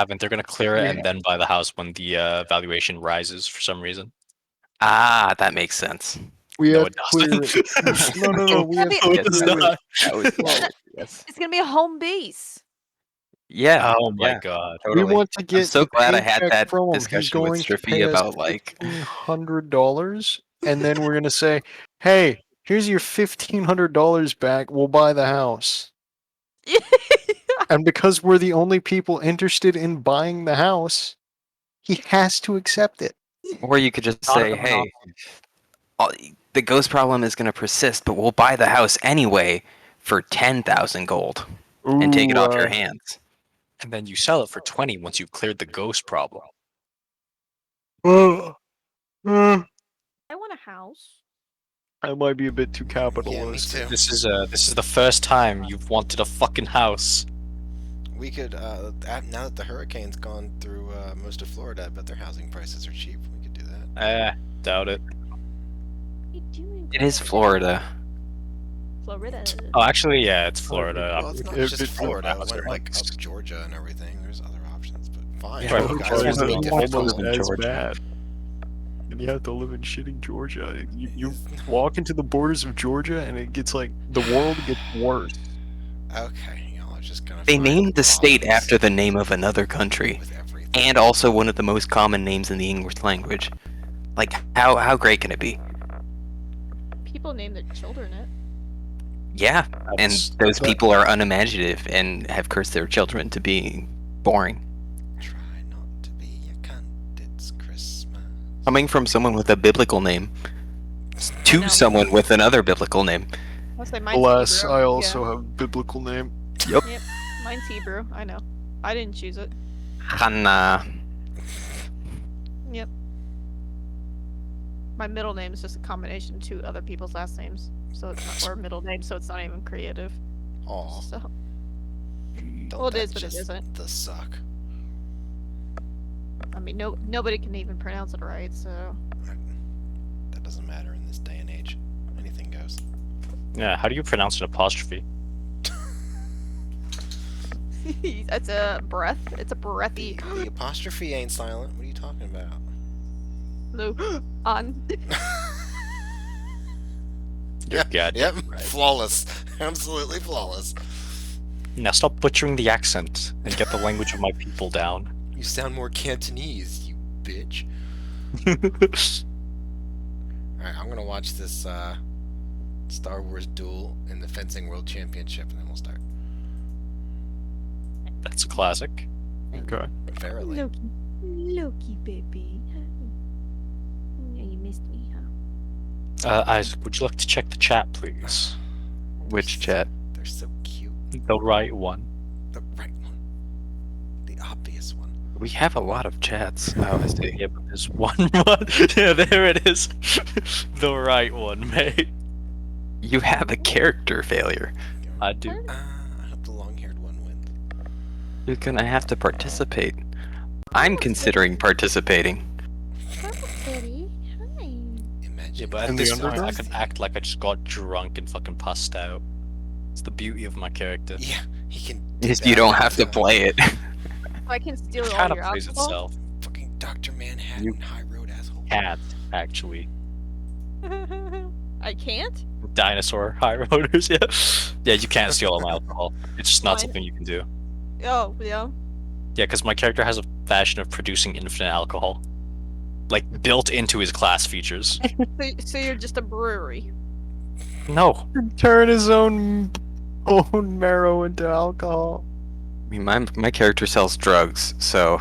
haven't. They're gonna clear it Yeah. and then buy the house when the valuation rises for some reason. Ah, that makes sense. We No, have it to clear doesn't. it. No. We have Yes, No, to it does clear not. it. That would, Well, yes. It's gonna be a home base. Yeah. Oh my yeah, god. Totally. we want to I'm get so the glad I had paycheck that from him. He's discussion with going to Striffy pay us about like $1,500, and then we're gonna say, "Hey, here's your $1,500 back. We'll buy the house." And because we're the only people interested in buying the house, he has to accept it. or you could just Not say, a hey, monopoly. the ghost problem is going to persist, but we'll buy the house anyway for 10,000 gold and take it off your hands. And then you sell it for 20 once you've cleared the ghost problem. I I want a house. might be a bit too Yeah, me capitalist. too. This is the first time you've wanted a fucking house. We could, now that the hurricane's gone through most of Florida, I bet their housing prices are cheap. We could do that. Doubt it. What are you doing? It is Florida. Florida. Oh, actually, yeah, it's Florida. Well, it's not If just it- Florida. It That's went right. like up Georgia and everything. There's other options, but fine. Yeah, You well, guys Georgia's want to be not different. almost in as Georgia. bad. And you have to live in shitting Georgia. You walk into the borders of Georgia, and it gets like the world gets worse. Okay, y'all are just gonna. They find named the state problems after the name of another country, with everything. and also one of the most common names in the English language. Like, how great can it be? People name their children it. Yeah, and That's- those that- people are unimaginative and have cursed their children to being boring. Try not to be a cunt. It's Christmas. Coming from someone with a biblical name I to know. someone with another biblical name. I'll say mine's Alas, Hebrew. I also have a biblical name. Yep, mine's Hebrew. I know. I didn't choose it. Hannah. Yep. My middle name is just a combination of two other people's last names, so it's not, or middle name, so it's not even creative. Aw. So Don't well, it that is, but it just isn't. The suck. I mean, nobody can even pronounce it right. So That doesn't matter in this day and age. Anything goes. Yeah, how do you pronounce an apostrophe? that's a breath. It's a breathy. The apostrophe ain't silent. What are you talking about? No, on. You're goddamn Yep. right. Flawless. Absolutely flawless. Now stop butchering the accent and get the language of my people down. You sound more Cantonese, you bitch. Alright, I'm gonna watch this Star Wars duel in the Fencing World Championship and then we'll start. That's a classic. Okay. Verily. Loki, baby. You missed me, huh? Isaac, would you like to check the chat, please? Which chat? They're so cute. The right one. The right one. The obvious one. We have a lot of chats. Oh, I see. Yeah, but there's one. Yeah, there it is. The right one, mate. You have a character failure. I do. I hope the long-haired one wins. You're gonna have to participate. I'm considering participating. Imagine. Yeah, but In at the this point, I Underdark? can act like I just got drunk and fucking passed out. It's the beauty of my character. Yeah, he can. If you don't have to play it. I can steal It all kind of your plays alcohol. itself. Fucking Dr. Manhattan, High Road asshole. Can't, actually. I can't. Dinosaur high roaders, yeah. Yeah, you can't steal all my alcohol. It's just not Fine. something you can do. Oh, yeah. Yeah, because my character has a fashion of producing infinite alcohol. Like, built into his class features. So you're just a brewery. No. Turn his own bone marrow into alcohol. I mean, my character sells drugs, so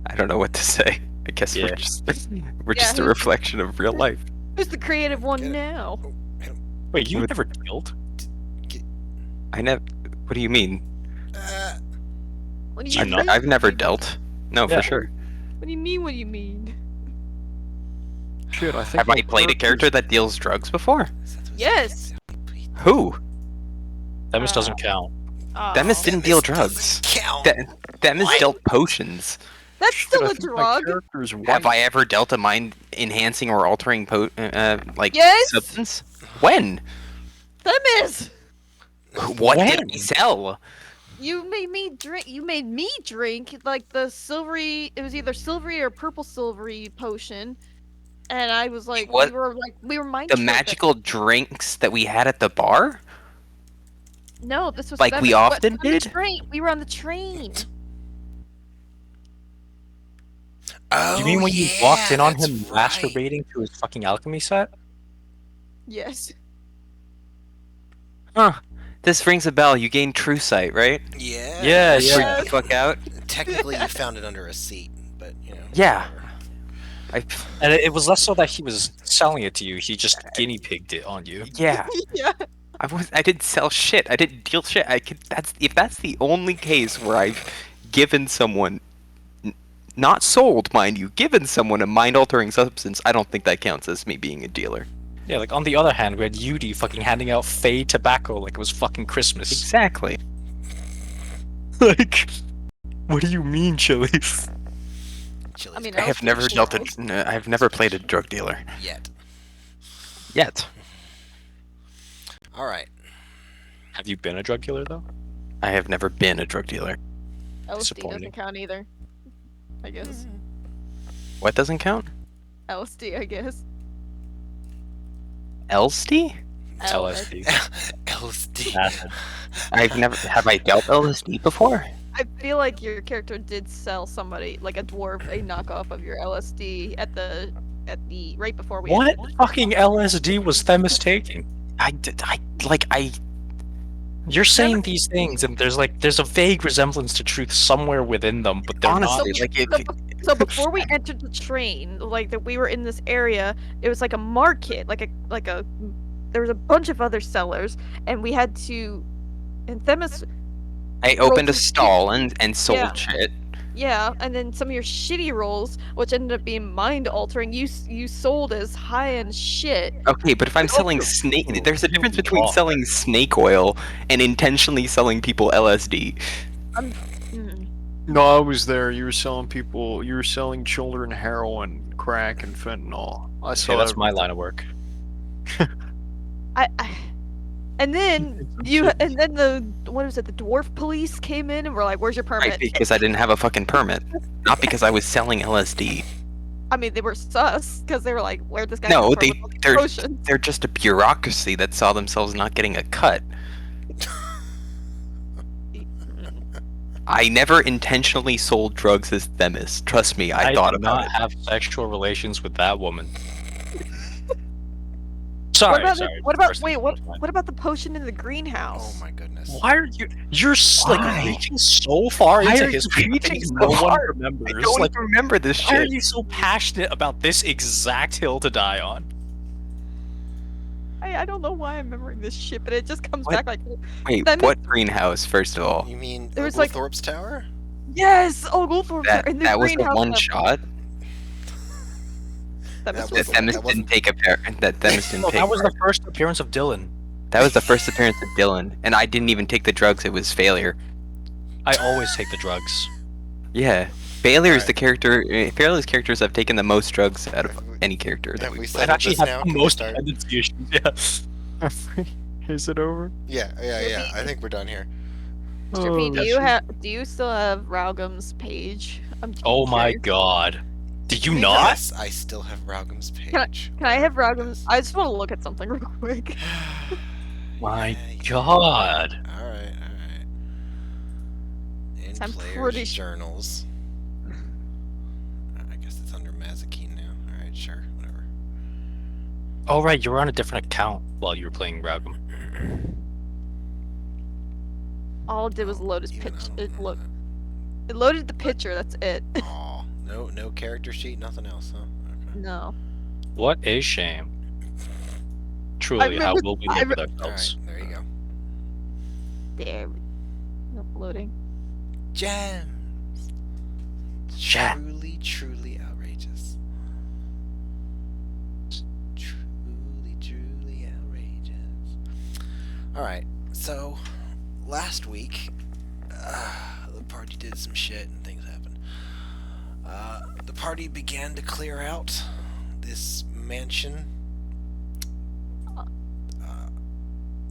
I don't know what to say. I guess Yeah. we're just a who's- reflection of real life. Who's the creative one Get it. now? Oh, hit him. Wait, you With- never killed? I never. What do you mean? What do you I'm mean? not- I've never dealt. No, Yeah. for sure. What do you mean? What do you mean? Shit, I think. Have I played a character that deals drugs before? Yes. Who? Demis doesn't count. Oh. Demis didn't deal drugs. Count. Demis What? dealt potions. That's Shit, still I a think my drug. character's Have white. I ever dealt a mind-enhancing or altering like Yes. substance? When? Demis. What When? did I sell? You made me drink. You made me drink like the silvery. It was either silvery or purple silvery potion, and I was like, What? we were mind The tripping. magical drinks that we had at the bar? No, this was Like we Themis. often On the did? train. We were on the train. Oh, You mean when you yeah, walked in on that's him right. masturbating to his fucking alchemy set? Yes. Huh. This rings a bell. You gained true sight, right? Yeah. Yeah, Freak yeah. the fuck out. Technically, you found it under a seat, but you know. Yeah. whatever. And it was less so that he was selling it to you, he just guinea pigged it on you. Yeah. Yeah. I didn't sell shit. I didn't deal shit. If that's the only case where I've given someone, not sold, mind you, given someone a mind-altering substance, I don't think that counts as me being a dealer. Yeah, like on the other hand, we had Yudi fucking handing out Fey tobacco like it was fucking Christmas. Exactly. Like, what do you mean, Chili? Chili's I mean, I have was never pretty dealt cool. a. I've never played a drug dealer yet. yet. All right. Have you been a drug dealer though? I have never been a drug dealer. LSD Disappointing. doesn't count either. I guess. What doesn't count? LSD, I guess. LSD? LSD. LSD. Acid. I've never. Have I dealt LSD before? I feel like your character did sell somebody, like a dwarf, a knockoff of your LSD at the right before we. What entered. fucking LSD was Themis taking? You're saying these things, and there's a vague resemblance to truth somewhere within them, but they're Honestly, not. like it. So before we entered the train, like that we were in this area, it was like a market, like a there was a bunch of other sellers, and we had to, and Themis, I opened a some stall and sold Yeah. shit. yeah, and then some of your shitty rolls, which ended up being mind altering, you sold as high end shit. Okay, but if I'm selling snake, there's a difference between selling snake oil and intentionally selling people LSD. Mm. No, I was there. You were selling people. You were selling children heroin, crack, and fentanyl. I saw Okay, that's that. my line of work. I and then the what was it? The dwarf police came in and were like, "Where's your permit?" Right, because I didn't have a fucking permit. Not because I was selling LSD. I mean, they were sus because they were like, "Where'd this guy No, come from with all these they're potions?" they're just a bureaucracy that saw themselves not getting a cut. I never intentionally sold drugs as Themis. Trust me, I thought did about not it. have sexual relations with that woman. What Sorry, about sorry. what about First wait thing what comes to mind. what about the potion in the Oh greenhouse? my goodness. Why are you're like Why? reaching so far Why into are you history reaching things so no one hard? I remembers? don't Like, even remember this why are shit. you so passionate about this exact hill to die on? I don't know why I'm remembering this shit, but it just comes What? back like, Wait, Themis- what greenhouse? First of all, You mean There was, like- Oglethorpe's Tower? yes, oh, Goldthorpe that in the that was the greenhouse. one of- shot That That was that was- Themis that wasn't- didn't take that Themis didn't No, take. that was the first appearance of Dylan. That was the first appearance of Dylan, and I didn't even take the drugs. It was failure. I always take the drugs. Yeah, failure is Alright. the character. Failure characters have taken the most drugs out of any character that Have we we've I settled played. actually this have now? the Can we most start? dependency issues. Yeah. Is it over? Yeah. I think we're done here. Mr. P, Oh, do you still have Raugum's page? I'm Oh my curious. god. Did you not? Yes, I still have Raugum's page. Can I have Raugum's? I just want to look at something real quick. My god. Alright. In I'm players' pretty journals. I guess it's under Mazikeen now. Alright, sure, whatever. Oh right, you were on a different account while you were playing Raugum. All it did was load his Even I pitch. don't It know it loaded the picture. That's it. that. Aw, no character sheet, nothing else, huh? Okay. No. What a shame. Truly, how will we live with ourselves? Alright, there you go. There. Nope, loading. Gems! Gem. Truly outrageous. Truly outrageous. Alright, so last week, the party did some shit and things happened. The party began to clear out this mansion.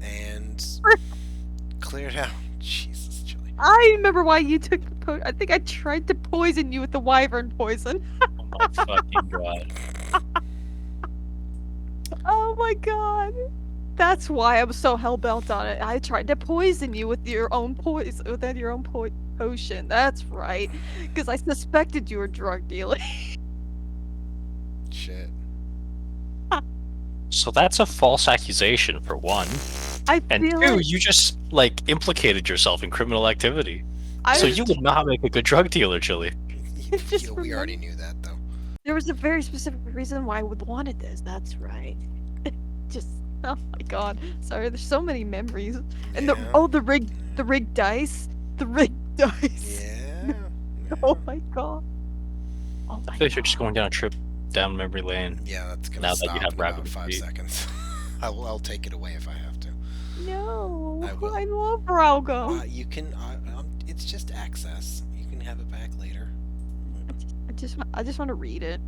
And cleared out. Jesus, Chili. I remember why you took the I think I tried to poison you with the wyvern poison. Oh my fucking god. Oh my god. That's why I was so hell-bent on it. I tried to poison you with your own poison, potion. That's right. Because I suspected you were drug dealing. Shit. So that's a false accusation for one. I And feel two, like you just like implicated yourself in criminal activity. I So was you would not make a good drug dealer, Chili. Just Yeah, we already knew that though. there was a very specific reason why I would wanted this. That's right. Just oh my god. Sorry, there's so many memories. And Yeah. the rigged dice. The rigged dice. Yeah. Oh my god. Oh I my feel like you're just god. going down a trip down memory lane. Yeah, that's gonna Now that stop you have in about rapid 5 feet. seconds. I'll take it away if I have to. No, I will. I love Braugo. You can. It's just access. You can have it back later. I just want to read it.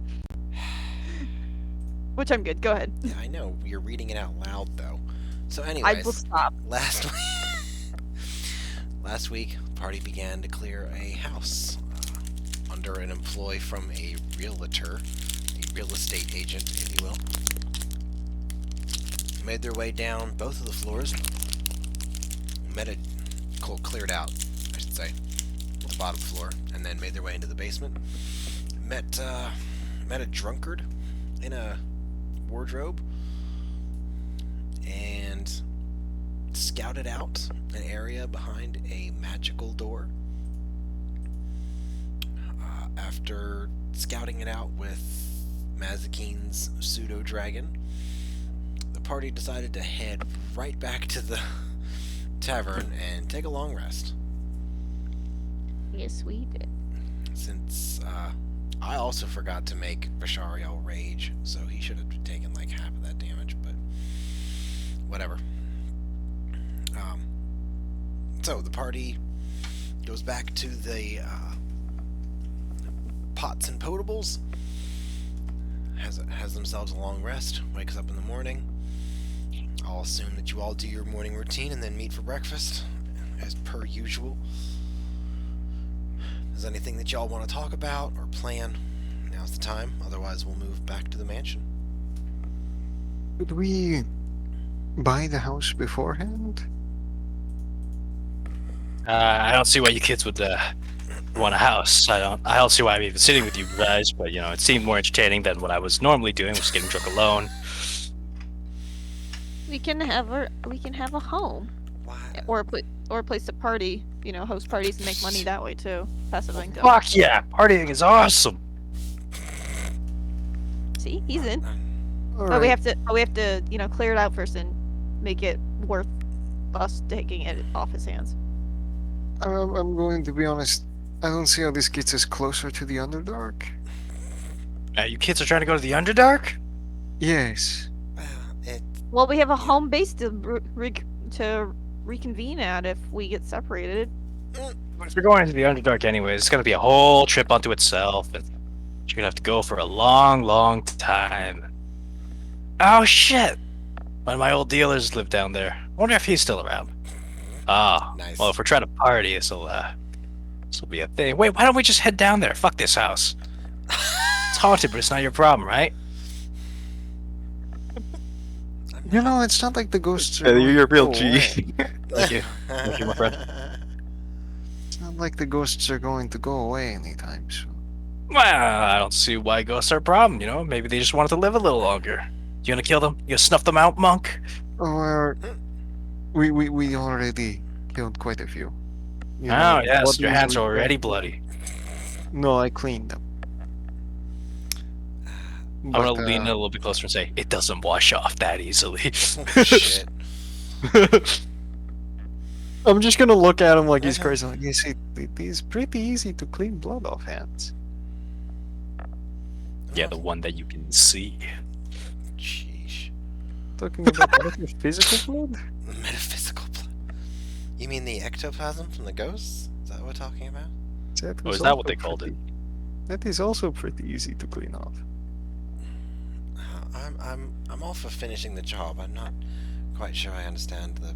Which I'm good. Go ahead. Yeah, I know you're reading it out loud though. So, I anyways, will stop. last last week, the party began to clear a house under an employ from a realtor, a real estate agent, if you will. Made their way down both of the floors. Cleared out, I should say, the bottom floor, and then made their way into the basement. Met a drunkard in a wardrobe, and scouted out an area behind a magical door. After scouting it out with Mazakine's pseudo-dragon, the party decided to head right back to the tavern and take a long rest. Yes, we did. Since I also forgot to make Vishariel rage, so he should have taken like half of that damage, but whatever. So the party goes back to the pots and potables, has themselves a long rest, wakes up in the morning. I'll assume that you all do your morning routine and then meet for breakfast, as per usual. Is there anything that y'all want to talk about or plan? Now's the time, otherwise we'll move back to the mansion. Could we buy the house beforehand? I don't see why you kids would want a house. I don't see why I'm even sitting with you guys. But you know, it seemed more entertaining than what I was normally doing, was getting drunk alone. We can have a home Why? or a place to party. You know, host parties and make money that way too. Passive income. Fuck yeah, partying is awesome. See, he's in. All But we right. have to, you know, clear it out first and make it worth us taking it off his hands. I'm going to be honest. I don't see how this gets us closer to the Underdark. You kids are trying to go to the Underdark? Yes. It. Well, we have a home base to reconvene at if we get separated. If you're going to the Underdark anyways, it's gonna be a whole trip unto itself. And you're gonna have to go for a long, long time. Oh shit! One of my old dealers lived down there. I wonder if he's still around. Ah, Nice. well, if we're trying to party, this'll be a thing. Wait, why don't we just head down there? Fuck this house. It's haunted, but it's not your problem, right? You know, it's not like the ghosts are. You're a real going to G. go away. Thank you. Thank you, my friend. It's not like the ghosts are going to go away anytime soon. Well, I don't see why ghosts are a problem, you know? Maybe they just wanted to live a little longer. You gonna kill them? You gonna snuff them out, monk? Or we already killed quite a few. You Oh, know, yes, what your is hands are we- already bloody. No, I cleaned them. I'm gonna But, lean in a little bit closer and say, it doesn't wash off that easily. Shit. I'm just gonna look at him like he's crazy. Like, you see, it is pretty easy to clean blood off hands. Yeah, the one that you can see. Sheesh. Talking about physical blood? Metaphysical blood. You mean the ectoplasm from the ghosts? Is that what we're talking about? Oh, is that what they called it? That is also pretty easy to clean off. I'm all for finishing the job. I'm not quite sure I understand the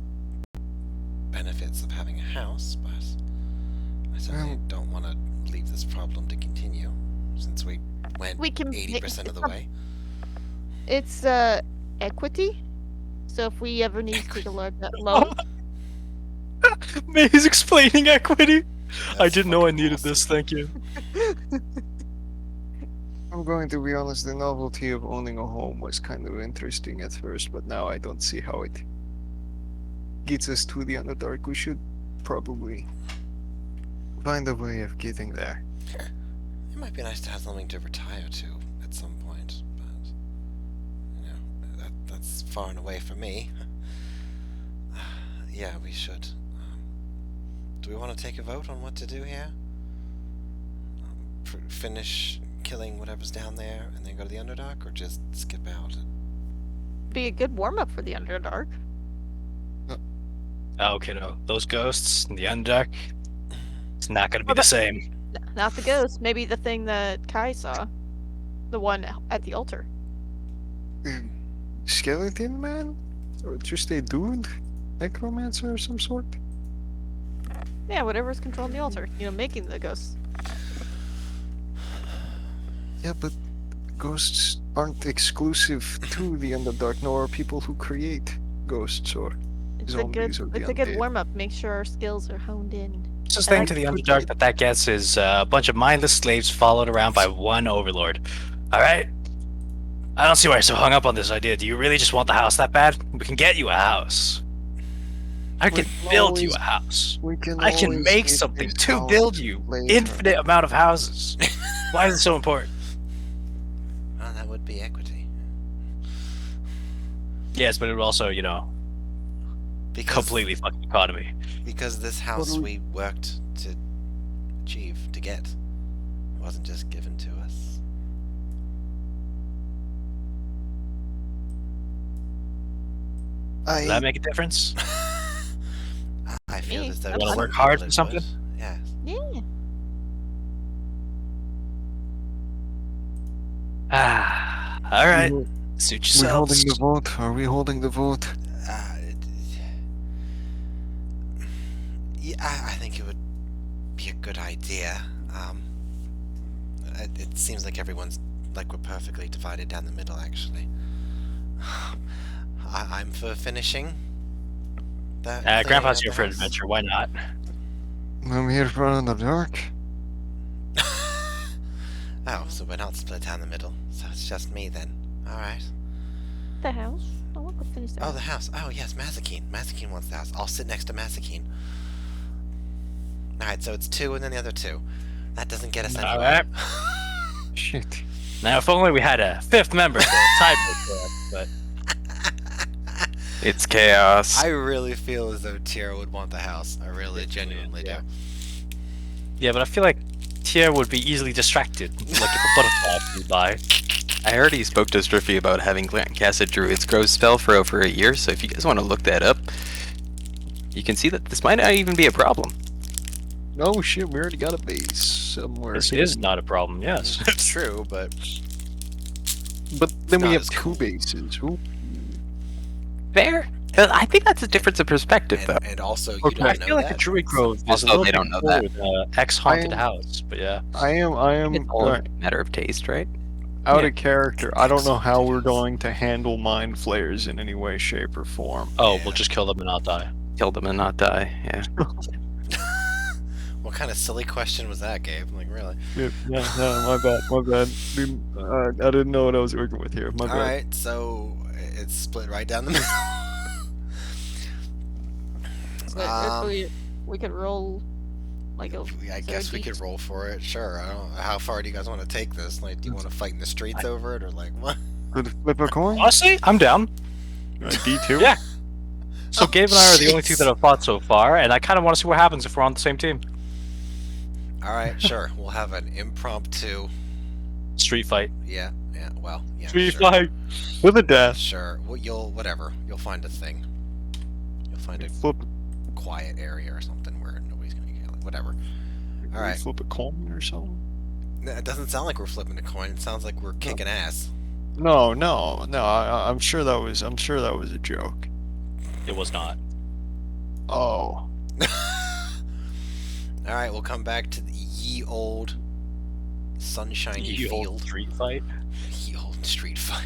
benefits of having a house, but I certainly don't want to leave this problem to continue, since we went We can 80% of the way. It's equity. So if we ever need to take a loan, He's explaining equity. I That's didn't know I fucking needed awesome. this. Thank you. I'm going to be honest, the novelty of owning a home was kind of interesting at first, but now I don't see how it gets us to the Underdark. We should probably find a way of getting there. It might be nice to have something to retire to at some point, but you know, that's far and away from me. Yeah, we should. Do we want to take a vote on what to do here? Finish killing whatever's down there and then go to the Underdark, or just skip out? be a good warm up for the Underdark. Oh, kiddo. Those ghosts in the Underdark, it's not going to be the same. Not the ghost. Maybe the thing that Kai saw. The one at the altar. Skeleton man? Or just a dude? Necromancer of some sort? Yeah, whatever's controlling the altar. You know, making the ghosts. Yeah, but ghosts aren't exclusive to the Underdark, nor are people who create ghosts or It's a good, zombies or the it's a good undead. warm up. Make sure our skills are honed in. Closest I thing like to the quickly- Underdark that gets is a bunch of mindless slaves followed around by one overlord. Alright? I don't see why you're so hung up on this idea. Do you really just want the house that bad? We can get you a house. I can can build you always- a house. We can I can always make get something this to house build you later. infinite amount of houses. Why is it so important? Well, that would be equity. Yes, but it would also, you know, Because, completely fuck the economy. Because this house do we worked to achieve, to get. It wasn't just given to us. Does that make a difference? I feel Me? as though You wanna some work hard people for it something? would. Yes. Yeah. Alright. We- Suit We holding yourselves. the vote? Are we holding the vote? Yeah, I think it would be a good idea. It seems like everyone's like we're perfectly divided down the middle. Actually, I'm for finishing. That Grandpa's here for an adventure. Why not? I'm here for Underdark. Oh, so we're not split down the middle. So it's just me then. All right. The house. I want to finish that. Oh, the house. Oh, yes, Mazikeen. Mazikeen wants the house. I'll sit next to Mazikeen. Alright, so it's 2 and then the other 2. That doesn't get us anywhere. Shit. Now, if only we had a fifth member for a tiebreaker, but It's chaos. I really feel as though Tira would want the house. I really genuinely yeah. do. yeah, but I feel like Tia would be easily distracted, like if a butterfly flew by. I already spoke to Striffy about having casted Druid's Grow spell for over a year, so if you guys want to look that up, you can see that this might not even be a problem. Oh shit, we already got a base somewhere. This hidden. is not a problem, yes. It's true, but But then we not have as 2 cool. bases. Ooh. Fair. I think that's a difference of perspective, though. and also you Okay. don't I know feel like that. the Druid Grove is Also, a little they bit don't know cooler that. with ex-haunted I am- house, but yeah. I am It's all uh, a matter of taste, right? out Yeah. of character. I don't know how we're Yes. going to handle mind flayers in any way, shape, or form. Oh, Yeah. we'll just kill them and not die. Kill them and not die. Yeah. What kind of silly question was that, Gabe? Like, really? Yeah, my bad. Dude, I didn't know what I was working with here. My bad. Alright, so it's split right down the middle. So we could roll like a. I guess we could roll for it. Sure. I don't. How far do you guys want to take this? Like, do you want to fight in the streets over it, or like what? Could flip a coin? Honestly, I'm down. D2? Yeah. So Oh, Gabe and I are the only two jeez. that have fought so far, and I kind of want to see what happens if we're on the same team. All right, sure. We'll have an impromptu. Street fight. Yeah. Well, yeah. Street sure. fight. With a dash. Sure. Well, you'll find a thing. You'll find a Flip, quiet area or something where nobody's gonna get killed. Whatever. All right. flip a coin or something? It doesn't sound like we're flipping a coin. It sounds like we're kicking ass. No. I'm sure that was a joke. It was not. Oh. All right, we'll come back to the ye old sunshiny Ye field. old street fight. Ye old street fight.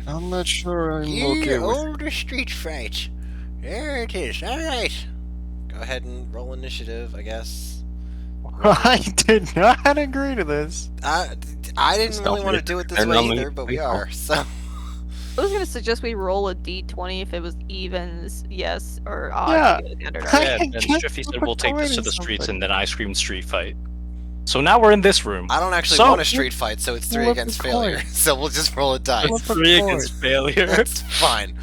I'm not sure I'm Ye okay with. old street fight. There it is. All right. Go ahead and roll initiative, I guess. I did not agree to this. I didn't really want to do it this way either, but we are. So I was gonna suggest we roll a d20 if it was evens, yes, or Yeah. odd. To get the Underdark. I Yeah, can and get Striffy said the we'll take this to coin the or streets, something. and then I screamed street fight. So now we're in this room. I don't actually So- want a street fight, so it's 3 Flip against the failure. coin. So we'll just roll a dice. Flip the 3 coin. against failure. That's fine.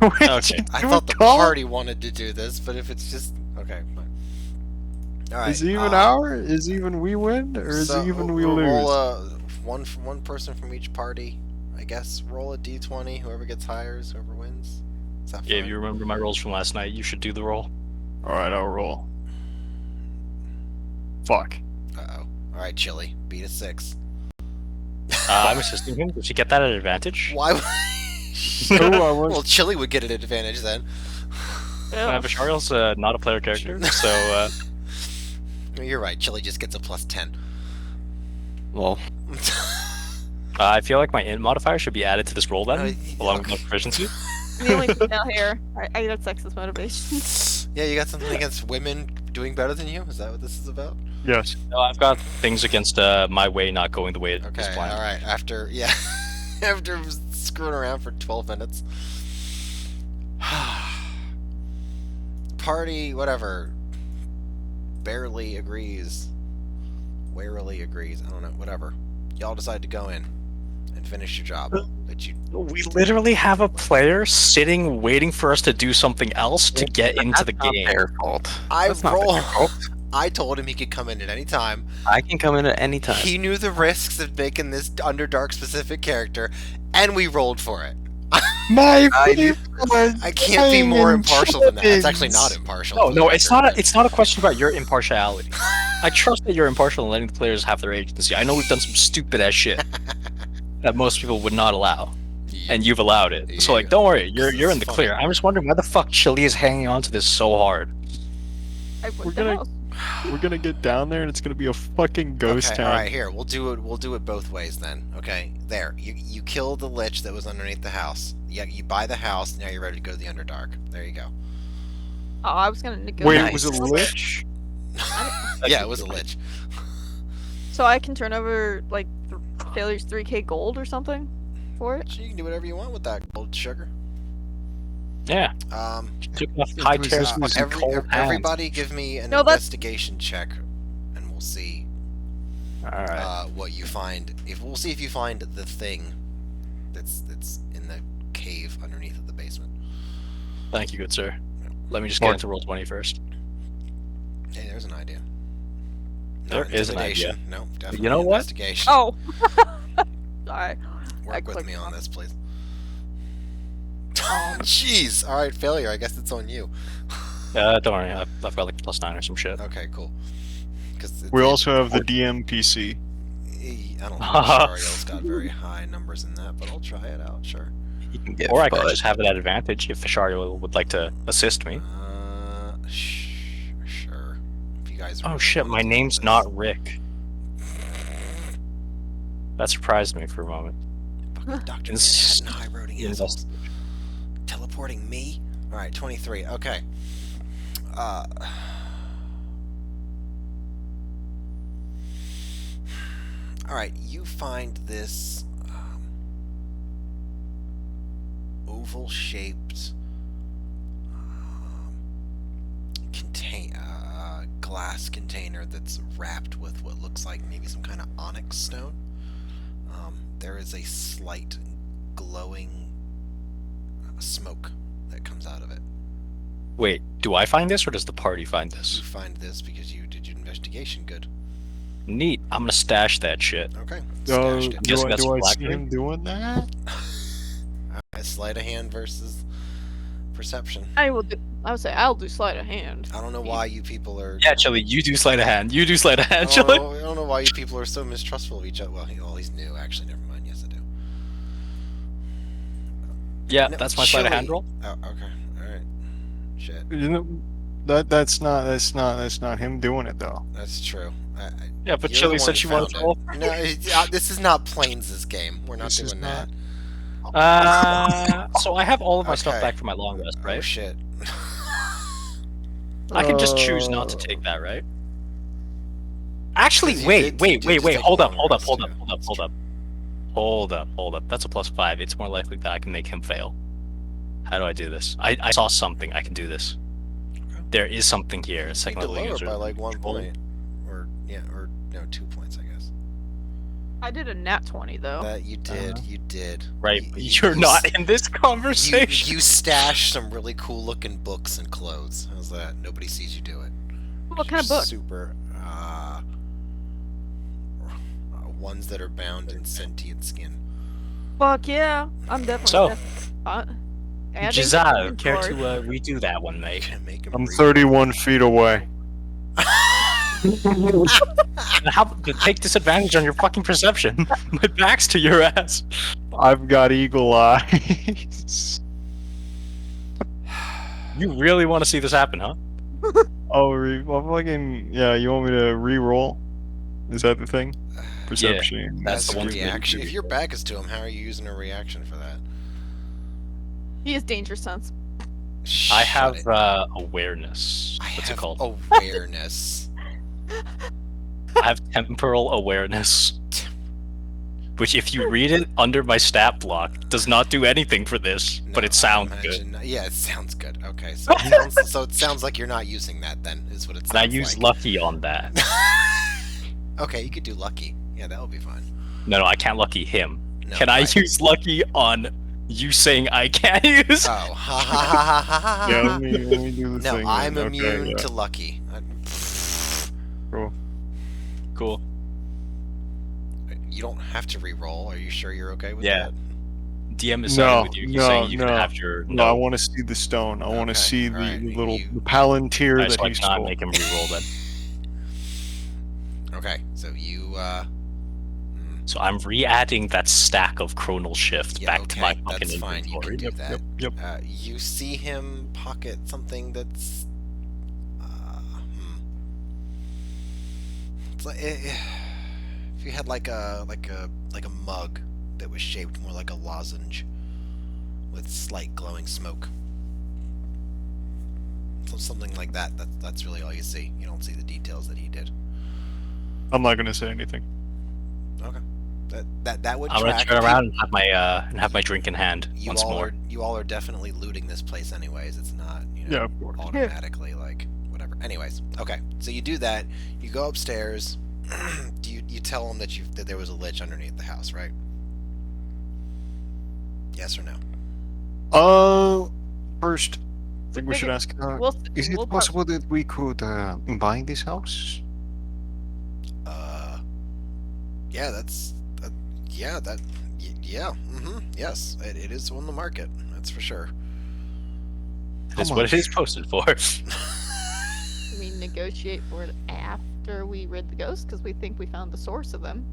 Okay. I thought the party wanted to do this, but if it's just okay, fine. All right. Is even our? Is even we win, or is so even we we'll lose? roll one person from each party, I guess. Roll a d20. Whoever gets higher is whoever wins. Is that Yeah, if fine? you remember my rolls from last night, you should do the roll. All right, I'll roll. Fuck. Uh-oh. All right, Chili. Beat a 6. I'm assisting him. Does he get that at advantage? Why? No, I was. Well, Chili would get an advantage then. Vishariel's not a player character, so You're right. Chili just gets a plus 10. Well, I feel like my int modifier should be added to this roll then, along with okay. my proficiency. The only female here. I got sexist motivation. Yeah, you got something against women doing better than you? Is that what this is about? Yes. No, I've got things against my way not going the way it was Okay, planned. alright. After screwing around for 12 minutes. Party, whatever. Barely agrees. Warily agrees. I don't know, whatever. Y'all decide to go in and finish your job. That you We literally have a player sitting waiting for us to do something else to get into the that's not game. their fault. I That's not roll. their fault. I told him he could come in at any time. I can come in at any time. He knew the risks of making this Underdark specific character, and we rolled for it. My I- people are I can't be more dying in impartial than that. It's actually chickens. not impartial. No, for the no, it's record, not. but- It's not a question about your impartiality. I trust that you're impartial in letting the players have their agency. I know we've done some stupid ass shit that most people would not allow, and you've allowed it. So like, Yeah. don't worry, you're in It's the clear. funny. I'm just wondering why the fuck Chili is hanging on to this so hard. I went We're to gonna- house. We're gonna get down there and it's gonna be a fucking ghost Okay, town. all right, here we'll do it. We'll do it both ways then. Okay, there. You kill the lich that was underneath the house. Yeah, you buy the house. Now you're ready to go to the Underdark. There you go. Oh, I was gonna negotiate. Wait, Nice. it was a lich? Yeah, it was a lich. So I can turn over like Failure's 3k gold or something for it. So you can do whatever you want with that gold sugar. Yeah, Um, took enough It high was tears just- with some cold hands. everybody, give me an No, that's- investigation check, and we'll see All right. what you find. We'll see if you find the thing that's in the cave underneath of the basement. Thank you, good sir. Let me just get into roll 20 first. Hey, there's an idea. There Not is an idea. intimidation. No, definitely You know what? investigation. Oh. Sorry. I Work with clicked me on wrong. this, please. Jeez. All right, failure. I guess it's on you. Don't worry, I've got like +9 or some shit. Okay, cool. Because We also have the DMPC. I don't think Shariel's got very high numbers in that, but I'll try it out. Sure. You can get Or I could Bud. just have it at advantage if Vishariel would like to assist me. Sure. If you guys. Oh really shit, wanna my do name's this. not Rick. That surprised me for a moment. Fucking Dr. Ins- Manhattan high roading Invest- assholes. Teleporting me? Alright, 23. Okay. Alright, you find this oval shaped glass container that's wrapped with what looks like maybe some kind of onyx stone. There is a slight glowing smoke that comes out of it. Wait, do I find this or does the party find You this? find this because you did your investigation good. Neat. I'm gonna stash that shit. Okay. Do Stashed it. Just got some I black see ink? him doing that? Alright, sleight of hand versus perception. I will do. I would say I'll do sleight of hand. I don't know why you people are. Yeah, Chili, you do sleight of hand. You do sleight of hand, I Chili. don't know why you people are so mistrustful of each other. Well, he's new. Actually, never mind. Yes, I do. Yeah, No, that's my sleight of hand Chili. roll. Oh, okay. All right. Shit. You know, That's not him doing it though. That's true. Yeah, but You're Chili the one said who she wanted found to it. roll. No, this is not Plains' game. We're not This is doing not- that. So I have all of my stuff Okay. back from my long rest, Oh right? shit. I can just choose not to take that, right? Actually, 'Cause you wait, did just wait, take hold a up, long hold up, rest, hold up, too. hold up. That's a +5. It's more likely that I can make him fail. How do I do this? I saw something. I can do this. There is something here. You Second need to level lower it user. by like 1 control. point, or no, 2 points, I guess. I did a nat 20 though. That you did. Right, You- but you- you're you not s- in this conversation. You stashed some really cool looking books and clothes. How's that? Nobody sees you do it. What kind of book? Super. Ones that are bound in sentient skin. Fuck yeah, I'm definitely. So, adding to Giselle, care to inventory. redo that one, mate? Gonna make 'em I'm read. 31 feet away. Take disadvantage on your fucking perception. My back's to your ass. I've got eagle eyes. You really want to see this happen, huh? Oh, fucking yeah. You want me to re-roll? Is that the thing? Perception. that's That's the a one. reaction. If your back is to him, how are you using a reaction for that? He has danger sense. I Shut have it. Awareness. I What's have it called? awareness. I have Temporal Awareness. Which, if you read it under my stat block, does not do anything for this, but No, it sounds I good. imagine- Yeah, it sounds good. Okay, so it sounds like you're not using that. Then is what it And I sounds use like. Lucky on that. Okay, you could do lucky. Yeah, that would be fine. No, I can't Lucky him. No, Can I right. use Lucky on you saying I can't use? Oh, ha ha ha ha ha Yeah, ha. let me do the No, thing. I'm then. immune Okay, yeah. to lucky. Cool. Cool. You don't have to re-roll. Are you sure you're okay with Yeah. that? DM is No, siding with you. He's saying you no. can have your No, I want to see the stone. I want to Okay, see the alright, little you- palantir Alright, that so I he cannot stole. make him re-roll then. Okay, so you So I'm re-adding that stack of Chronal Shift yeah, back okay, to my fucking that's fine. You inventory. can do that. Yep. You see him pocket something that's It's like if you had like a mug that was shaped more like a lozenge with slight glowing smoke. So something like that. That's really all you see. You don't see the details that he did. I'm not gonna say anything. Okay. That would I'm gonna track. turn If around and have my drink in hand you once all more. you all are definitely looting this place anyways. It's not, you know, Yeah, of course. automatically like whatever. Anyways, okay. So you do that. You go upstairs. you tell him that there was a lich underneath the house, right? Yes or no? First, I think we should ask. Is it possible that we could buy this house? Yeah, that's yeah, that yeah, yes, it is on the market. That's for sure. That's How what it much? is posted for. We negotiate for it after we rid the ghosts because we think we found the source of them.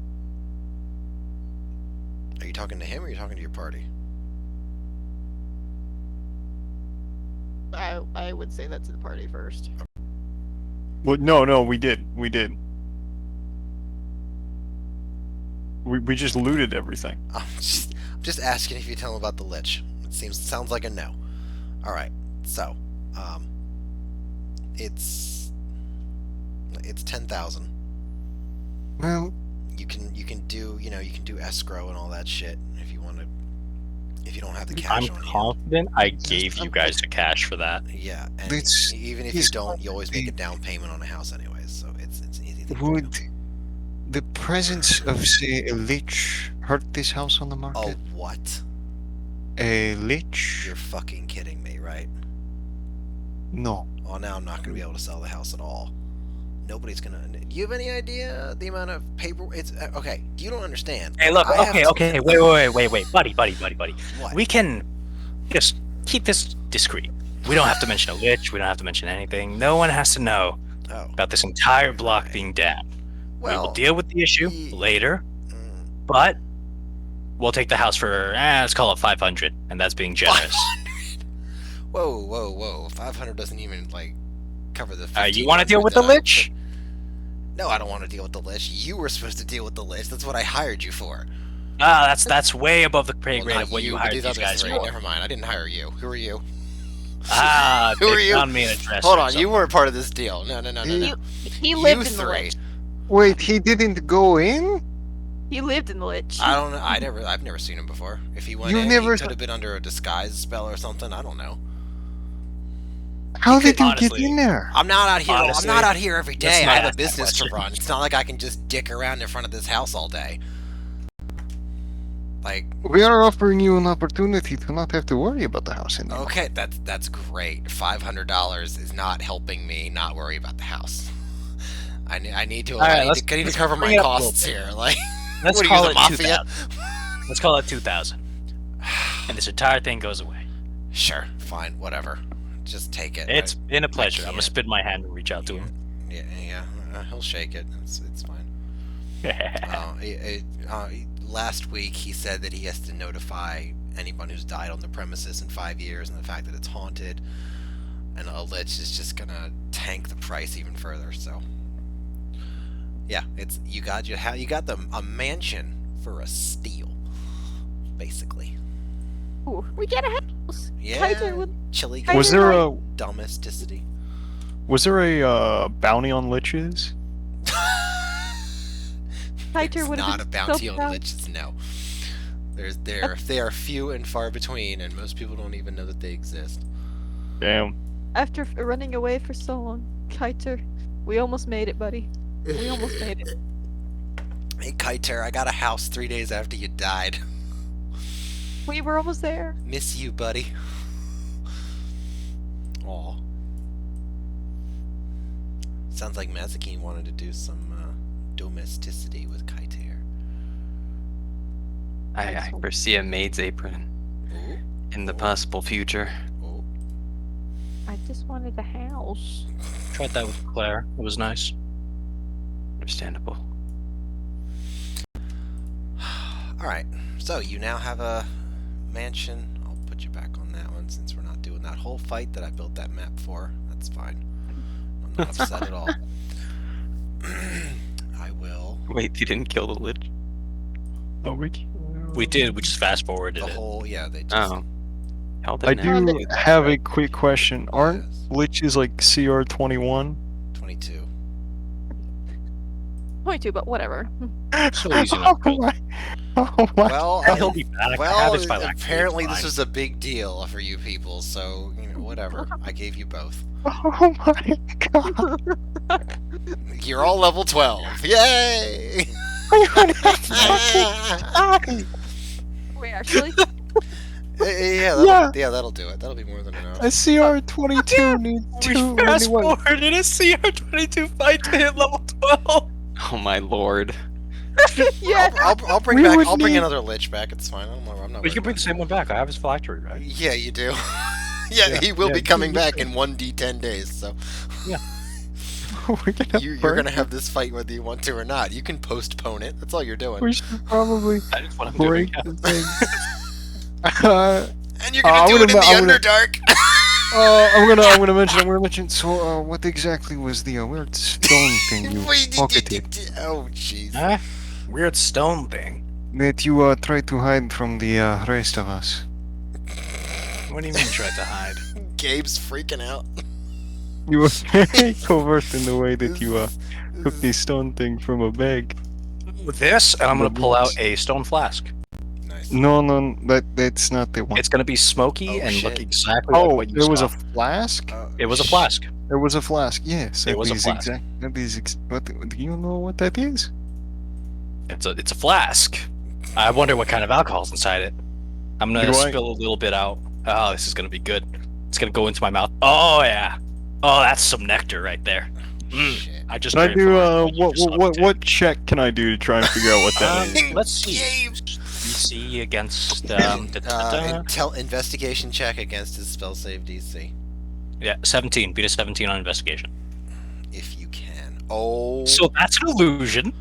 Are you talking to him or are you talking to your party? I would say that's the party first. Well, no, we did. We just looted everything. I'm just asking if you tell him about the lich. Sounds like a no. All right. So, it's 10,000. Well, You can do escrow and all that shit if you want to. If you don't have the cash I'm on confident I gave you guys the cash for that. you. Yeah, and It's- even if you it's don't, you always make a down payment on a house anyways. So it's an easy thing. to do. would the presence of, say, a lich hurt this house on the Oh, market? what? A lich? You're fucking kidding me, right? No. Oh, now I'm not gonna be able to sell the house at all. Nobody's gonna. Do you have any idea the amount of paper? It's okay. You don't understand. Hey, look. I have Okay. to- Wait, buddy. What? We can just keep this discreet. We don't have to mention a lich. We don't have to mention anything. No one has to know Oh, about this entire block being damned. We will well. deal with the issue ye- later, mm, but we'll take the house for let's call it 500, and that's being generous. Whoa. 500 doesn't even like. cover the. You want to deal with the lich? No, I don't want to deal with the lich. You were supposed to deal with the lich. That's what I hired you for. Ah, that's way above the pay Well, grade not of what you but hired these these other guys three. for. Never mind. I didn't hire you. Who are you? Ah, Who are they you? found me in a dress. Hold or on, you something. weren't part of this deal. No. He lived in the three. lich. Wait, he didn't go in? He lived in the lich. I don't know. I've never seen him before. If he went You've in, never he could have been under a disguise spell or something. I don't know. How could- did you honestly, get in there? I'm not out here. Honestly, I'm not out here every let's day. not I have a ask that business to question. run. It's not like I can just dick around in front of this house all day. Like, We are offering you an opportunity to not have to worry about the house anymore. okay, that's great. $500 is not helping me not worry about the house. I need to. All right, I need to let's cover bring my it up a little costs bit. here. Like, Let's what are you, call the it mafia? 2,000. Let's call it 2,000, and this entire thing goes away. Sure, fine, whatever. Just take it. It's been a pleasure. I'm gonna can't. spin my hand and reach out to him. Yeah. He'll shake it. It's fine. Last week he said that he has to notify anyone who's died on the premises in 5 years, and the fact that it's haunted, and a lich is just gonna tank the price even further. So, yeah, you got a mansion for a steal, basically. Ooh, we get a house. Yeah, Kaiser would- chili. Was Kaiser there like- a domesticity? bounty on liches? Kaiser It's would have not a been bounty so on proud. liches. No, they are few and far between, and most people don't even know that they exist. Damn. After running away for so long, Kaiser, we almost made it, buddy. We almost made it. Hey, Kiter, I got a house 3 days after you died. We were almost there. Miss you, buddy. Aw. Sounds like Mazakine wanted to do some domesticity with Kiter. I foresee a maid's apron Ooh. in the possible future. Ooh. I just wanted a house. Tried that with Claire. It was nice. Understandable. Alright, so you now have a mansion. I'll put you back on that one since we're not doing that whole fight that I built that map for. That's fine. I'm not upset at all. I will. Wait, you didn't kill the lich? Oh, We did. We just fast forwarded The it. whole, yeah, they just. Oh. Held I it now. do have a quick question. Aren't Yes. liches like CR21? 22. 22, but whatever. So easy enough. Oh my! Oh my! Well, He'll be back. I have well, his phylactery, apparently it's this fine. was a big deal for you people, so, whatever. I gave you both. Oh my god! You're all level 12. Yay! Wait, actually? yeah, that'll do it. That'll be more than enough. A CR22 needs two. Fast anyway. forwarded a CR22 fight to hit level 12. Oh my lord. Yeah. I'll bring We back. would I'll bring need- another lich back. It's fine. I'm not. But you worried can bring about the same one back. I have his phylactery, right? it. Yeah, you do. Yeah, he will yeah, be coming back in 1d10 days. So We're gonna you're burn gonna have this fight whether you want to or not. You can postpone it. That's all you're doing. We should probably That is what I'm doing. break Yeah. the thing. And you're gonna do I'm it in the gonna- Underdark. I'm gonna mention. So, what exactly was the weird stone thing you pocketed Oh, jeez. Huh? Weird stone thing. that you tried to hide from the rest of us? What do you mean tried to hide? Gabe's freaking out. You were very covert in the way that you took the stone thing from a bag. With this, and I'm gonna pull out a stone flask. Nice. No, that's not the one. It's gonna be smoky Oh, and shit. look exactly like Oh, what you there was saw. a flask. It was a flask. There was a flask. Yes, It was a flask. What do you know what that is? It's a flask. I wonder what kind of alcohol's inside it. I'm gonna Do I- spill a little bit out. Oh, this is gonna be good. It's gonna go into my mouth. Oh yeah. Oh, that's some nectar right there. Mm. Shit. I just. Can I prayed do for it. You just sucked it. what check can I do to try and figure out what that is? Let's see. Gabe. DC against Investigation check against his spell save DC, yeah, 17. Beat a 17 on investigation. if you can. Oh. So that's an illusion.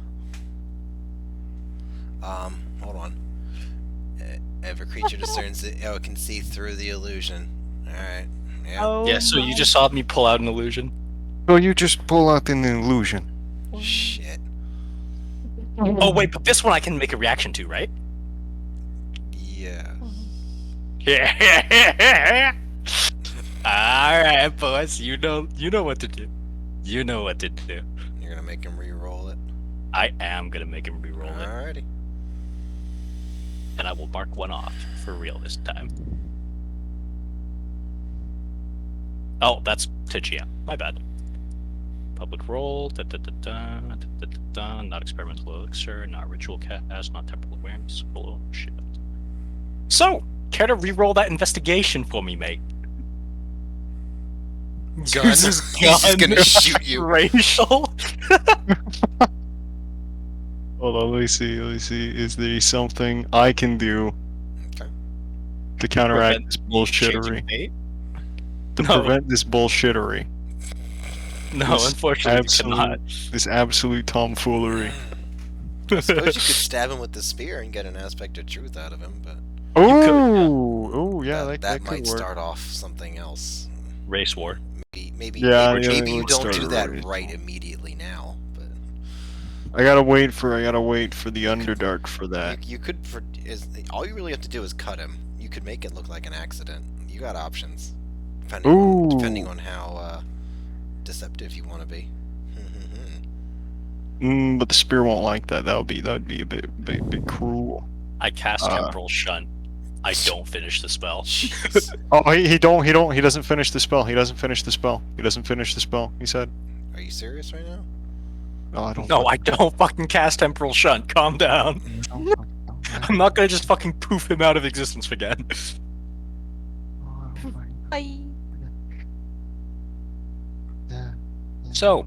Hold on. Every creature discerns it. Oh, it can see through the illusion. All right. Yeah. Oh Yeah. So you my- just saw me pull out an illusion. So you just pull out an illusion. Shit. Oh wait, but this one I can make a reaction to, right? Yeah. Yeah. All right, boys. You know what to do. You know what to do. You're gonna make him re-roll it. I am gonna make him re-roll it, Alrighty. and I will mark one off for real this time. Oh, that's Tichia. My bad. Public roll. Not experimental elixir. Not ritual cast. Not temporal awareness. Bullshit. So, care to re-roll that investigation for me, mate? Gun. Use his He's just gun. gonna shoot you. Racial. Hold on, let me see. Is there something I can do Okay. to counteract Prevent this me changing bullshittery? fate? To No. prevent this bullshittery. No, This unfortunately, you cannot. This absolute tomfoolery. I suppose you could stab him with the spear and get an aspect of truth out of him, but Oh, yeah, that that might could work. start off something else. Race war. Maybe Yeah, maybe, yeah, maybe it you would don't start do a that race right war. immediately now, but I gotta wait for the Underdark for that. you could. All you really have to do is cut him. You could make it look like an accident. You got options, depending on how deceptive you want to be. But the spear won't like that. That would be a bit cruel. I cast Temporal Shunt. I don't finish the spell. Jeez. Oh, he doesn't finish the spell. He doesn't finish the spell. He said. Are you serious right now? No, I don't. No, I don't fucking cast Temporal Shunt. Calm down. I'm not gonna just fucking poof him out of existence again. Bye. So,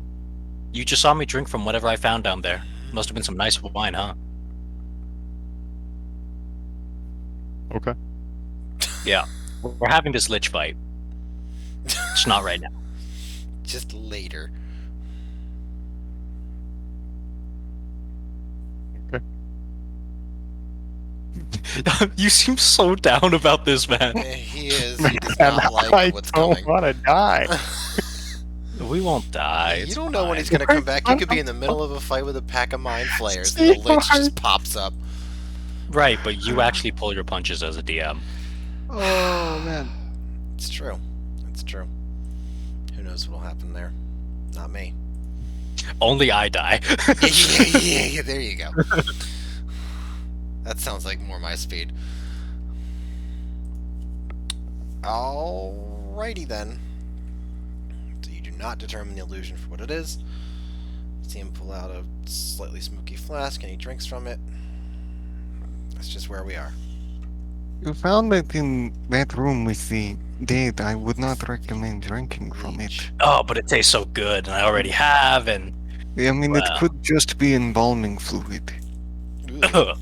you just saw me drink from whatever I found down there. Must have been some nice wine, huh? Okay. Yeah. We're having this lich fight. It's not right now. Just later. You seem so down about this, man. He is. He does not like what's I don't coming. want to die. We won't die. You It's don't know when fine. he's gonna come back. You could be in the middle of a fight with a pack of mind flayers, and the lich just pops up. Right, but you actually pull your punches as a DM. Oh man. It's true. It's true. Who knows what'll happen there? Not me. Only I die. Yeah, there you go. That sounds like more my speed. Alrighty then. So you do not determine the illusion for what it is. See him pull out a slightly smoky flask and he drinks from it. That's just where we are. You found it in that room with the dead. I would not recommend drinking from it. Oh, but it tastes so good, and I already have, and I mean, it Wow. could just be embalming fluid. Ugh.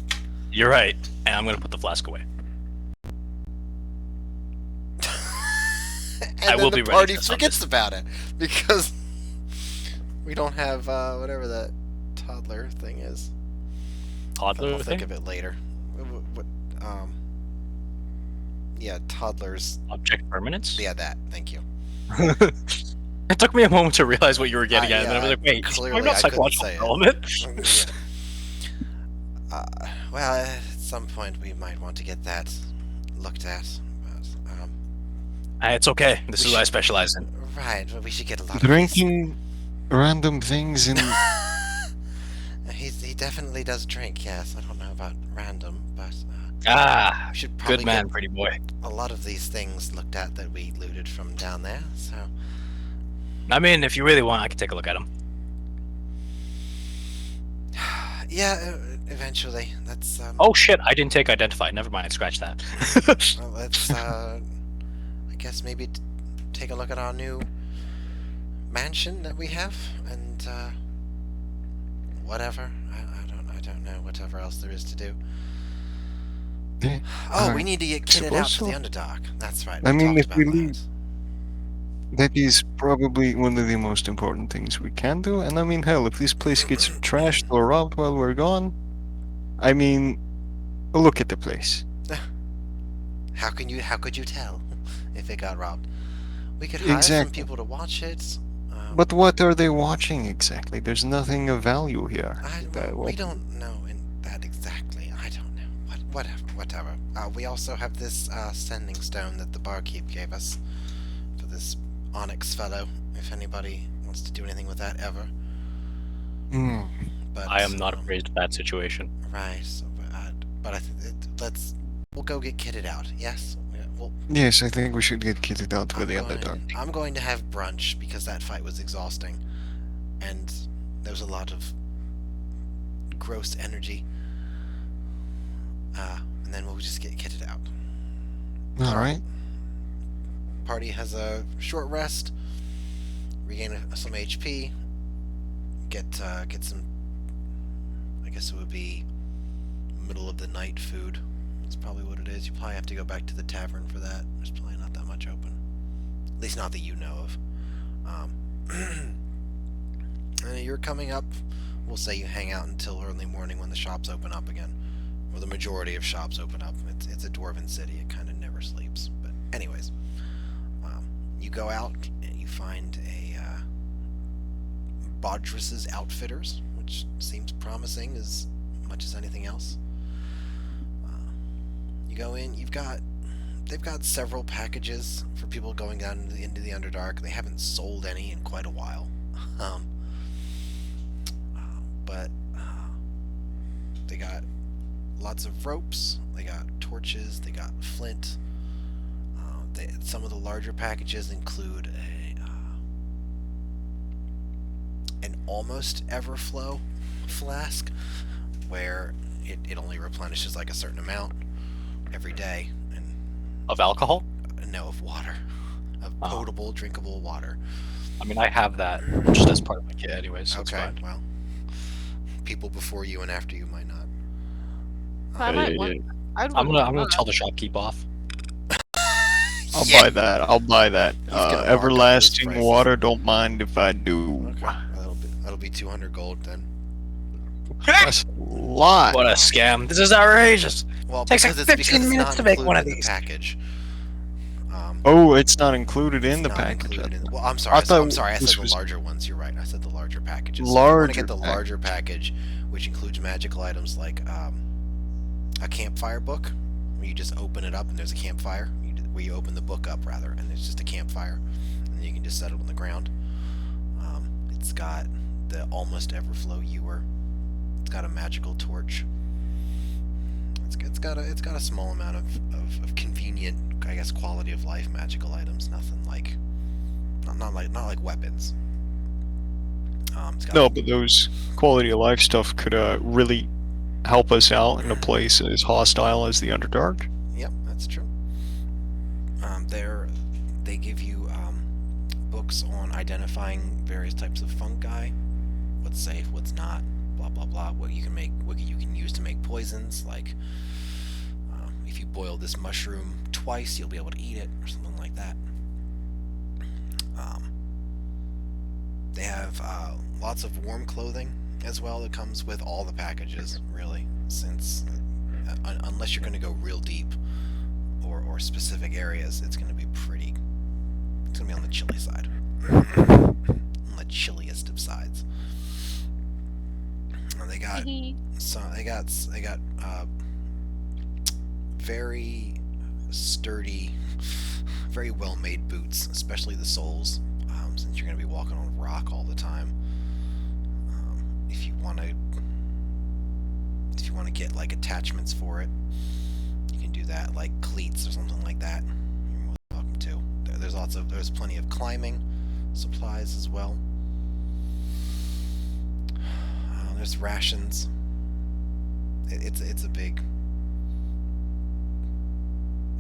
you're right. And I'm gonna put the flask away. And I then will the be ready party for some forgets about it because we don't have whatever that toddler thing is. Toddler I'll think thing? of it later. Yeah, toddlers. Object permanence? Yeah, that. Thank you. It took me a moment to realize what you were getting at, and then I was yeah, like, wait, clearly I'm not I couldn't psychological say it. development. Well, at some point we might want to get that looked at. But, It's okay. This We is what I should- specialize in. right, but we should get a lot Drinking random things in. of these. He definitely does drink, yes. I don't know about random, but Ah, we should probably good man, get pretty boy. a lot of these things looked at that we looted from down there, so... I mean, if you really want, I can take a look at him. Yeah, eventually. That's, Oh shit, I didn't take identify. Never mind, scratch that. well, let's, I guess maybe take a look at our new mansion that we have, and, whatever. I don't know whatever else there is to do. Yeah, Oh, we need to get kitted out suppose to the so. Underdark. That's right. I we mean, talked if we about leave- That is probably one of the most important things we can do. And I mean, hell, if this place gets trashed or robbed while we're gone, I mean, look at the place. that. How could you tell if it got robbed? We could hire some Exactly. people to watch it. But what are they watching exactly? There's nothing of value here. We don't know that exactly. I don't know. Whatever. We also have this sending stone that the barkeep gave us for this onyx fellow. If anybody wants to do anything with that ever. Hmm. But I am not afraid of that situation. right. So, but I think we'll go get kitted out. Yes. Yes, I think we should get kitted out with the Underdark. I'm going to have brunch because that fight was exhausting, and there was a lot of gross energy. And then we'll just get kitted out. Alright. Party has a short rest, regain some HP, get some. I guess it would be middle of the night food. That's probably what it is. You probably have to go back to the tavern for that. There's probably not that much open, at least not that you know of. And you're coming up. We'll say you hang out until early morning when the shops open up again, or the majority of shops open up. It's a dwarven city. It kind of never sleeps. But anyways, you go out and you find a Bodris's Outfitters, which seems promising as much as anything else. You go in. They've got several packages for people going down into the Underdark. They haven't sold any in quite a while. But they got lots of ropes, they got torches, they got flint. Some of the larger packages include an almost everflow flask, where it only replenishes like a certain amount every day, and Of alcohol? no, of water, of potable, drinkable water. I mean, I have that just as part of my kit anyway, so it's Okay, fine. well, people before you and after you might not. I might want. I'm gonna tell the shopkeep off. I'll buy that. I'll buy that. He's gonna mark up Everlasting those prices. water, don't mind if I do. Okay, that'll be 200 gold then. That's a lot. What a scam! This is outrageous. Well, Takes like because 15 it's minutes not to make one included of in these. the package. Oh, it's not included in It's the not package. included in- well, I'm sorry. I I'm thought sorry. I said this the was- larger ones. You're right. I said the larger packages. So if you want to get the Larger larger package, which includes magical items like a campfire book, where you just open it up and there's a campfire. Where you open the book up rather, and there's just a campfire, and you can just set it on the ground. It's got the almost everflow ewer. It's got a magical torch. It's got a small amount of convenient, I guess, quality of life magical items. Nothing like not like weapons. It's got No, but those quality of life stuff could really help us out in a place as hostile as the Underdark. Yep, that's true. They give you books on identifying various types of fungi, what's safe, what's not, blah blah blah. What you can use to make poisons. Like if you boil this mushroom twice, you'll be able to eat it, or something like that. They have lots of warm clothing as well that comes with all the packages, really, since unless you're going to go real deep or specific areas, it's going to be on the chilly side. On the chilliest of sides. And they got very sturdy, very well made boots, especially the soles, since you're going to be walking on rock all the time. If you want to get like attachments for it, you can do that, like cleats or something like that. You're more than welcome to. There's plenty of climbing supplies as well. There's rations. It's a big.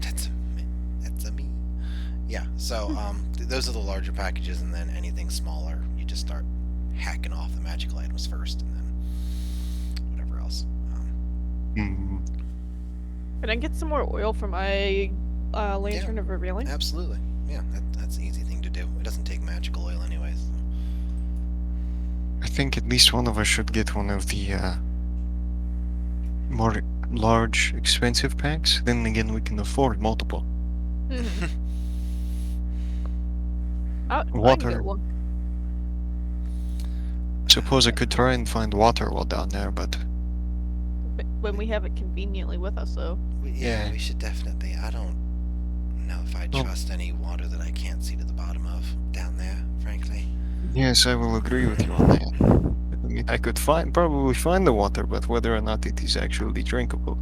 That's a me. Yeah. So those are the larger packages, and then anything smaller, you just start hacking off the magical items first, and then whatever else. Hmm. Can I get some more oil for my lantern of revealing? Absolutely. Yeah, that's an easy thing to do. It doesn't take magical oil anyways. I think at least one of us should get one of the more large, expensive packs. Then again, we can afford multiple. Mhm. I can Water. get one. Suppose I could try and find water while down there, but When we have it conveniently with us, though. Yeah, Yeah. we should definitely. I don't know if I Oh. trust any water that I can't see to the bottom of down there, frankly. yes, I will agree with you on that. I mean, I could probably find the water, but whether or not it is actually drinkable.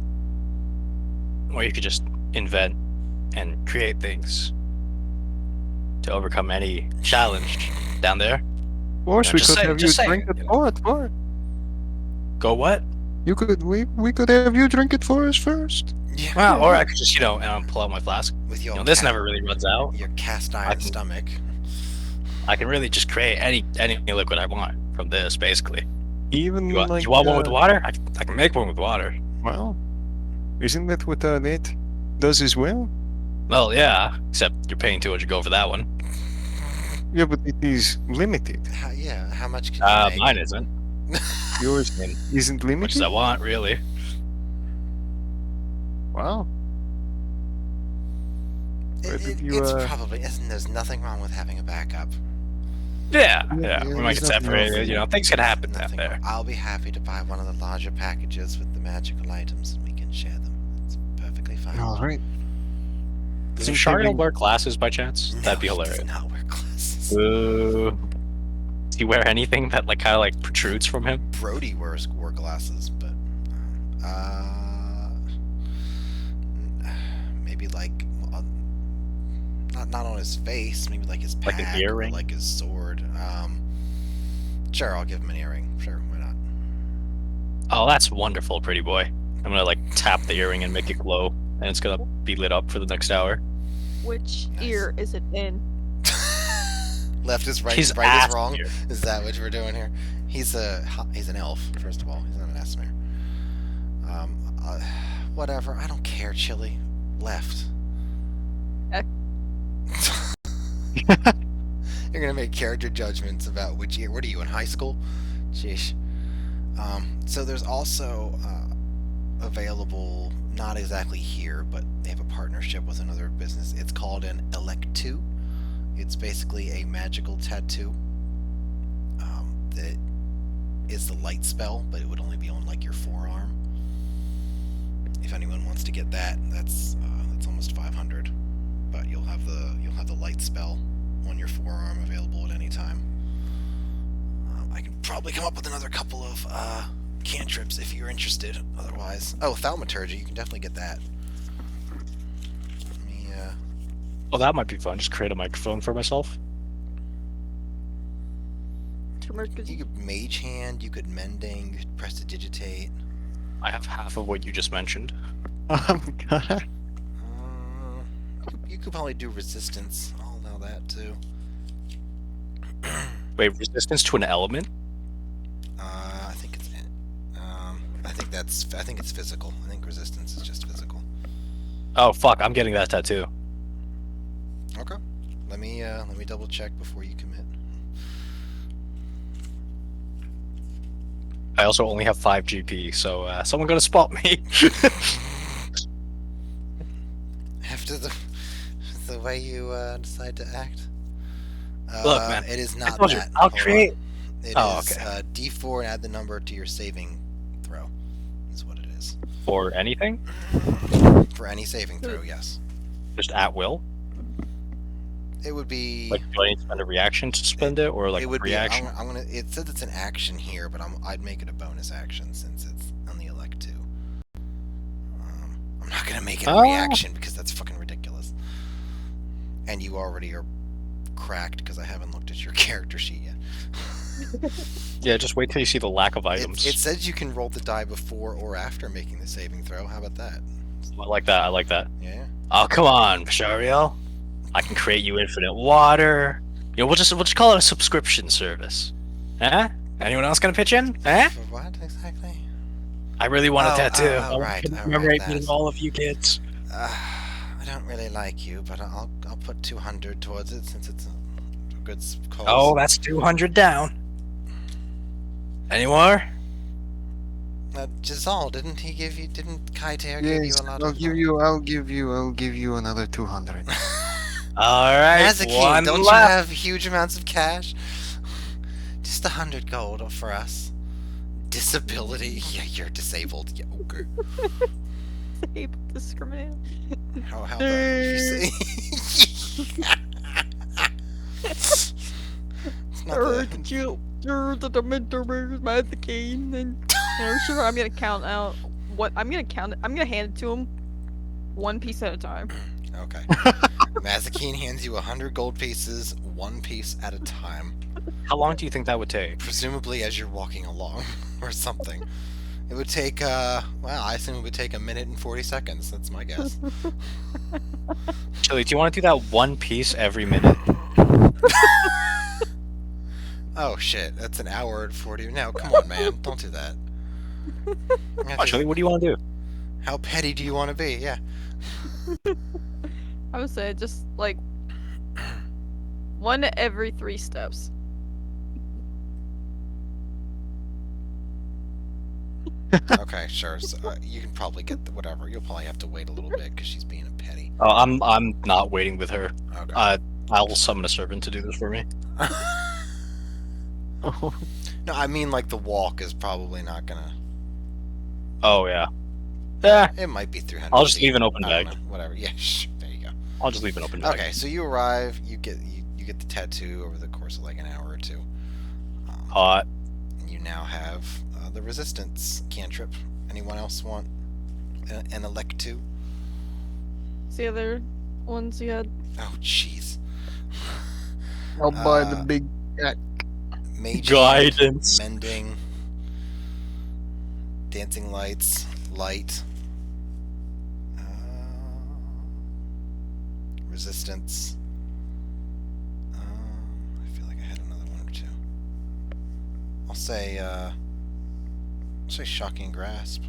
Or you could just invent and create things to overcome any challenge down there. Of course, Yeah, we just could say- have you just say drink it, it you for it. What? Go what? You could we could have you drink it for us first. Yeah. Well, or I could just, pull out my flask. With your This never really runs out. your cast iron can- stomach. I can really just create any liquid I want from this, basically. Even You want, like you want one with water? I can make one with water. well, isn't that what that does as well? Well, yeah, except you're paying 200 gold for that one. Yeah, but it is limited. How much can you make? Mine isn't. Yours I mean, isn't much as I limited. want, really. Wow. Where did you, It's probably. There's nothing wrong with having a backup. Yeah, Yeah, we might there's get nothing wrong separated. with it. Things can happen down Nothing there. wrong. I'll be happy to buy one of the larger packages with the magical items, and we can share them. It's perfectly fine. All right. Does think Shariel maybe- wear glasses by chance? No, That'd be he does hilarious. not wear glasses. Does he wear anything that kind of protrudes from him? Brody wore glasses, but maybe not on his face. Maybe like his Like an pack or earring? like his sword. Sure, I'll give him an earring. Sure, why not? Oh, that's wonderful, pretty boy. I'm gonna tap the earring and make it glow, and it's gonna be lit up for the next hour. Which Nice. ear is it in? Left is right, He's right is ass wrong. ear. Is that what we're doing here? He's an elf, first of all. He's not an Esmer. Whatever. I don't care, Chili. Left. Eh. You're gonna make character judgments about which year. What are you in high school? Sheesh. So there's also available, not exactly here, but they have a partnership with another business. It's called an electoo. It's basically a magical tattoo that is the light spell, but it would only be on your forearm. If anyone wants to get that, that's almost 500. But you'll have the light spell on your forearm available at any time. I can probably come up with another couple of cantrips if you're interested. Otherwise, thaumaturgy, you can definitely get that. Let me, Oh, that might be fun. Just create a microphone for myself. you could mage hand, you could mending, you could prestidigitate. I have half of what you just mentioned. Oh my god. You could probably do resistance. I'll allow that too. Wait, resistance to an element? I think it's. I think it's physical. I think resistance is just physical. Oh fuck! I'm getting that tattoo. Okay. Let me double check before you commit. I also only have 5 GP, so someone gonna spot me. After the way you decide to act. Look, man, it is I not told you, that. I'll Hold on. create. It Oh, is okay. D4 and add the number to your saving throw. Is what it is. For anything, For any saving throw, yes. just at will. It would be. Like, do I need to spend a reaction to spend it, or like it would reaction? be. I'm gonna. It says it's an action here, but I'd make it a bonus action since it's on the elect two. I'm not gonna make it a Oh. reaction because that's fucking ridiculous. And you already are cracked because I haven't looked at your character sheet yet. Yeah, just wait till you see the lack of items. It says you can roll the die before or after making the saving throw. How about that? I like that. I like that. Yeah. Oh, come on, Shariel. I can create you infinite water. We'll just call it a subscription service. Huh? Anyone else gonna pitch in? Huh? For what exactly? I really want a Oh, tattoo. oh, I want right, to all commemorate right, meeting that's- all of you kids. I don't really like you, but I'll put 200 towards it since it's a good cause. Oh, that's 200 down. Any more? Giselle, didn't Kaiter give you Yes, a lot I'll of give you another 200. All right, As a king, one don't left. you have huge amounts of cash? Just 100 gold for us. Disability? Yeah, you're disabled. Yeah, okay. Disabled discriminate. How the if you say it's not the You're the Dementor Mazikeen, and sure, I'm gonna count out what I'm gonna hand it to him one piece at a time. Okay. Mazikeen hands you 100 gold pieces, one piece at a time. How long do you think that would take? Presumably as you're walking along, or something. It would take, well, I assume it would take 1 minute and 40 seconds. That's my guess. Chili, do you want to do that one piece every minute? Oh shit, that's an hour and 40. No, come on, man. Don't do that. Oh, Chili, what do you want to do? How petty do you want to be? Yeah. I would say just like one every 3 steps. Okay, sure. So, you can probably get whatever. You'll probably have to wait a little bit because she's being a petty. Oh, I'm not waiting with her. Okay. I'll summon a servant to do this for me. No, I mean like the walk is probably not gonna. Oh yeah. Yeah. It might be 300. I'll just feet. leave an open I don't bag. know, whatever. Yeah. There you go. I'll just leave an open bag. Okay, so you arrive. You get the tattoo over the course of like an hour or two. Hot. And you now have the resistance cantrip. Anyone else want an electoo? What's the other ones you had? Oh, jeez. I'll buy the big cat. Mage Guidance. mending, dancing lights, light, resistance. I feel like I had another one or two. I'll say shocking grasp,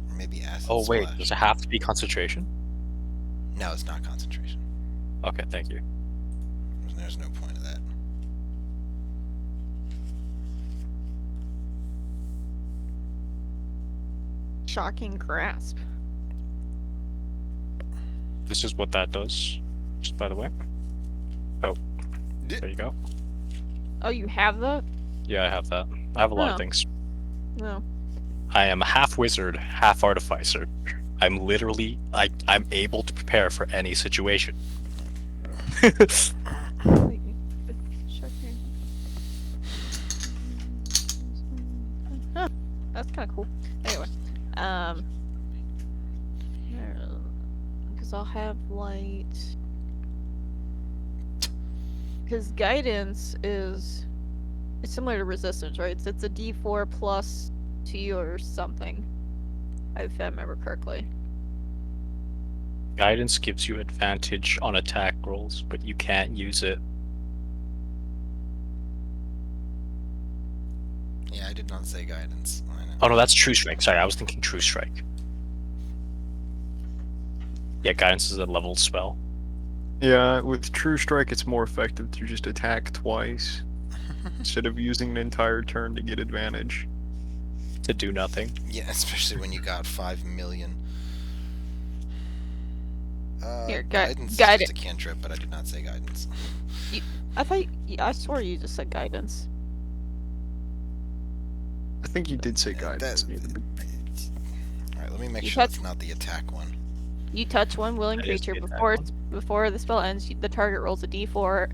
or maybe acid. Oh wait, splash. does it have to be concentration? No, it's not concentration. Okay, thank you. There's no point of that. Shocking grasp. This is what that does. Just by the way. Oh, there you go. Oh, you have that? Yeah, I have that. I have a lot of Oh. things. No. I am half wizard, half artificer. I'm literally I'm able to prepare for any situation. Huh, that's kind of cool. Anyway, because I'll have light. Because guidance is it's similar to resistance, right? It's a D4 plus 2 or something, if I remember correctly. Guidance gives you advantage on attack rolls, but you can't use it. Yeah, I did not say guidance. I know. Oh no, that's True Strike. Sorry, I was thinking True Strike. Yeah, guidance is a leveled spell. Yeah, with True Strike, it's more effective to just attack twice instead of using an entire turn to get advantage. To do nothing. Yeah, especially when you got 5 million. Here, guidance is guide just it. a cantrip, but I did not say guidance. I swore you just said guidance. I think you did say guidance. Alright, let me make You sure touch- that's not the attack one. You touch one willing That is creature the attack before the spell ends. The target rolls a D4,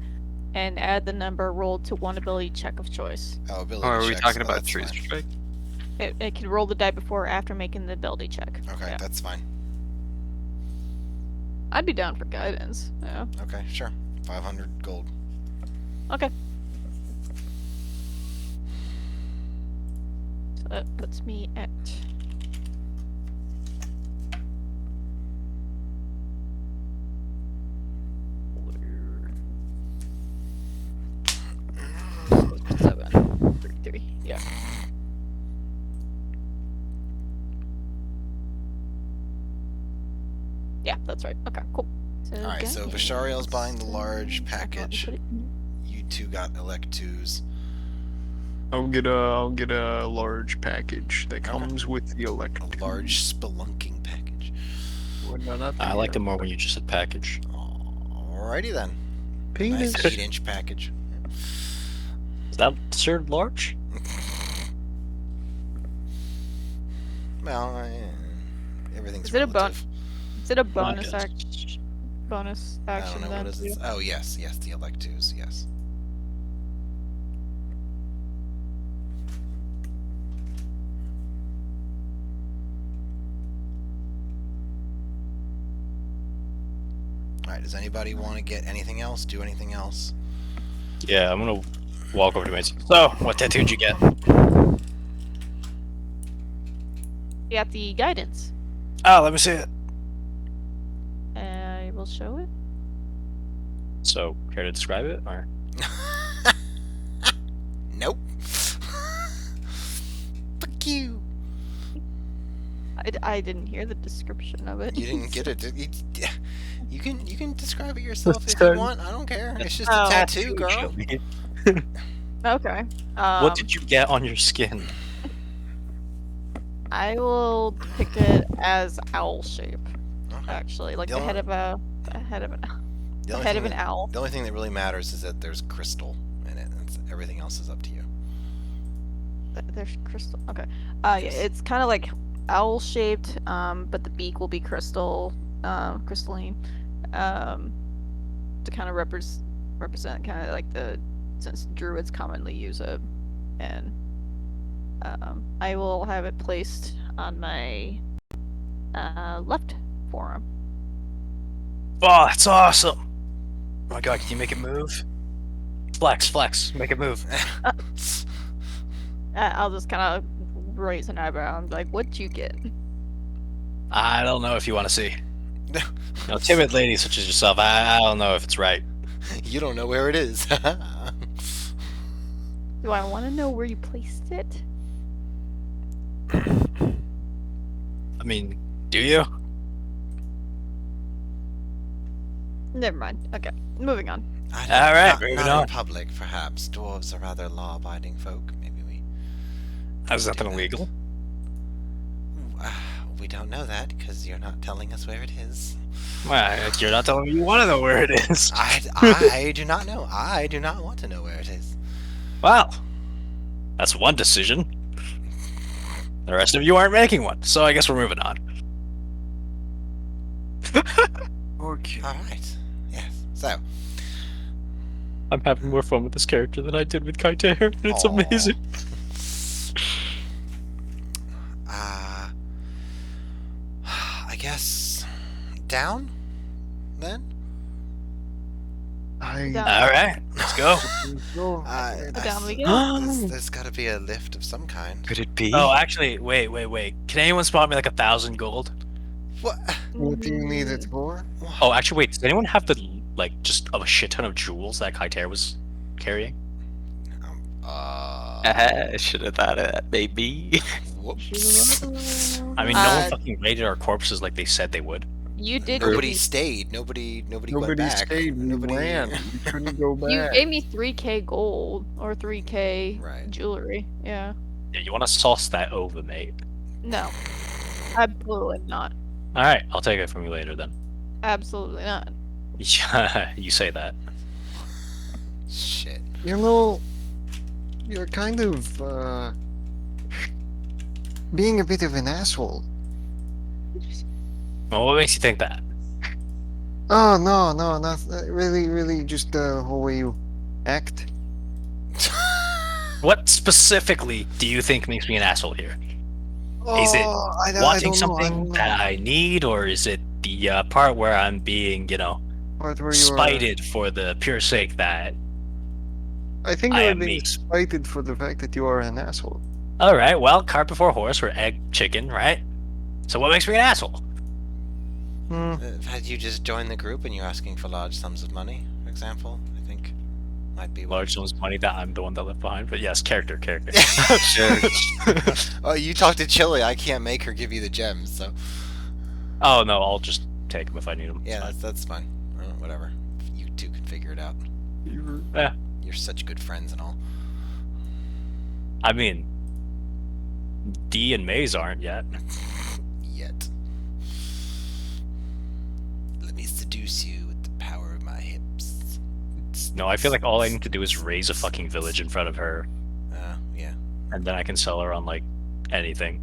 and add the number rolled to one ability check of choice. Oh, ability Or are we checks. talking Oh, about that's True fine. Strike? It can roll the die before or after making the ability check. Okay, Yeah. that's fine. I'd be down for guidance. Yeah. Okay, sure. 500 gold. Okay. So that puts me at. Seven. 33. Yeah. Yeah, that's right. Okay, cool. Alright, so guidance. Vishariel's buying the large I'll package. put it in. You two got electoos. I'll get a large package that comes with the A electric. large spelunking package. I liked it more when you just said package. Alrighty then. Penis. Nice 8-inch package. that sure large? Well, everything's Is it a relative. Is it a bonus Podcast. action? Bonus I don't action know then what is too? it. Oh yes, the electoos. Yes. All right. Does anybody want to get anything else? Do anything else? Yeah, I'm gonna walk over to my. So, what tattoo did you get? You got the guidance. Oh, let me see it. I will show it. So, care to describe it, or? Nope. Fuck you. I didn't hear the description of it. You didn't get it. You can describe it yourself if you want. I don't care. It's just a Oh. tattoo, girl. Okay. What did you get on your skin? I will depict it as owl shape. Okay. Actually, like The the only- head of an The only head thing of an that- owl. The only thing that really matters is that there's crystal in it. Everything else is up to you. There's crystal. Okay. Yeah, Yes. it's kind of like owl shaped, but the beak will be crystalline, to kind of represent kind of like since druids commonly use it, and I will have it placed on my left forearm. Oh, that's awesome! Oh my god, can you make it move? Flex, make it move. I'll just kind of raise an eyebrow and be like, "What'd you get?" I don't know if you want to see. No, timid ladies such as yourself, I don't know if it's right. You don't know where it is. Do I want to know where you placed it? I mean, do you? Never mind. Okay, moving on. I don't- All right, not, moving not on. in public, perhaps. Dwarves are rather law-abiding folk. Maybe we. That's nothing illegal. We don't know that because you're not telling us where it is. Well, you're not telling me you want to know where it is. I do not know. I do not want to know where it is. Well, that's one decision. The rest of you aren't making one, so I guess we're moving on. Okay. All right. Yes. So. I'm having more fun with this character than I did with Kaiter, and it's Aw. amazing. I guess down then. I Down. All right, let's go. go. Down we go. There's got to be a lift of some kind. Could it be? Oh, actually, wait. Can anyone spot me like 1,000 gold? What? What do you need it for? Oh, actually, wait. Does anyone have the just a shit ton of jewels that Kaiter was carrying? I should have thought of that, maybe. Whoops. I mean, no one fucking raided our corpses like they said they would. You did. Nobody give me, stayed. Nobody went Nobody back. stayed. We ran. We couldn't go back. you gave me 3k gold or 3k Right. jewelry. Yeah. Yeah, you want to sauce that over, mate? No. Absolutely not. All right, I'll take it from you later then. Absolutely not. Yeah, you say that. Shit. You're kind of being a bit of an asshole. Well, what makes you think that? Oh no, not really just the whole way you act. What specifically do you think makes me an asshole here? Is it I Wanting don't something know. that I need, or is it the part where I'm being, Part where you are- spited for the pure sake that? I think I you're am being me. spited for the fact that you are an asshole. All right, well, cart before horse or egg chicken, right? So what makes me an asshole? Had you just joined the group and you're asking for large sums of money, for example, I think might be Large sums of money that I'm the one that left behind, but yes, character. Oh, you talked to Chili. I can't make her give you the gems, so Oh no, I'll just take them if I need them. yeah, that's fine. Whatever. You two can figure it out. Yeah. You're such good friends and all. I mean, D and Maze aren't yet. Yet. Let me seduce you with the power of my hips. No, I feel like all I need to do is raise a fucking village in front of her, Yeah. and then I can sell her on like anything.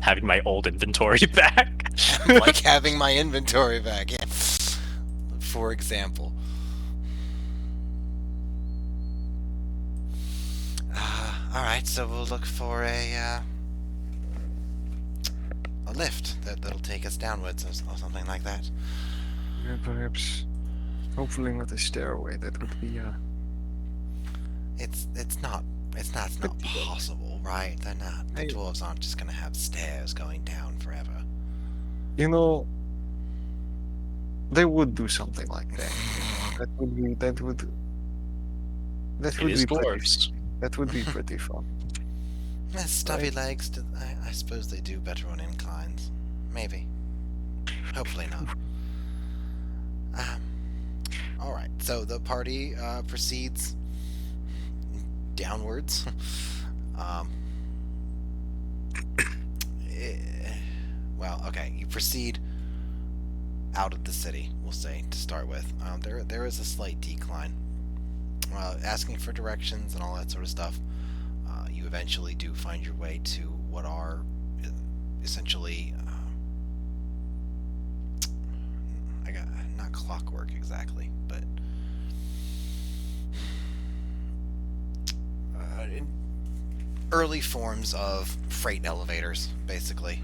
Having my old inventory back. Like having my inventory back, yeah. For example. Alright, so we'll look for a lift that'll take us downwards or something like that. Yeah, perhaps. Hopefully not a stairway. That would be It's not possible, right? They're not. The Hey. dwarves aren't just gonna have stairs going down forever. You know, they would do something like that. That would be It is pretty dwarves. that would be pretty fun. Stubby Right. legs. I suppose they do better on inclines. Maybe. Hopefully not. All right. So the party proceeds downwards. Well, okay. You proceed out of the city. We'll say to start with. There is a slight decline. Asking for directions and all that sort of stuff. You eventually do find your way to what are essentially I got not clockwork exactly, but early forms of freight elevators, basically,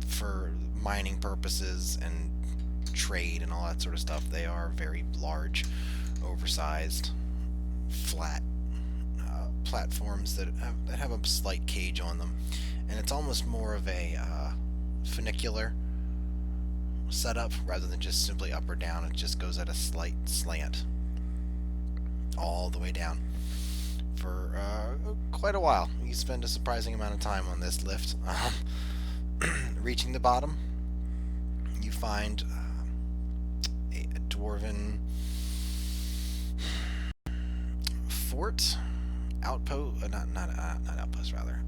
for mining purposes and trade and all that sort of stuff. They are very large, oversized, flat platforms that have a slight cage on them, and it's almost more of a funicular setup rather than just simply up or down. It just goes at a slight slant all the way down for quite a while. You spend a surprising amount of time on this lift. Reaching the bottom, you find a dwarven fort. Outpost, not outpost, rather.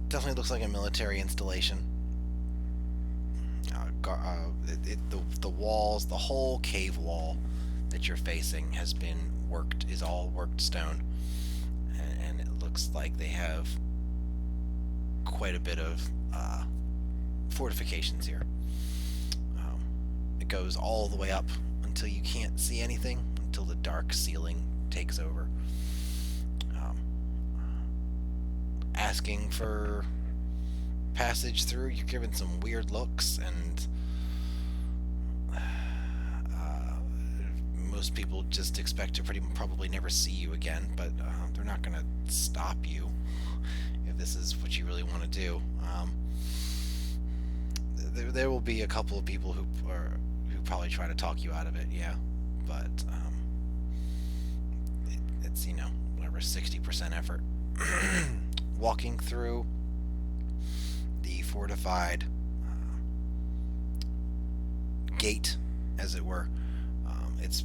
Definitely looks like a military installation. The walls, the whole cave wall that you're facing has been worked, is all worked stone, and it looks like they have quite a bit of fortifications here. It goes all the way up until you can't see anything, until the dark ceiling takes over. Asking for passage through, you're given some weird looks, and most people just expect to probably never see you again, but they're not going to stop you if this is what you really want to do. There will be a couple of people who probably try to talk you out of it, yeah, but it's, whatever, 60% effort. Walking through the fortified gate, as it were. It's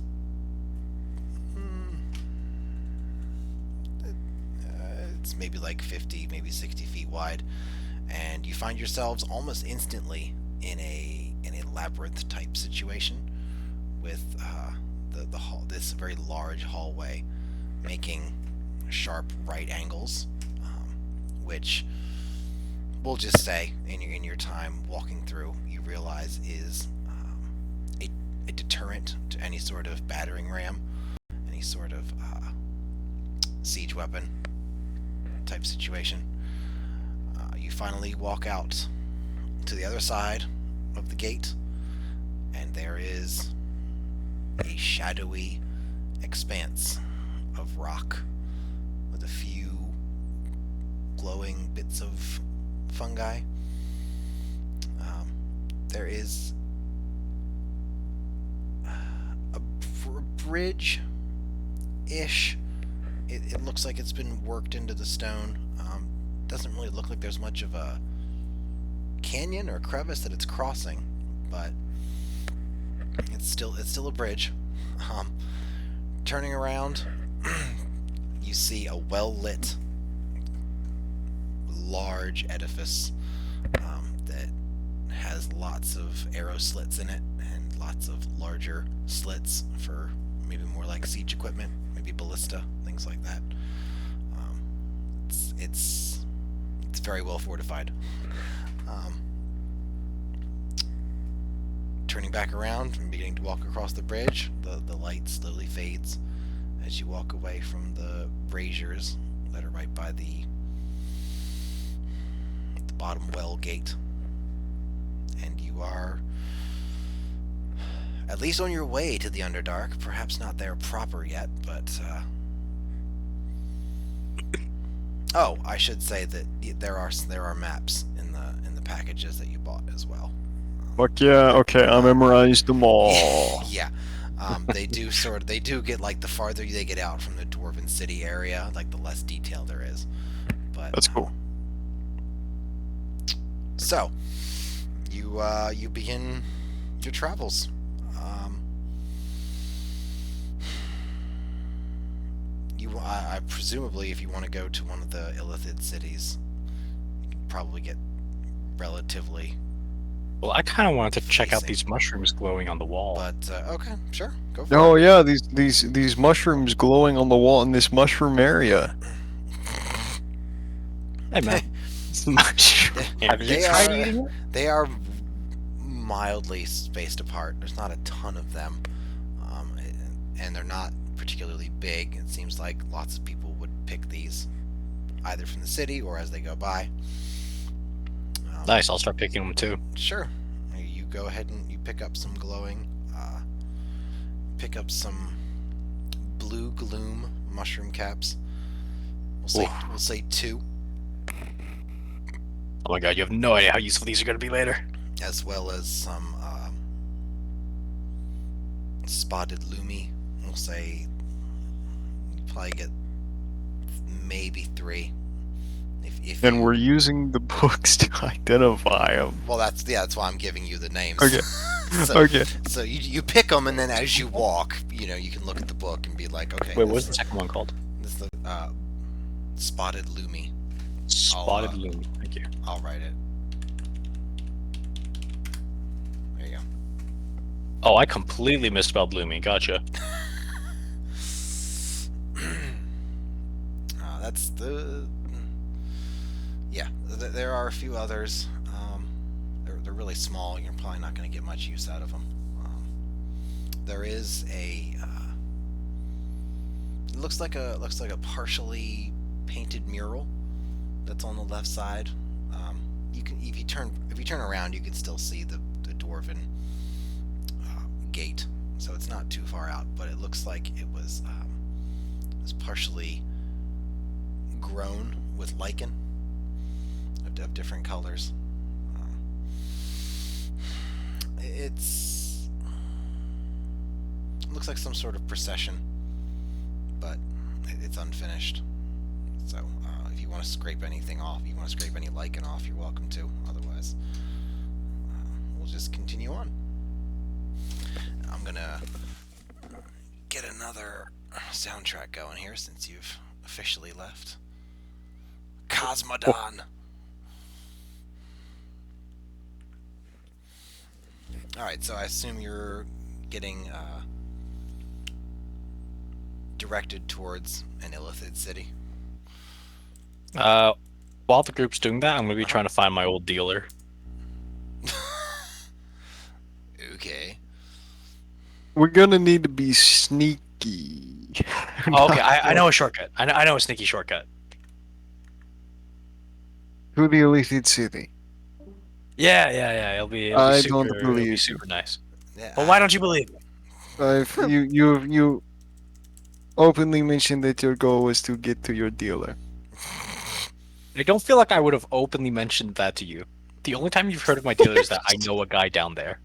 maybe like 50, maybe 60 feet wide, and you find yourselves almost instantly in a labyrinth type situation with the hall, this very large hallway making sharp right angles, which we'll just say in your time walking through, you realize is a deterrent to any sort of battering ram, any sort of siege weapon type situation. You finally walk out to the other side of the gate, and there is a shadowy expanse of rock with a few glowing bits of fungi. There is a bridge-ish. It looks like it's been worked into the stone. Doesn't really look like there's much of a canyon or crevice that it's crossing, but it's still a bridge. Turning around, you see a well-lit, large edifice that has lots of arrow slits in it and lots of larger slits for maybe more like siege equipment, maybe ballista, things like that. It's very well fortified. Turning back around and beginning to walk across the bridge, the light slowly fades as you walk away from the braziers that are right by the bottom well gate. And you are at least on your way to the Underdark. Perhaps not there proper yet, but oh, I should say that there are maps in the packages that you bought as well. Fuck yeah, okay, I memorized them all. Yeah. They do get, like, the farther they get out from the Dwarven City area, like, the less detail there is. But That's cool. So, you begin your travels. I presumably, if you want to go to one of the Illithid cities, you can probably get relatively. Well, I kind of wanted to check out Facing. these mushrooms glowing on the wall. But okay, sure, go for Oh it. yeah, these mushrooms glowing on the wall in this mushroom area. Hey man, it's a mushroom. Have you They tried are- eating it? They are mildly spaced apart. There's not a ton of them, and they're not particularly big. It seems like lots of people would pick these either from the city or as they go by. Nice, I'll start picking them too. Sure. You go ahead and you pick up some glowing, pick up some blue gloom mushroom caps. We'll say 2, Oh my god, you have no idea how useful these are going to be later. as well as some spotted lumi. We'll say you probably get maybe 3. If And you- we're using the books to identify them. well, that's why I'm giving you the names. Okay. so, Okay. So you pick them, and then as you walk, you can look at the book and be like, okay. Wait, what's the second one called? This is the spotted lumi. Spotted loom. Thank you. I'll write it. There you go. Oh, I completely misspelled Loomy. Gotcha. That's the. Yeah, there are a few others. They're really small. You're probably not going to get much use out of them. There is a. It looks like a partially painted mural that's on the left side. You can if you turn around, you can still see the dwarven gate. So it's not too far out, but it looks like it was partially grown with lichen of different colors. It looks like some sort of procession, but it's unfinished. So if you want to scrape anything off, you want to scrape any lichen off, you're welcome to. Otherwise, we'll just continue on. I'm gonna get another soundtrack going here since you've officially left. Cosmodon. Alright, so I assume you're getting directed towards an Illithid city. While the group's doing that, I'm going to be trying to find my old dealer. Okay. We're gonna need to be sneaky. Oh, okay, I know a shortcut. I know a sneaky shortcut. To the Elithid City. Yeah. It'll be I super, don't believe it'll be you. super nice. Yeah. Well, why don't you believe me? If you openly mentioned that your goal was to get to your dealer. I don't feel like I would have openly mentioned that to you. The only time you've heard of my dealer is that I know a guy down there.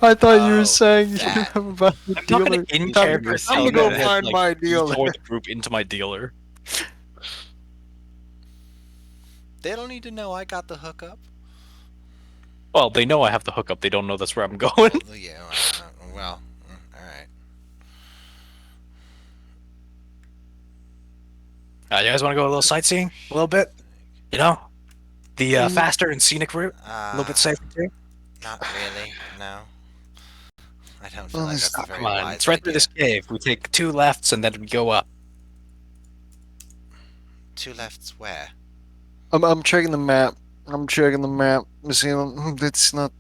I thought you Oh, were saying you that. have about the I'm talking dealer. in I'm character. gonna go saying that, find like, my dealer. lure the group into my dealer. They don't need to know I got the hookup. Well, they know I have the hookup. They don't know that's where I'm going. Well, yeah, well, alright. You guys want to go a little sightseeing? A little bit? You know? The faster and scenic route? A little bit safer too? Not really. No. I don't feel Well, like this- that's a Oh, very come on, wise it's right through idea. this cave. We take 2 lefts and then we go up. 2 lefts where? I'm checking the map. I'm checking the map. See, that's not.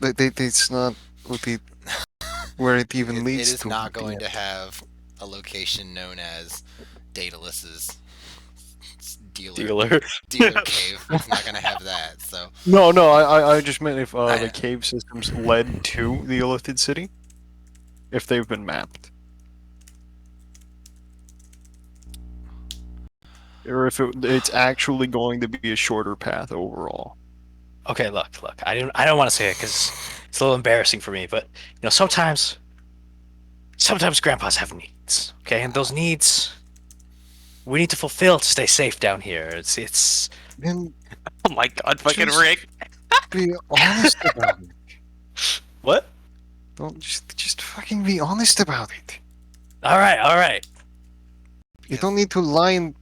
That's not what it, where it even It leads is to. not going to have a location known as Daedalus's dealer cave. It's not going to have that. So No, I just meant if I- the cave systems led to the Illithid city, if they've been mapped, or if it's actually going to be a shorter path overall. Okay, look. I don't want to say it because it's a little embarrassing for me, but sometimes grandpas have needs. Okay, and those needs we need to fulfill to stay safe down here. It's. Then Oh my god, fucking Just- Rick. be honest about it. What? Don't just fucking be honest about it. All right. You don't need to lie and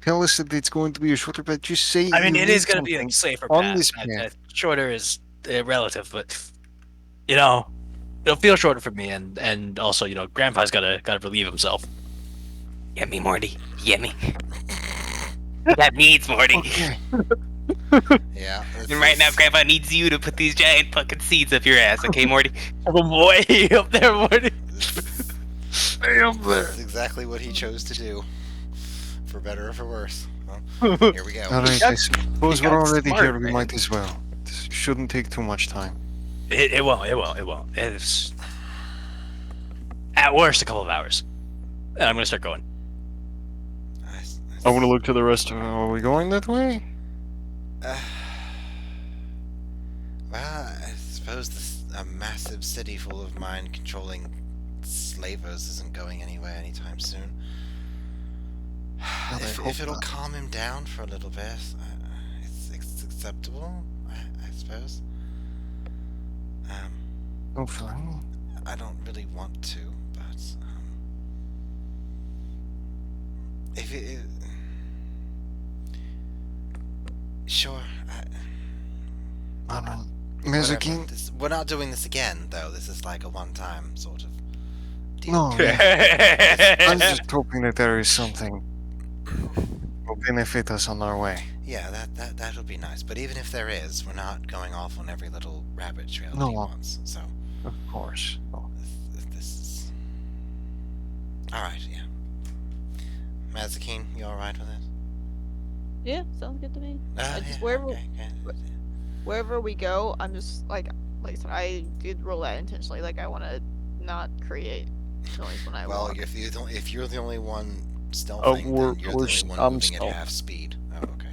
tell us that it's going to be a shorter path. Just say. I mean, you it need is going to be something a safer on path. this path. Shorter is relative, but it'll feel shorter for me, and also Grandpa's gotta relieve himself. Get me, Morty. Get me. That needs Morty. Okay. yeah. And right now, Grandpa needs you to put these giant fucking seeds up your ass, okay, Morty? I'm way up there, Morty. That's exactly what he chose to do. For better or for worse. Well, here we go. Alright, I suppose he we're got already smart, here. We man. might as well. This shouldn't take too much time. It won't. It's at worst a couple of hours, and I'm gonna start going. I want to look to the rest of. Are we going that way? Well, I suppose a massive city full of mind-controlling slavers isn't going anywhere anytime soon. Well, I hope if it'll not. calm him down for a little bit, it's acceptable, I suppose. Hopefully. I don't really want to, but if it, sure. Alright. Whatever. Mezakin? We're not doing this again, though. This is like a one-time sort of deal. No, I'm just hoping that there is something will benefit us on our way. Yeah, that'll be nice. But even if there is, we're not going off on every little rabbit trail that No. he wants. So Of course. Oh. this is all right. Yeah. Mazakine, you all right with it? Yeah, sounds good to me. I just Yeah, wherever okay, okay. wherever we go, I'm just like I said, I did roll that intentionally. Like I want to not create noise when I Well, walk. if you're the only one stealthing, Oh, then we're- you're we're the s- only one I'm moving at stealth. half speed. Oh, okay.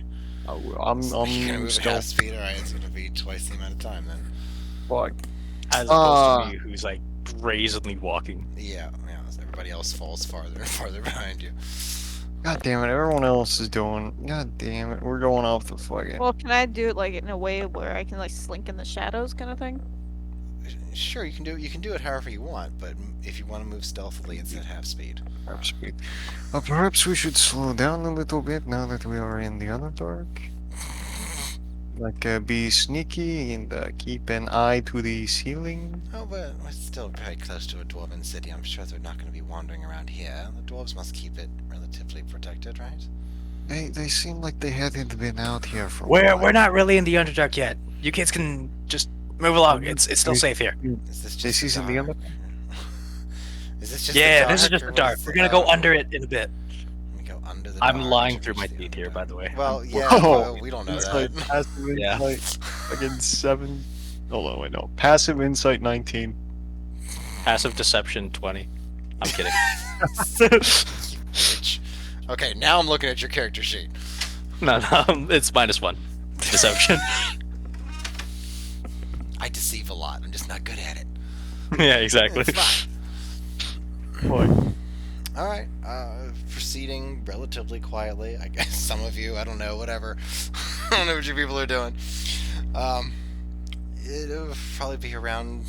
I'm So you're gonna move at half stealth. speed. All right, it's gonna be twice the amount of time then. Fuck. As opposed to me, who's like brazenly walking. Yeah. So everybody else falls farther and farther behind you. God damn it, everyone else is doing. God damn it, we're going off the fucking. Well, can I do it like in a way where I can like slink in the shadows, kind of thing? Sure, you can do it however you want, but if you want to move stealthily, it's at half speed. Half speed. Perhaps we should slow down a little bit now that we are in the Underdark. Like, be sneaky and keep an eye to the ceiling. Oh, but we're still very close to a dwarven city. I'm sure they're not going to be wandering around here. The dwarves must keep it relatively protected, right? They seem like they hadn't been out here for a We're while. not really in the Underdark yet. You kids can just move along. It's still safe here. Is this just This the isn't the dark? Underdark? Is this just Yeah, the this is dark, just or the dark. what's We're gonna go oh, under it in a bit. We go under the I'm dark lying to through my reach the teeth here, Underdark. by the way. Well, yeah, Whoa. well, we don't know Insight, that. passive Yeah. insight, again 7. Oh no, wait, no. Passive insight 19. Passive deception 20. I'm kidding. Bitch. Okay, now I'm looking at your character sheet. No, it's -1 deception. I deceive a lot. I'm just not good at it. Yeah, exactly. It's fine. Boy. All right. Proceeding relatively quietly. I guess some of you, I don't know, whatever. I don't know what you people are doing. It'll probably be around,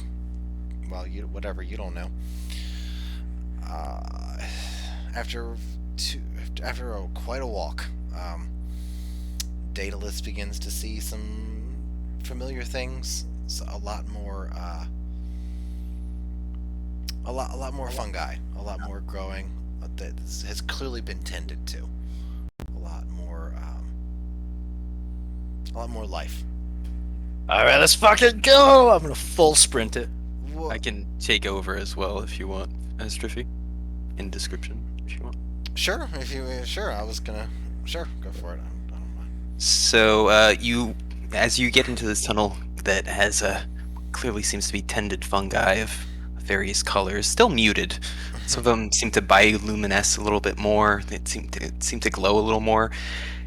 well, whatever, you don't know. After quite a walk, Daedalus begins to see some familiar things a lot more, a lot more fungi, a lot more growing that has clearly been tended to. A lot more life. All right, let's fucking go. I'm gonna full sprint it. Wha- I can take over as well if you want, Estriffy. In description, if you want. Sure, if you sure. I was gonna sure go for it. I don't mind. So, as you get into this tunnel that has clearly seems to be tended fungi of various colors, still muted. Some of them seem to bioluminesce a little bit more. They seem to glow a little more.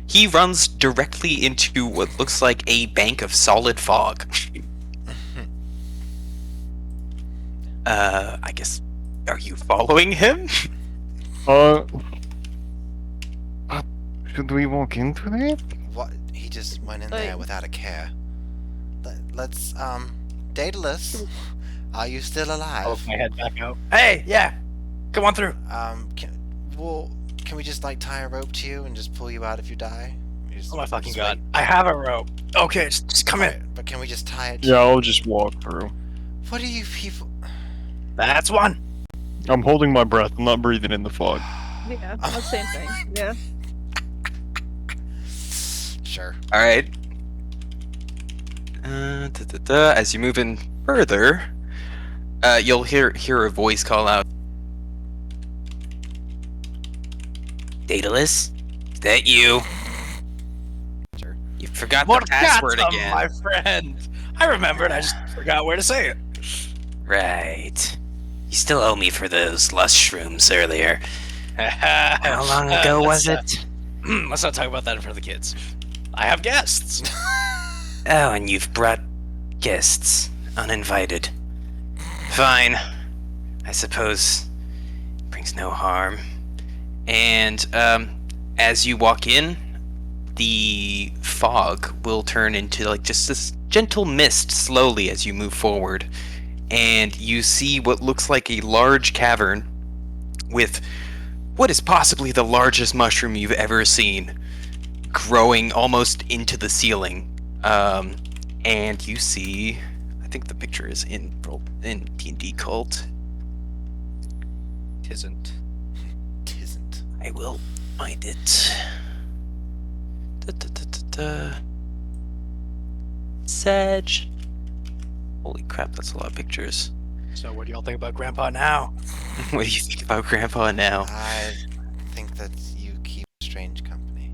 He runs directly into what looks like a bank of solid fog. I guess. Are you following him? Should we walk into it? What? He just went in Like- there without a care. Let's Daedalus, are you still I'll alive? look my head back out. Hey, yeah, come on through. Can we just like tie a rope to you and just pull you out if you die? Oh my fucking just god! wait. I have a rope. Okay, just come in. Alright, but can we just tie it? Yeah, I'll just walk through. What are you people? That's one. I'm holding my breath. I'm not breathing in the fog. Yeah, that's the same thing. Yeah. Sure. All right. As you move in further, you'll hear a voice call out. Daedalus, is that you? Sure. You forgot the password again. my friend. I remembered. I just forgot where to say it. Right. You still owe me for those lust shrooms earlier. How long ago was it? Let's not talk about that in front of the kids. I have guests. Oh, and you've brought guests, uninvited. Fine. I suppose brings no harm. And as you walk in, the fog will turn into like just this gentle mist slowly as you move forward. And you see what looks like a large cavern with what is possibly the largest mushroom you've ever seen, growing almost into the ceiling. And you see, I think the picture is in D&D Cult. Tisn't. Tisn't. I will find it. Sedge. Holy crap, that's a lot of pictures. So, what do y'all think about Grandpa now? What do you think about Grandpa now? I think that you keep strange company.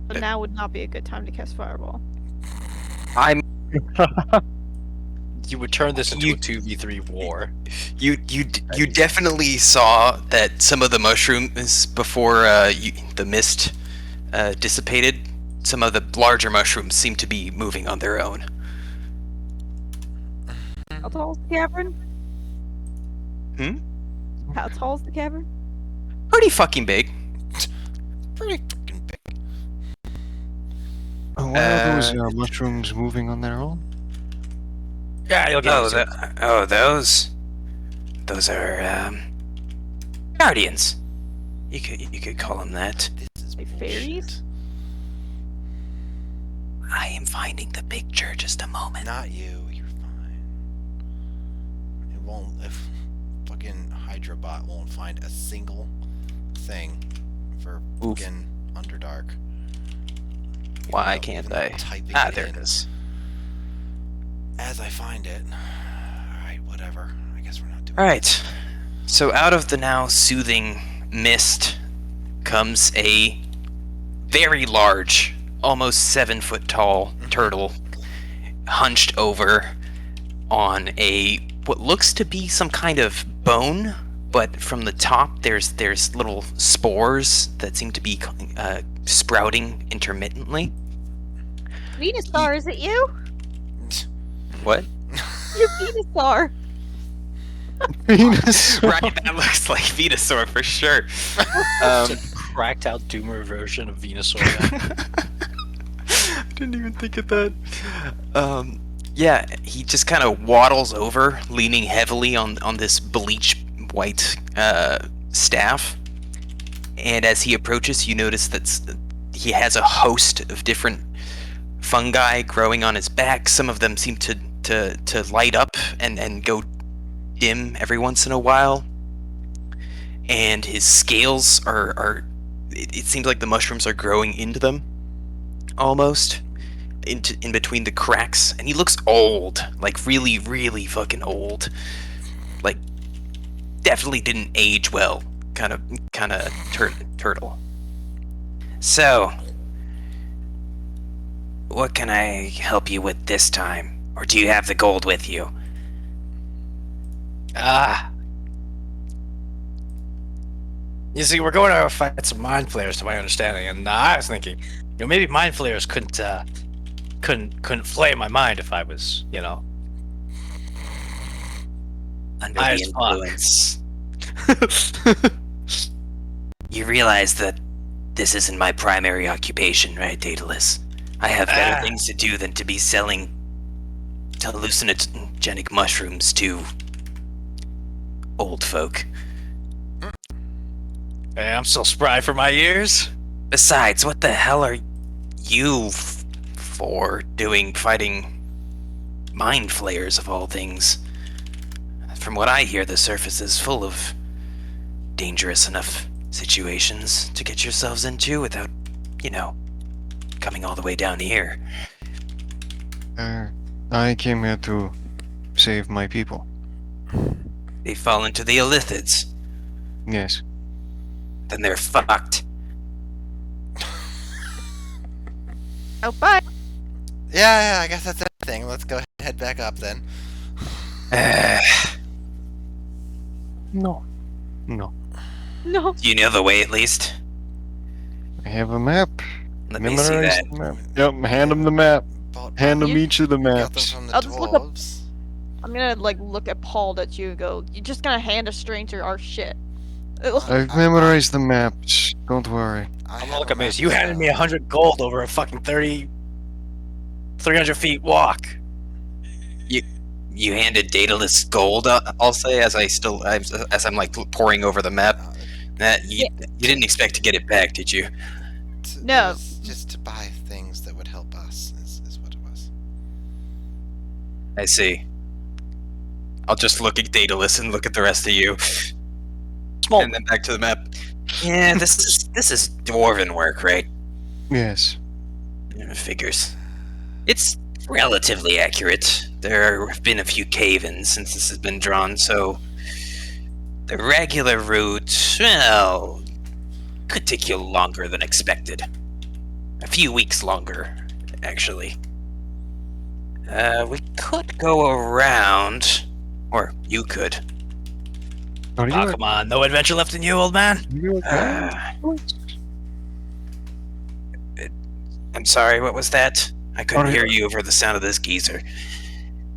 But now would not be a good time to cast Fireball. I'm You would turn this into You- a 2v3 war. you definitely saw that some of the mushrooms before the mist dissipated. Some of the larger mushrooms seem to be moving on their own. How tall is the cavern? Hmm? How tall is the cavern? Pretty fucking big. Pretty fucking big. Oh, why are those mushrooms moving on their own? Yeah, you'll get Oh, used to it. those are guardians. You could call them that. This is Like bullshit. fairies? I am finding the picture. Just a moment. Not you. You're fine. It won't. If fucking Hydrobot won't find a single thing for Oof. fucking Underdark. Why Even can't though I? typing Ah, it there in. it is. As I find it. Alright, whatever. I guess we're not doing All right. So out of the now soothing mist comes a very large, almost 7-foot tall turtle, hunched over on a what looks to be some kind of bone, but from the top there's little spores that seem to be sprouting intermittently. Venusaur, is it you? What? You're Venusaur. Venus. Right, that looks like Venusaur for sure. It's a cracked out Doomer version of Venusaur. Didn't even think of that. Yeah, he just kind of waddles over, leaning heavily on this bleach white staff. And as he approaches, you notice that he has a host of different fungi growing on his back. Some of them seem to light up and go dim every once in a while. And his scales are it seems like the mushrooms are growing into them, almost in between the cracks. And he looks old, like really, really fucking old. Like definitely didn't age well. Kind of turtle. So, what can I help you with this time? Or do you have the gold with you? You see, we're going to fight some mind flayers, to my understanding, and I was thinking, maybe mind flayers couldn't flay my mind if I was, Under high the as fuck. influence. You realize that this isn't my primary occupation, right, Daedalus? I have better things to do than to be selling hallucinogenic mushrooms to old folk. Hey, I'm still spry for my years. Besides, what the hell are you for fighting mind flayers of all things? From what I hear, the surface is full of dangerous enough situations to get yourselves into without, coming all the way down here. I came here to save my people. They fall into the Illithids. Yes. Then they're fucked. Oh, bye. Yeah, I guess that's everything. Let's go head back up then. No. No. No. Do you know the way at least? I have a map. Let me see Memorize that. the map. Yep, hand them the map. Hand them You- each of the Got them maps. from the I'll just look up- dwarves. I'm gonna look at Paul at you and go, you're just gonna hand a stranger our shit. I've memorized the maps. Don't worry. I I'm have gonna look a at this. map You as handed well. me 100 gold over a fucking 300 feet walk. You handed Daedalus gold, I'll say, as I'm like poring over the map. That you didn't expect to get it back, did you? It No. was just to buy things that would help us, is what it was. I see. I'll just look at Daedalus and look at the rest of you, Small. and then back to the map. Yeah, this is dwarven work, right? Yes. Figures. It's relatively accurate. There have been a few cave-ins since this has been drawn, so the regular route, well, could take you longer than expected. A few weeks longer, actually. We could go around, or you could. Are you Oh, a- come on. No adventure left in you, old man? are you a guy? I'm sorry, what was that? I couldn't Are you- hear you over the sound of this geezer.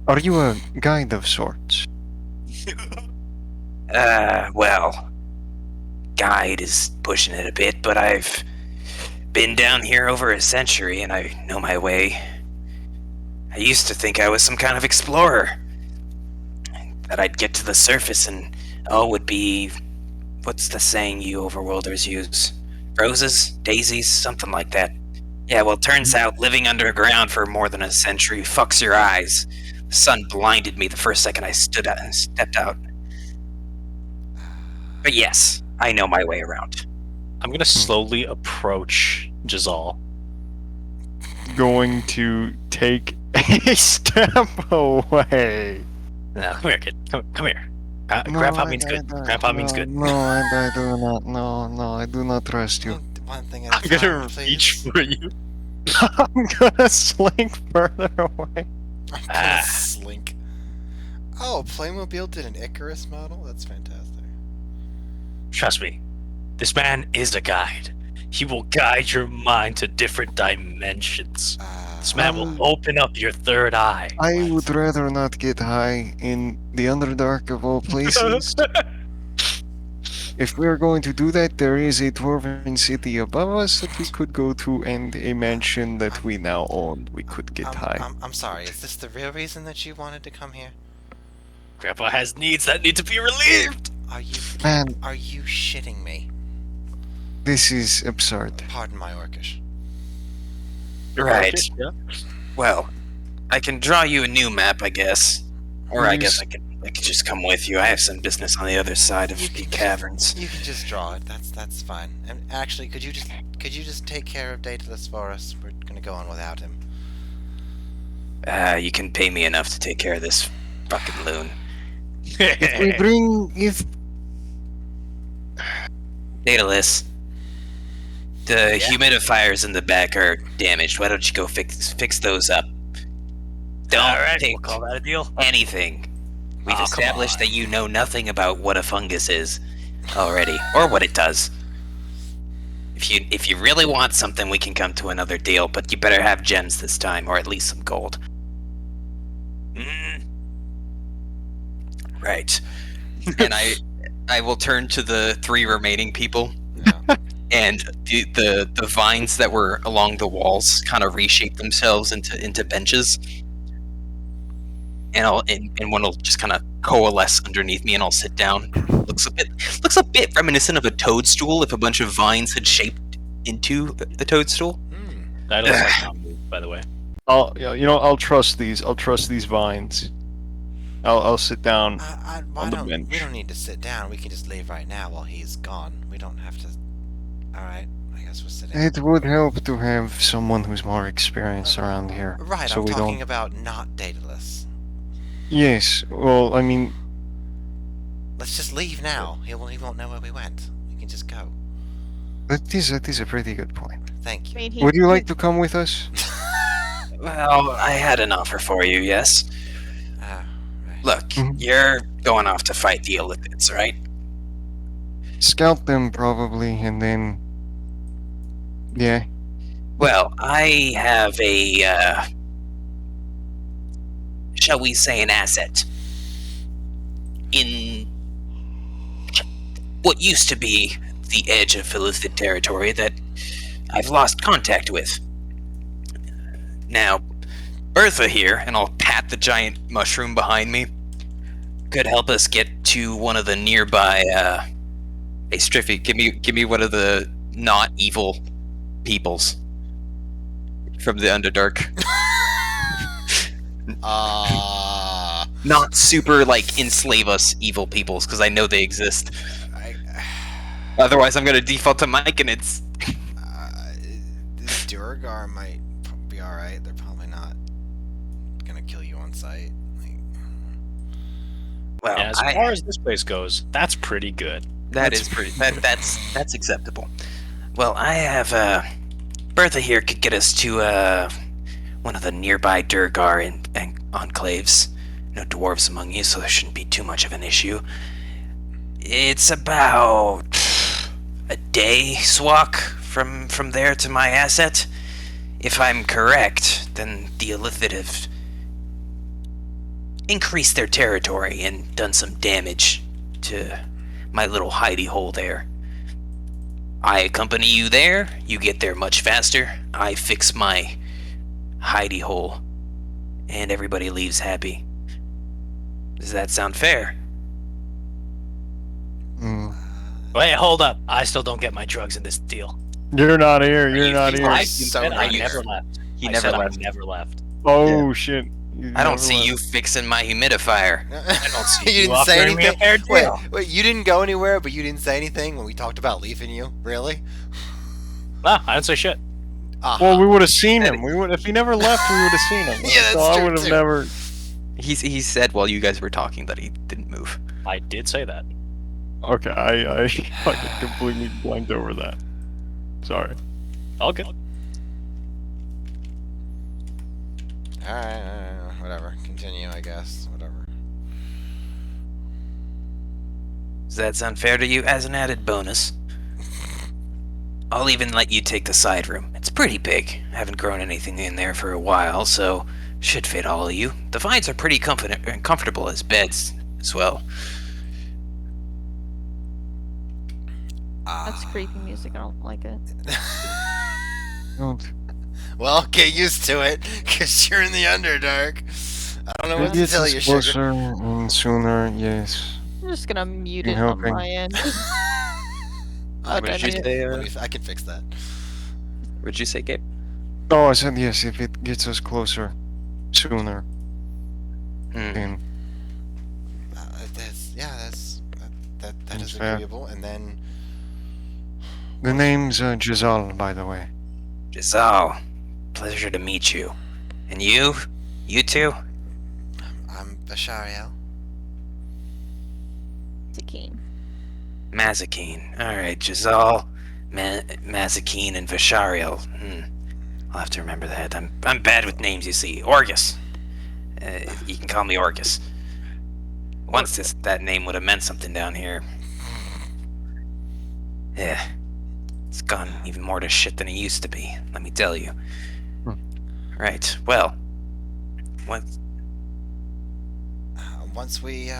Are you a guide of sorts? Well, guide is pushing it a bit, but I've been down here over a century and I know my way. I used to think I was some kind of explorer. That I'd get to the surface and all would be... What's the saying you overworlders use? Roses? Daisies? Something like that. Yeah, well, turns out living underground for more than a century fucks your eyes. The sun blinded me the first second I stepped out. But yes, I know my way around. I'm gonna slowly approach Jazal. Going to take a step away. No, come here, kid. Come here. No, Grandpa means good. Grandpa means good. No, I do not. No, I do not trust you. One thing at a I'm gonna time, reach please. for you. I'm gonna slink further away. I'm Ah. gonna slink. Oh, Playmobil did an Icarus model? That's fantastic. Trust me, this man is a guide. He will guide your mind to different dimensions. This man will open up your third eye. I would rather not get high in the Underdark of all places. If we are going to do that, there is a dwarven city above us that we could go to, and a mansion that we now own. We could get high. I'm sorry, is this the real reason that you wanted to come here? Grandpa has needs that need to be relieved. Man, Are you shitting me? this is absurd. Pardon my Orcish. Right. Okay, yeah. Well, I can draw you a new map, I guess. Or I guess Please. I could just come with you. I have some business on the other side of You the can caverns. You can just draw it. That's fine. And actually, could you just take care of Daedalus for us? We're gonna go on without him. You can pay me enough to take care of this fucking loon. If Daedalus, the humidifiers in the back are damaged. Why don't you go fix those up? Don't take we'll call that a deal. anything. We've Oh, come established on. that you know nothing about what a fungus is already, or what it does. If you really want something, we can come to another deal, but you better have gems this time, or at least some gold. Right. And I will turn to the 3 remaining people, Yeah. and the vines that were along the walls kind of reshape themselves into benches. And one will just kind of coalesce underneath me, and I'll sit down. Looks a bit reminiscent of a toadstool if a bunch of vines had shaped into a toadstool. That looks like Tom move, by the way. I'll trust these. I'll trust these vines. I'll sit down. Why On the don't bench. we don't need to sit down? We can just leave right now while he's gone. We don't have to. All right. I guess we're sitting. It would help to have someone who's more experienced around here. Right. So I'm we talking don't. about not Daedalus. Yes. Well, I mean, Let's just leave now. He won't know where we went. We can just go. that is a pretty good point. Thank I you. mean, Would you like to come with us? Well, I had an offer for you, yes. Right. Look, Mhm. you're going off to fight the Electoos, right? Scout them probably, and then. Yeah. Well, I have a, shall we say, an asset in what used to be the edge of Philistid territory that I've lost contact with. Now, Bertha here, and I'll pat the giant mushroom behind me, could help us get to one of the nearby, hey Striffy, give me one of the not evil peoples from the Underdark. Not super, like, enslave us evil peoples, because I know they exist. Otherwise, I'm gonna default to Mike, and it's... Duergar might be alright. They're probably not gonna kill you on sight. Well, Yeah, as far as this place goes, that's pretty good. that's acceptable. Well, I have, Bertha here could get us to, one of the nearby Duergar and enclaves. No dwarves among you, so there shouldn't be too much of an issue. It's about a day's walk from there to my asset. If I'm correct, then the Illithid have increased their territory and done some damage to my little hidey hole there. I accompany you there, you get there much faster, I fix my hidey hole, and everybody leaves happy. Does that sound fair? Mm. Wait, hold up. I still don't get my drugs in this deal. You're not here. You're you- not you- here. I- So And I eager. never left. He I never said left. I never left. Oh shit! I don't see you fixing my humidifier. I don't see you you didn't say offering me a anything. fair deal. Wait, you didn't go anywhere, but you didn't say anything when we talked about leaving you. Really? No, I didn't say shit. Well, we would have seen him. We would if he never left. We would have seen him. Yeah, that's so I true, would have too. never. He said while you guys were talking that he didn't move. I did say that. Okay, I fucking completely blanked over that. Sorry. All good. Alright, whatever. Continue, I guess. Whatever. Does that sound fair to you? As an added bonus, I'll even let you take the side room. It's pretty big. Haven't grown anything in there for a while, so should fit all of you. The vines are pretty comfortable as beds as well. That's creepy music. I don't like it. Don't. Well, get used to it, because you're in the Underdark. I don't know what It to gets tell us you, sugar. closer and sooner. Yes. I'm just gonna mute You're it on helping. my end. I What did you Okay. say? I can fix that. What did you say, Gabe? Oh, I said yes, if it gets us closer sooner. Hmm. Then That That's is fair. agreeable. And then the name's Giselle, by the way. Giselle, pleasure to meet you. And you? You too? I'm Bashariel. Sakine. Mazikeen. Alright, Giselle, Mazikeen, and Vishariel. I'll have to remember that. I'm bad with names, you see. Orgus. You can call me Orgus. Once that name would have meant something down here. Yeah. It's gone even more to shit than it used to be, let me tell you. Right, well. What? Once we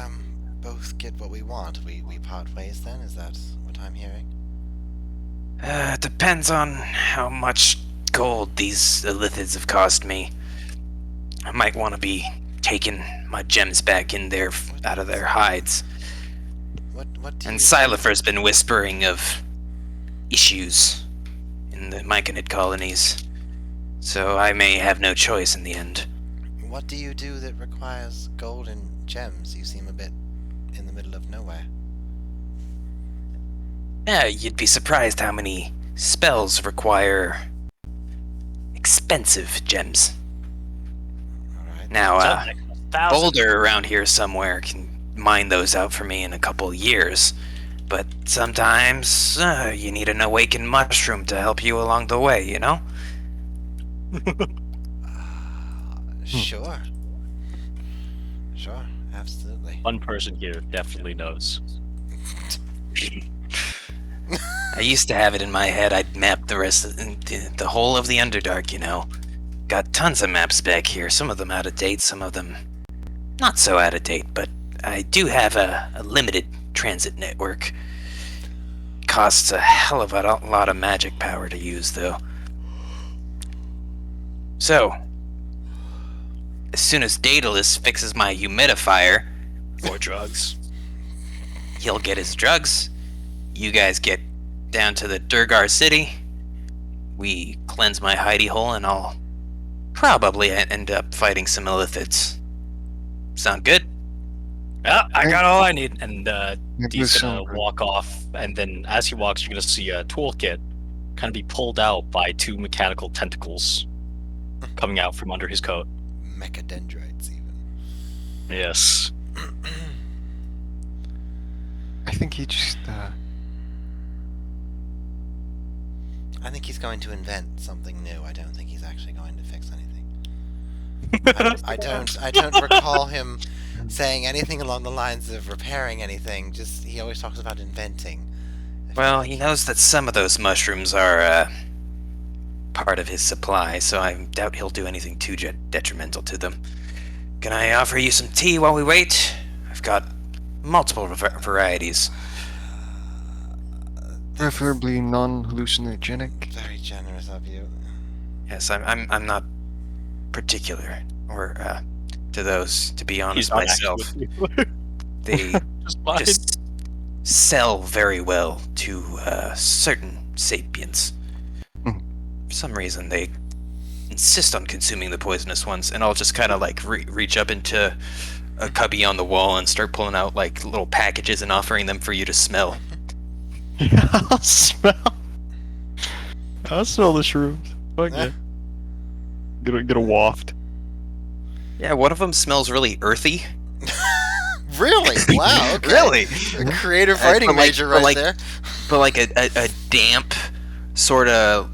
both get what we want, we part ways. Then is that what I'm hearing? Depends on how much gold these lithids have cost me. I might want to be taking my gems back in there out of their hides. What do And you Silefer's been whispering of issues in the Myconid colonies. So I may have no choice in the end. What do you do that requires gold and gems? You seem a bit in the middle of nowhere. Yeah, you'd be surprised how many spells require expensive gems. Alright. Now, Thousand. Boulder around here somewhere can mine those out for me in a couple of years. But sometimes you need an awakened mushroom to help you along the way, you know? Sure. Sure, absolutely. One person here definitely knows. I used to have it in my head I'd map the rest of the whole of the Underdark, you know. Got tons of maps back here, some of them out of date, some of them not so out of date, but I do have a limited transit network. Costs a hell of a lot of magic power to use, though. So, as soon as Daedalus fixes my humidifier, For drugs. he'll get his drugs. You guys get down to the Duergar city. We cleanse my hidey hole, and I'll probably end up fighting some lithids. Sound good? Yeah, I got all I need. And It he's does gonna sound good. walk off, and then as he walks, you're gonna see a toolkit kind of be pulled out by two mechanical tentacles coming out from under his coat. Mechadendrites, even. Yes. I think he just I think he's going to invent something new. I don't think he's actually going to fix anything. I don't recall him saying anything along the lines of repairing anything. Just he always talks about inventing. I feel Well, like he knows that some of those mushrooms are part of his supply, so I doubt he'll do anything too detrimental to them. Can I offer you some tea while we wait? I've got multiple varieties. that's preferably non-hallucinogenic. very generous of you. Yes, I'm not particular or to those, to be honest He's not actually myself. with you. They Just fine. just sell very well to certain sapiens. Mhm. For some reason, they insist on consuming the poisonous ones, and I'll just kind of like reach up into a cubby on the wall and start pulling out like little packages and offering them for you to smell. Yeah, I'll smell. I'll smell the shrooms. Fuck Yeah. yeah. Get a waft. Yeah, one of them smells really earthy. Really? Wow. Okay. Really? A creative Uh, writing but like- major but right like- there. But like a damp, sort of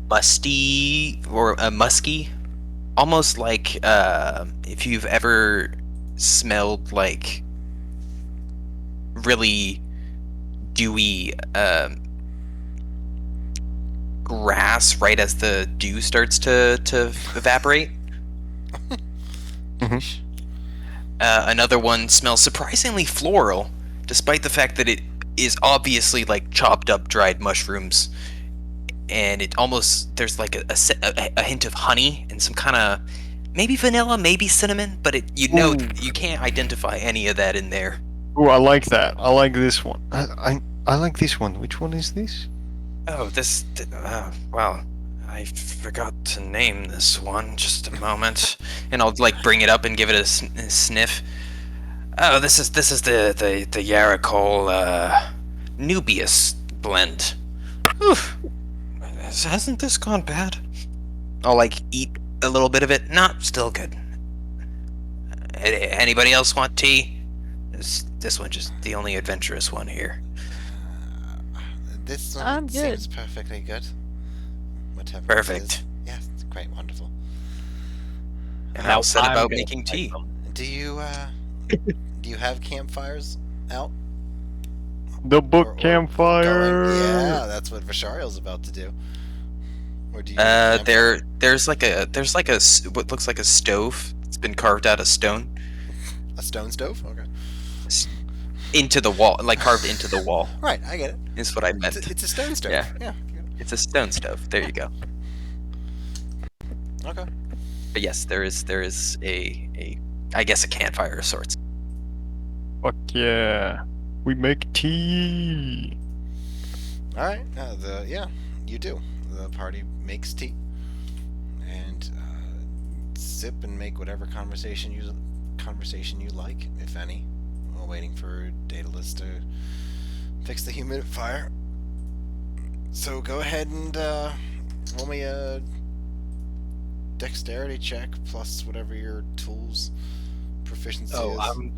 musty or musky, almost like if you've ever smelled like really dewy grass right as the dew starts to evaporate. Another one smells surprisingly floral, despite the fact that it is obviously like chopped up dried mushrooms, and it almost there's like a hint of honey and some kind of maybe vanilla, maybe cinnamon, but Ooh. you can't identify any of that in there. Oh, I like that. I like this one. I like this one. Which one is this? Oh, wow. I forgot to name this one. Just a moment, and I'll like bring it up and give it a sniff. Oh, this is the Yaricol Nubius blend. Oof. Hasn't this gone bad? I'll like eat a little bit of it. Not still good. Anybody else want tea? This one just the only adventurous one here. This I'm one good. seems perfectly good. Whatever. Perfect. It is. Yes, it's great, wonderful. And Now I'll set I'm about gonna making fight tea. them. Do you have campfires out? The book Or campfire. Yeah, that's what Vishariel's about to do. Or do you? have a campfire? There's like a what looks like a stove. It's been carved out of stone A stone stove. Okay. into the wall, like carved into the wall. Right, I get it. Is what I meant. It's a stone stove. Yeah. Yeah. It's a stone stove. There you go. Okay. But yes, there is a I guess a campfire of sorts. Fuck yeah. We make tea. All right. Yeah, you do. The party makes tea, and sip and make whatever conversation you like, if any, while waiting for Daedalus to fix the humidifier. So go ahead and roll me a dexterity check plus whatever your tools proficiency Oh, is.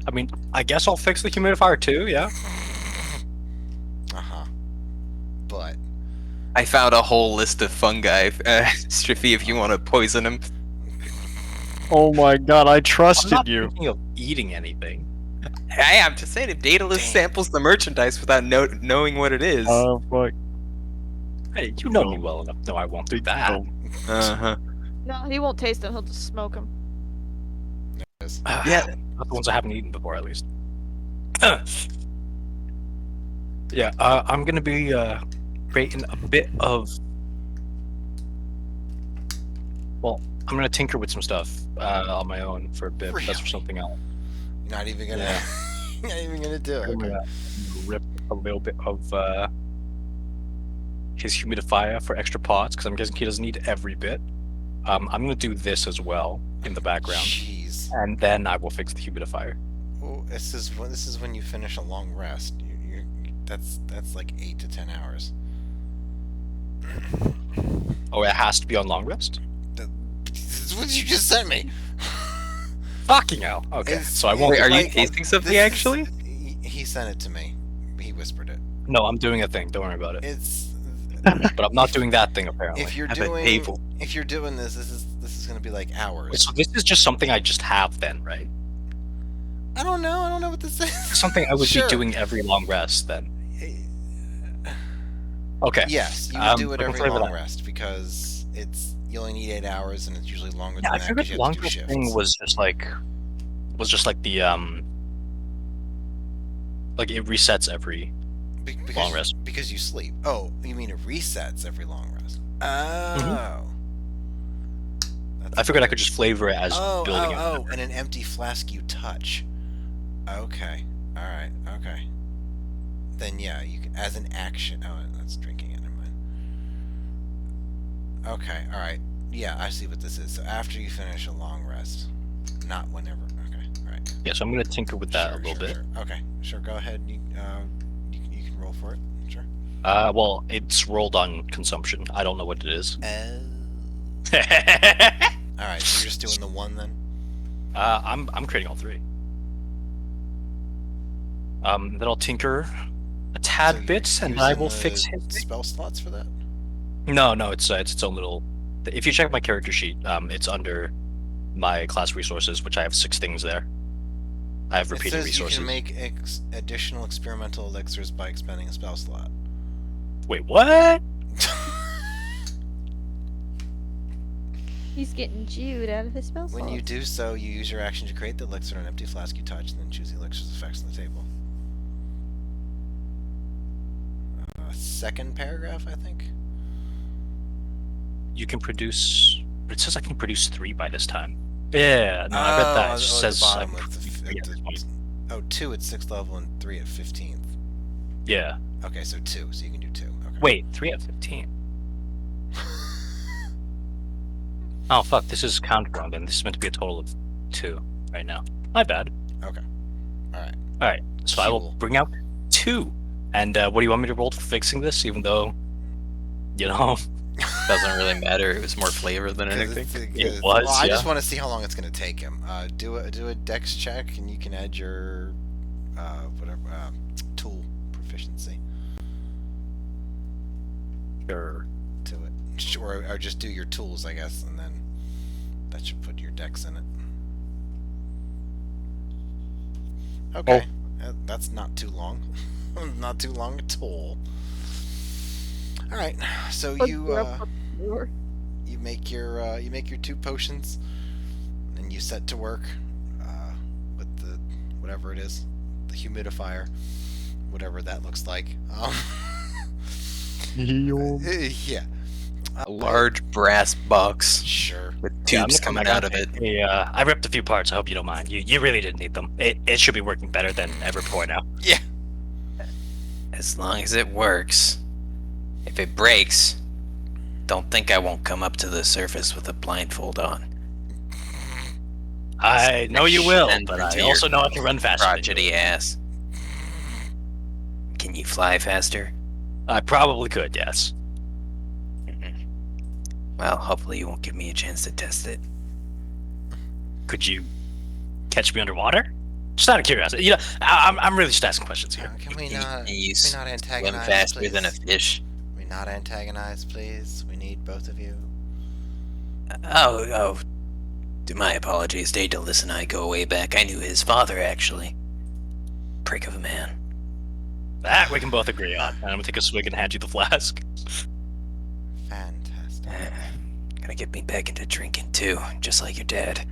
I mean, I guess I'll fix the humidifier too. Yeah. Uh-huh. But I found a whole list of fungi, Striffy, if you want to poison him. Oh my god, I I'm trusted not you. thinking of eating anything. Hey, I'm just saying, if Daedalus Damn. samples the merchandise without knowing what it is. Oh fuck. Hey, you know me well enough. No, I won't do that. Oh, Uh-huh. No, he won't taste them. He'll just smoke them. Yeah. Not the ones I haven't eaten before, at least. Yeah, I'm gonna be creating a bit of. Well, I'm gonna tinker with some stuff on my own for a bit. But that's for Really? something else. you're not even gonna you're not even gonna do it. I'm Okay. gonna rip a little bit of his humidifier for extra pots because I'm guessing he doesn't need every bit. I'm gonna do this as well in the background, Jeez. and then I will fix the humidifier. Well, this is when you finish a long rest. That's like 8 to 10 hours. Oh, it has to be on long rest. This is what you just sent me. Fucking hell. Okay, It's- so I won't. Wait, are you like, tasting something This is- actually? He sent it to me. He whispered it. No, I'm doing a thing. Don't worry about it. It's But I'm not doing that thing apparently. if you're Have a doing table. if you're doing this is gonna be like hours. So this is just something I just have then, right? I don't know what this is. Something I would Sure. be doing every long rest then. Okay. Yes, you would do it looking every forward to long that. rest because you only need 8 hours and it's usually longer Yeah, I than that figured because the you long have to do rest shifts. thing was just like the like it resets every Because, long rest. because you sleep. Oh, you mean it resets every long rest? Oh. That's I figured I good. could just flavor it as building it. Oh, and an empty flask you touch. Okay. All right. Okay. Then yeah, you can as an action. Oh, that's drinking it. Never mind. Okay. All right. Yeah, I see what this is. So after you finish a long rest, not whenever. Okay. All right. Yeah, so I'm gonna tinker with that a little bit. Sure. Okay. Sure. Go ahead. You can roll for it. Sure. Well, it's rolled on consumption. I don't know what it is. All right. So you're just doing the one then. I'm creating all three. Then I'll tinker a tad So you're bit, and I using will the fix his. spell slots for that. No, it's its own little. If you check my character sheet, it's under my class resources, which I have 6 things there. I have It repeating says resources. you can make additional experimental elixirs by expending a spell slot. Wait, what? He's getting Jude out of his spell When you slots. do so, you use your action to create the elixir on an empty flask you touch, and then choose the elixir's effects on the table. Second paragraph, I think. You can produce. It says I can produce 3 by this time. Yeah, no, I read that. It at just the says bottom I can with produce 3 at this point. 2 at 6th level and 3 at 15th. Yeah. Okay, so 2, so you can do 2. Okay. Wait, 3 at 15. Oh fuck, this is counted wrong then. This is meant to be a total of 2 right now. My bad. Okay. Alright. Alright, so I will Cool. bring out 2. And what do you want me to roll for fixing this, even though, you know, Doesn't really matter. It was more flavor than anything. It was, Well, I yeah. just want to see how long it's going to take him. Do a dex check, and you can add your whatever tool proficiency Sure. to it, or just do your tools, I guess, and then that should put your dex in it. Okay, that's not too long. Not too long at all. All right, so you make your 2 potions, and you set to work with the whatever it is, the humidifier, whatever that looks like. Yeah, A large brass box sure. with Yeah, I'm tubes gonna coming come out back of it. on. Hey, I ripped a few parts. I hope you don't mind. You really didn't need them. It should be working better than ever before now. Yeah. As long as it works. If it breaks, don't think I won't come up to the surface with a blindfold on. I know you will, Send but into I your also know I can run faster. than you. Crotchety ass. Can you fly faster? I probably could, yes. Well, hopefully you won't give me a chance to test it. Could you catch me underwater? Just out of curiosity. You know, I'm really just asking questions here. Can we Can not? you Can we not swim antagonize? faster Please? than a fish? Can we not antagonize, please? We need both of you. Oh, my apologies. Daedalus and I go way back. I knew his father, actually. Prick of a man. That we can both agree on. And I'm gonna take a swig and hand you the flask. Fantastic. Gonna get me back into drinking too, just like your dad.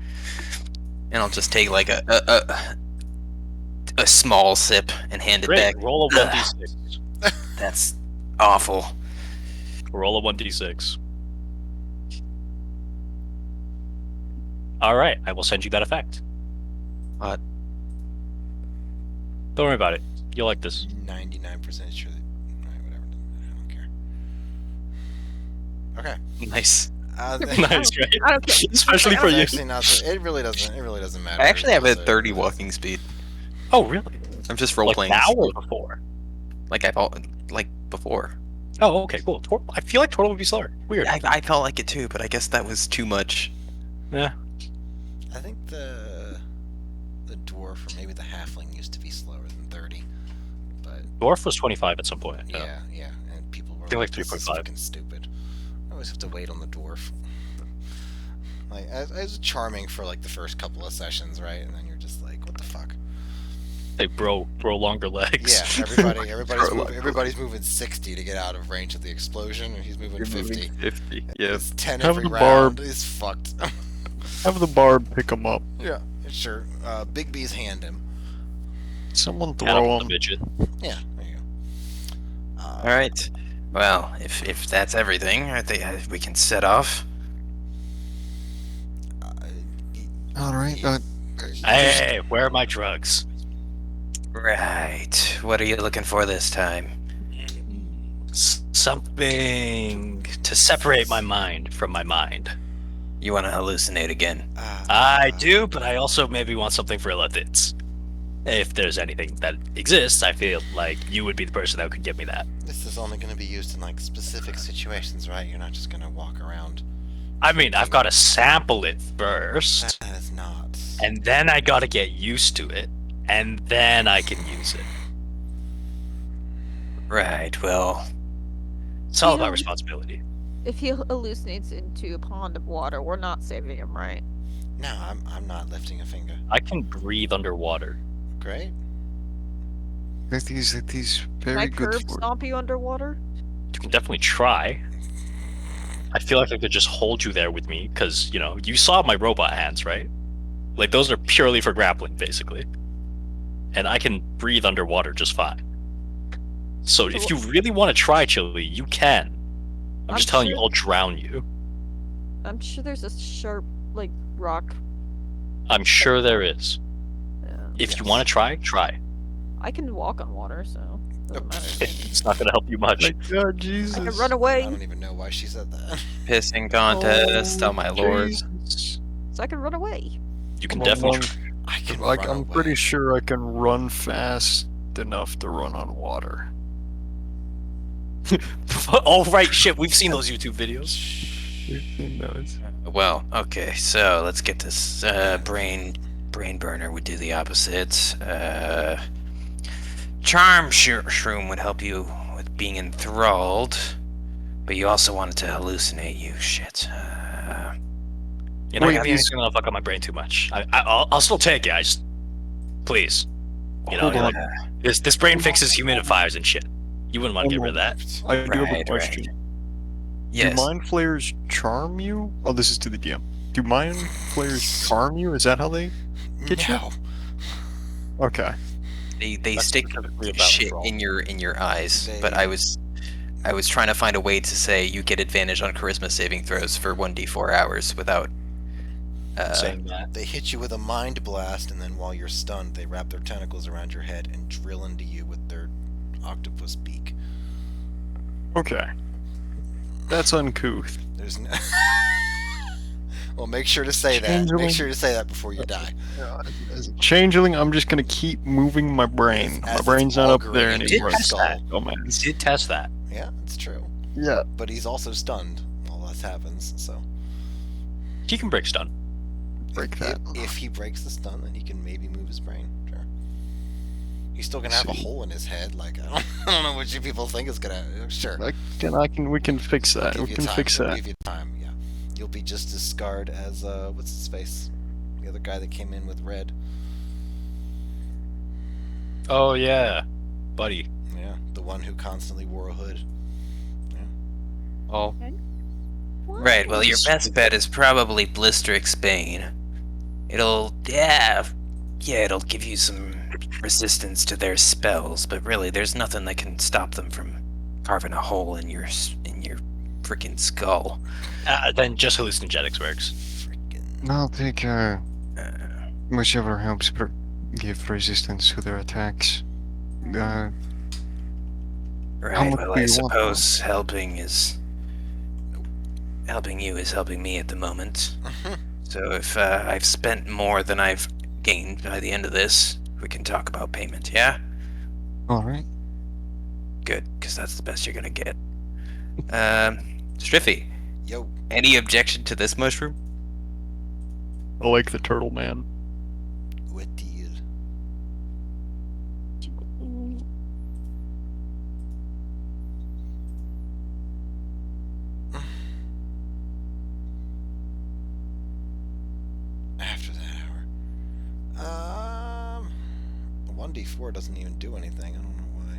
And I'll just take like a small sip and hand it Great. back. Roll a 1d6. That's awful. Roll a 1d6. All right, I will send you that effect. What? Don't worry about it. You'll like this. 99% sure that. Alright, whatever. I don't care. Okay. Nice. Nice, right? I don't care. Especially for It's you. actually not. It really doesn't matter. I actually have a It's 30 walking speed. Oh, really? I'm just role Like playing now or before? like like before. Oh, okay, cool. I feel like Tortle would be slower. Weird. I felt like it too, but I guess that was too much. Yeah. I think the dwarf or maybe the halfling used to be slower than 30, but Dwarf was 25 at some point. yeah, and people were They're like this is 3.5. fucking stupid. I always have to wait on the dwarf. Like, it's charming for like the first couple of sessions, right? And then you're just like, what the fuck? They grow longer legs. Yeah, everybody's moving 60 to get out of range of the explosion, and he's moving 50. 50. Yeah. It's 10 Have every the round. barb. Is fucked. Have the bard pick him up. Yeah, sure. Big B's hand him. Someone Kind of throw a him. midget. Yeah, there you go. All right. Well, if that's everything, I think we can set off. All right. Hey, where are my drugs? Right. What are you looking for this time? Something to separate my mind from my mind. You want to hallucinate again? I do, but I also maybe want something for electoos. If there's anything that exists, I feel like you would be the person that could give me that. This is only going to be used in like specific situations, right? You're not just going to walk around. I mean, I've got to sample it first, That is not. and then I got to get used to it, and then I can use it. Right. Well, It's all You about know- responsibility. If he hallucinates into a pond of water, we're not saving him, right? No, I'm not lifting a finger. I can breathe underwater. Great. These Can I very good curb for. stomp you underwater? You can definitely try. I feel like I could just hold you there with me, because, you know, you saw my robot hands, right? Like, those are purely for grappling, basically. And I can breathe underwater just fine. So if you really want to try, Chili, you can. I'm just telling you, I'll drown you. I'm sure there's a sharp, like, rock. I'm sure there is. Yeah. If you want to try, try. I can walk on water, so. Doesn't matter to me. It's not gonna help you much. My God, I Jesus. can run I away. don't even know why she said that. Pissing contest. Oh my lord. Jesus. So I can run away. You can Well, definitely. one- I can Like, run I'm away. pretty sure I can run fast enough to run on water. Oh right, shit. We've seen those YouTube videos. Who knows? Well, okay, so let's get this brain burner would do the opposite. Charm shroom would help you with being enthralled, but you also wanted to hallucinate you. Shit. You're not Wait, gonna be these- anything that'll fuck up my brain too much. I'll still take it. I just, please. You know, Hold on. like, this brain fixes humidifiers and shit. You wouldn't want to get rid of that. I do have a Right, question. Yes. Do mind flayers charm you? Oh, this is to the DM. Do mind flayers charm you? Is that how they get you? No. Okay. They That's stick specifically about shit enthrall. in your eyes, but They- I was trying to find a way to say you get advantage on charisma saving throws for 1d4 hours without Saying that. They hit you with a mind blast, and then while you're stunned, they wrap their tentacles around your head and drill into you with their octopus beak. Okay. That's uncouth. There's no. Well, make sure to say that. Changeling. Make sure to say that before you die. As a changeling, I'm just gonna keep moving my brain. As My it's brain's not up there auguring into anymore. your test skull. that. Oh man. Did test that. Yeah, it's true. Yeah. But he's also stunned while this happens, so. He can break stun. Break that. If he breaks the stun, then he can maybe move his brain. Sure. He's still gonna have a See. hole in his head. Like I don't know what you people think is gonna. Sure. We can fix that. Give We you can time. fix We'll that. Give you time. Yeah. You'll be just as scarred as what's his face, the other guy that came in with red. Oh yeah, buddy. Yeah, the one who constantly wore a hood. Oh. Right, well, your best bet is probably Blistrix Bane. It'll give you some resistance to their spells, but really, there's nothing that can stop them from carving a hole in your freaking skull. Then just hallucinogenics works. Freaking. I'll take whichever helps give resistance to their attacks. Right, much well, do I you want, suppose helping you is helping me at the moment. So if I've spent more than I've gained by the end of this, we can talk about payment, yeah? Alright. Good, because that's the best you're gonna get. Striffy, Yo. any objection to this mushroom? I like the turtle man. What deal? After that hour. 1d4 doesn't even do anything. I don't know why.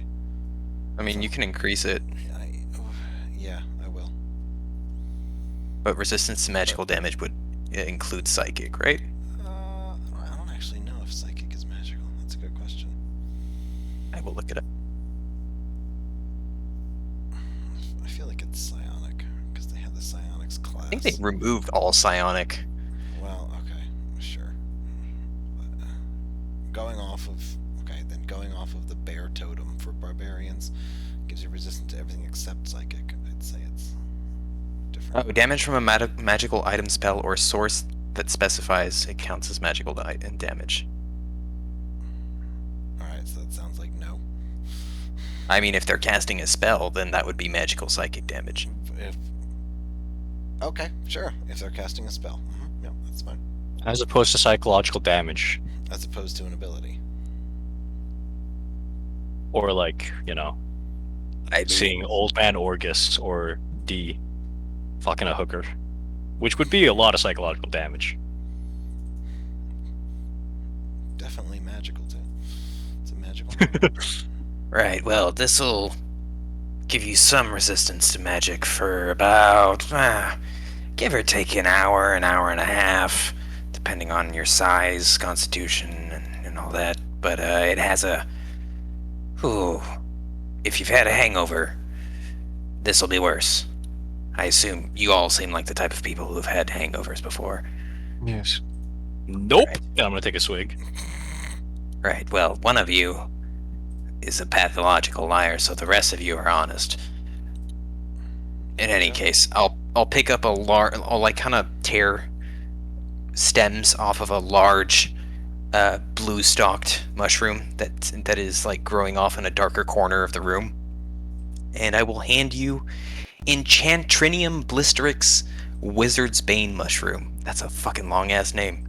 I mean, you can increase it, Yeah, I will. but resistance to magical damage would include psychic, right? I don't actually know if psychic is magical. That's a good question. I will look it up. I feel like it's psionic because they have the psionics class. I think they removed all psionic. Well, okay, sure. But, going off of the bear totem for barbarians gives you resistance to everything except psychic. I'd say it's different. Oh, damage from a magical item, spell, or source that specifies it counts as magical damage. All right, so that sounds like no. I mean, if they're casting a spell, then that would be magical psychic damage. Okay, sure. If they're casting a spell, yeah, that's fine. As opposed to psychological damage, As opposed to an ability. or like seeing old man Orgus or D fucking a hooker, which would be a lot of psychological damage. Definitely magical too. It's a magical. Right, well, this'll give you some resistance to magic for about, give or take an hour and a half, depending on your size, constitution, and all that. But it has a... Ooh, if you've had a hangover, this'll be worse. I assume you all seem like the type of people who've had hangovers before. Yes. Nope. Right. Yeah, I'm gonna take a swig. Right, well, one of you is a pathological liar, so the rest of you are honest. In any case, I'll pick up I'll like kind of tear stems off of a large blue-stalked mushroom that is like growing off in a darker corner of the room, and I will hand you Enchantrinium blisterix Wizard's Bane mushroom. That's a fucking long-ass name.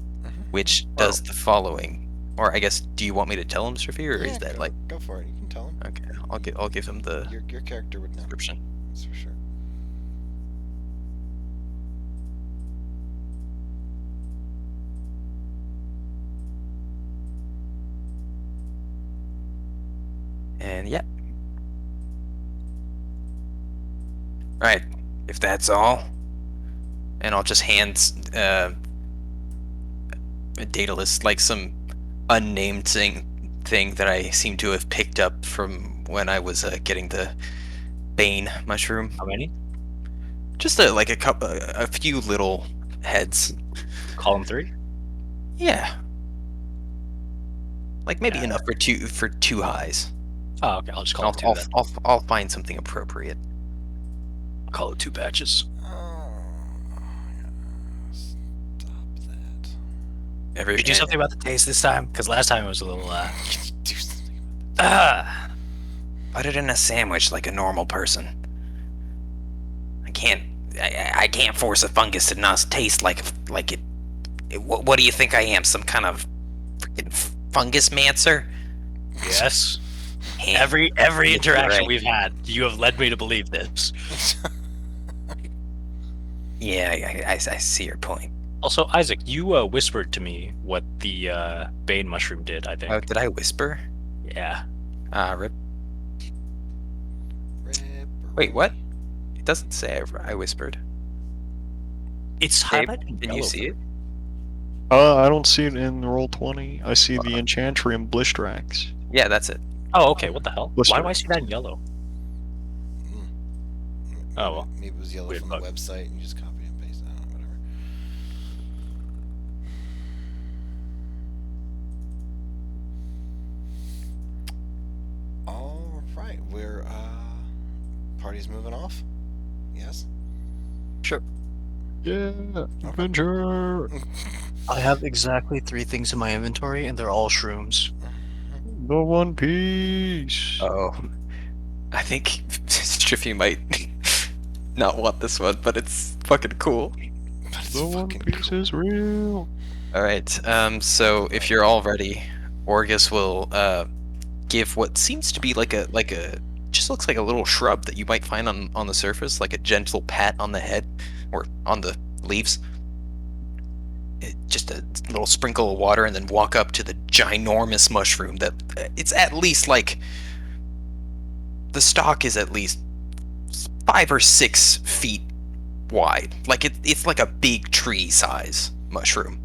Which does the following. Or I guess, do you want me to tell him, Sophia, or is that like... Go for it, you can tell him. Okay, I'll give him the Your character would know. description. That's for sure. And yeah. Right, if that's all. And I'll just hand Daedalus like some unnamed thing that I seem to have picked up from when I was getting the Bane mushroom. How many? Just a few little heads. Column 3? Yeah. Like maybe enough for two highs. Oh, okay. I'll just call it 2 then. I'll find something appropriate. I'll call it 2 batches. Oh, stop that. Did you do something about the taste this time? Because last time it was a little, Do something about Put it in a sandwich like a normal person. I can't force a fungus to not taste like it. What do you think I am? Some kind of freaking fungus mancer? yes. Ham. Every interaction Right. we've had, you have led me to believe this. Yeah, I see your point. Also, Isaac, you whispered to me what the Bane mushroom did, I think. Oh, did I whisper? Yeah. Rip. Rip, Wait, what? It doesn't say I whispered. It's Dave, highlighted in can you yellow see for it? I don't see it in Roll20. I see the Enchantrium blistrax. Yeah, that's it. Oh, okay. What the hell? Blister. Why do I see that in yellow? Oh, well. Maybe it was yellow Weird from bug. the website and you just copy and paste it. I don't know, whatever. All right, we're party's moving off. Yes. Yeah, adventure. I have exactly 3 things in my inventory, and they're all shrooms. The One Piece. Oh, I think Striffy might not want this one, but it's fucking cool. But it's The One fucking Piece cool. is real. All right. So if you're all ready, Orgus will give what seems to be like a just looks like a little shrub that you might find on the surface, like a gentle pat on the head or on the leaves. Just a little sprinkle of water, and then walk up to the ginormous mushroom that it's at least like the stalk is at least 5 or 6 feet wide. Like it's like a big tree size mushroom,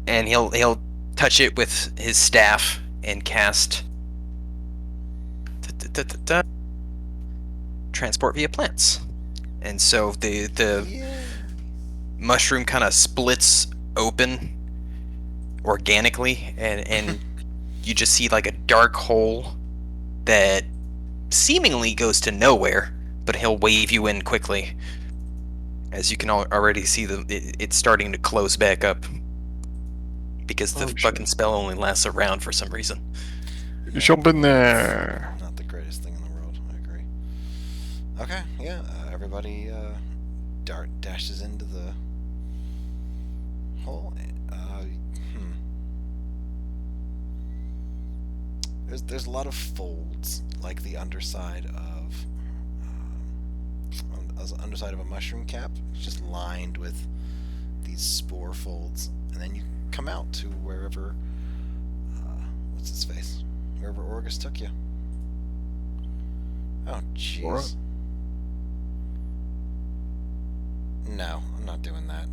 and he'll touch it with his staff and cast transport via plants. And so the Yeah. mushroom kind of splits open organically, and you just see like a dark hole that seemingly goes to nowhere, but he'll wave you in quickly. As you can already see, it's starting to close back up because the Oh, shit. fucking spell only lasts a round for some reason. Jump in there. Not the greatest thing in the world. I agree. Okay, yeah. Everybody dashes into the hole. There's a lot of folds, like the underside of a mushroom cap. It's just lined with these spore folds, and then you come out to wherever what's his face? Wherever Orgus took you. Oh, jeez. No, I'm not doing that.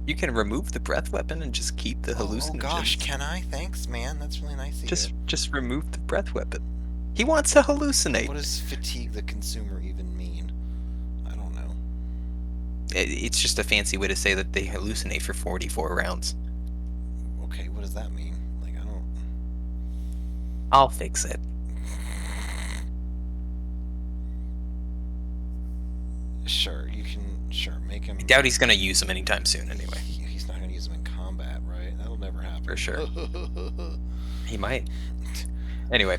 You can remove the breath weapon and just keep the Oh hallucinogens. gosh, can I? Thanks, man. That's really nice of you. Just remove the breath weapon. He wants to hallucinate. What does fatigue the consumer even mean? I don't know. It's just a fancy way to say that they hallucinate for 44 rounds. Okay, what does that mean? Like, I don't. I'll fix it. Sure, you can. Sure, make him. I doubt he's gonna use them anytime soon. Anyway, He's not gonna use them in combat, right? That'll never happen. For sure. he might. Anyway,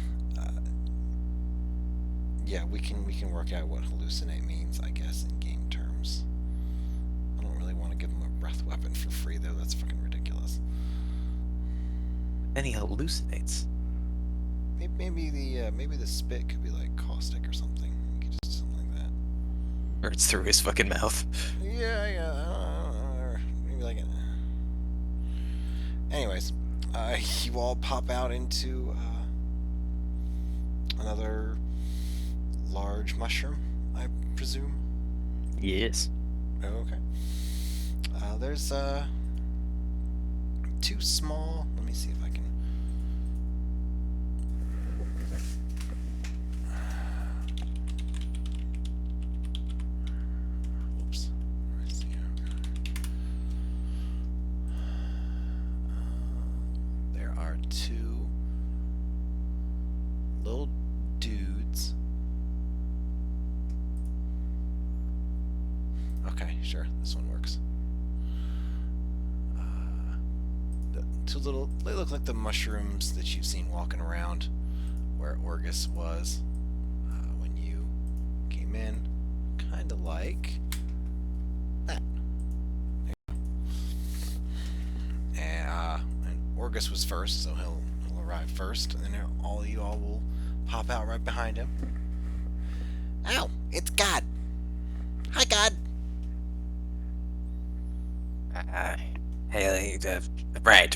Yeah, we can work out what hallucinate means, I guess, in game terms. I don't really want to give him a breath weapon for free, though. That's fucking ridiculous. then he hallucinates. Maybe the spit could be like caustic or something. You could just do something like that. Or it's through his fucking mouth. Yeah. Or maybe like it. Anyways, you all pop out into another large mushroom, I presume. Yes. Okay. There's two small. Let me see if I can. Whoops. Where's the there are two little dudes. Okay, sure. This one works. Two little. They look like the mushrooms that you've seen walking around where Orgus was when you came in. Kind of like that. And Orgus was first, so he'll arrive first, and then all of you all will pop out right behind him. Ow! It's God. Hi, God. Hey, right.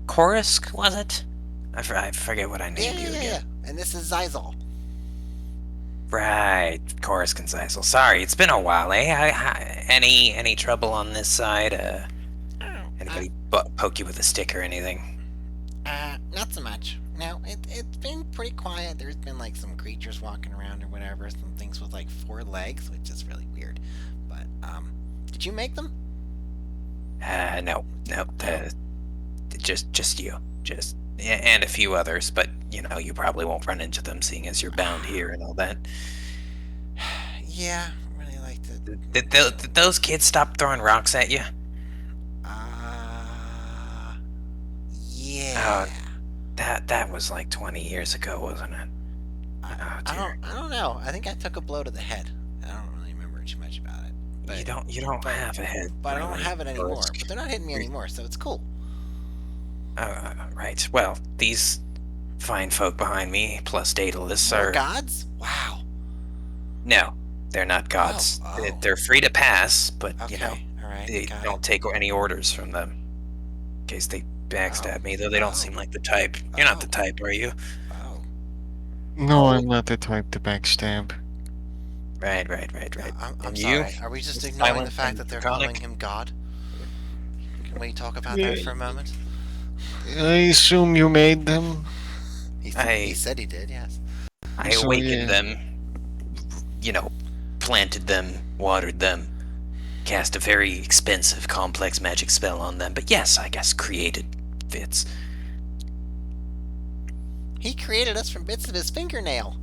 Chorus, was it? I forget what I named you again. Yeah. And this is Zizal. Right, Chorus Concisal. Sorry, it's been a while, eh? Any trouble on this side? Anybody poke you with a stick or anything? Not so much. No, it's been pretty quiet. There's been like some creatures walking around or whatever, some things with like 4 legs, which is really weird. But did you make them? No, just you, and a few others, but you probably won't run into them, seeing as you're bound here and all that. Yeah, really like to. Did those kids stop throwing rocks at you? Yeah. That was like 20 years ago, wasn't it? I don't know. I think I took a blow to the head. I don't really remember too much about it. But, you don't have a head. But I don't really, have it anymore. Chorus. But they're not hitting me anymore, so it's cool. Right. Well, these fine folk behind me, plus Daedalus, More are... gods? Wow. No, they're not gods. Oh. They're free to pass, but, Okay. All right. they got don't take any orders from them. In case they backstab me, though they don't Oh. seem like the type. You're not the type, are you? Oh. No, I'm not the type to backstab. Right. I'm And sorry. you? Are we just Just ignoring silent the fact and that they're draconic? calling him God? Can we talk about that for a moment? I assume you made them? He I- said he did, yes. I So, awakened yeah. them, planted them, watered them, cast a very expensive, complex magic spell on them, but yes, I guess created fits. He created us from bits of his fingernail.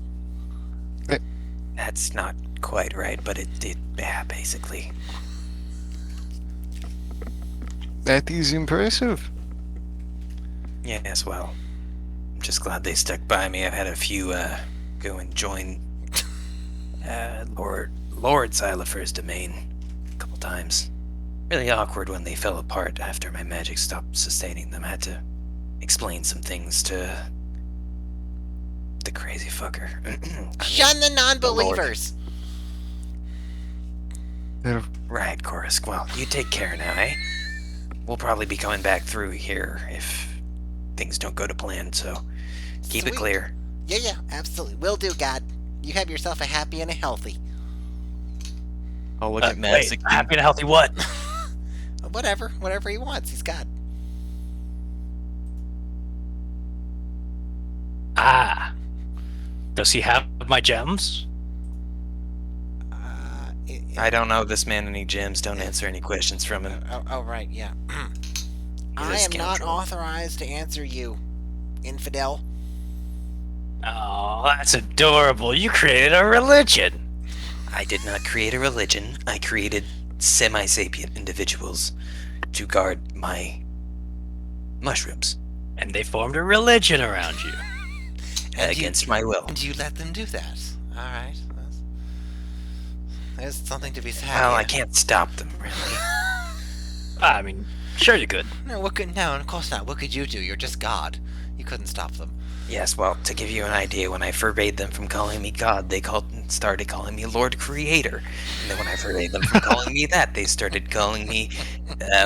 That's not quite right, but it yeah, basically. That is impressive. Yes, well, I'm just glad they stuck by me. I've had a few go and join Lord Xylophur's domain a couple times. Really awkward when they fell apart after my magic stopped sustaining them. Had to explain some things to the crazy fucker. Shun the non-believers! They're- Right, Chorus. Well, you take care now, eh? We'll probably be coming back through here if things don't go to plan, so keep it Sweet. clear. Yeah, absolutely. Will do, God. You have yourself a happy and a healthy. I'll look Wait, Magic. happy and healthy what? Whatever he wants, he's God. Ah. Does he have my gems? I don't know this man any gems. Don't answer any questions from him. Oh, right, yeah. I am not scoundrel. authorized to answer you, infidel. Oh, that's adorable. You created a religion. I did not create a religion. I created semi-sapient individuals to guard my mushrooms And they formed a religion around you. And against my will. And you let them do that. All right. There's something to be said. Well, I here. can't stop them, really. I mean, sure you could. No, no, of course not. What could you do? You're just God. You couldn't stop them. Yes, well, to give you an idea, when I forbade them from calling me God, they started calling me Lord Creator. And then when I forbade them from calling me that, they started calling me,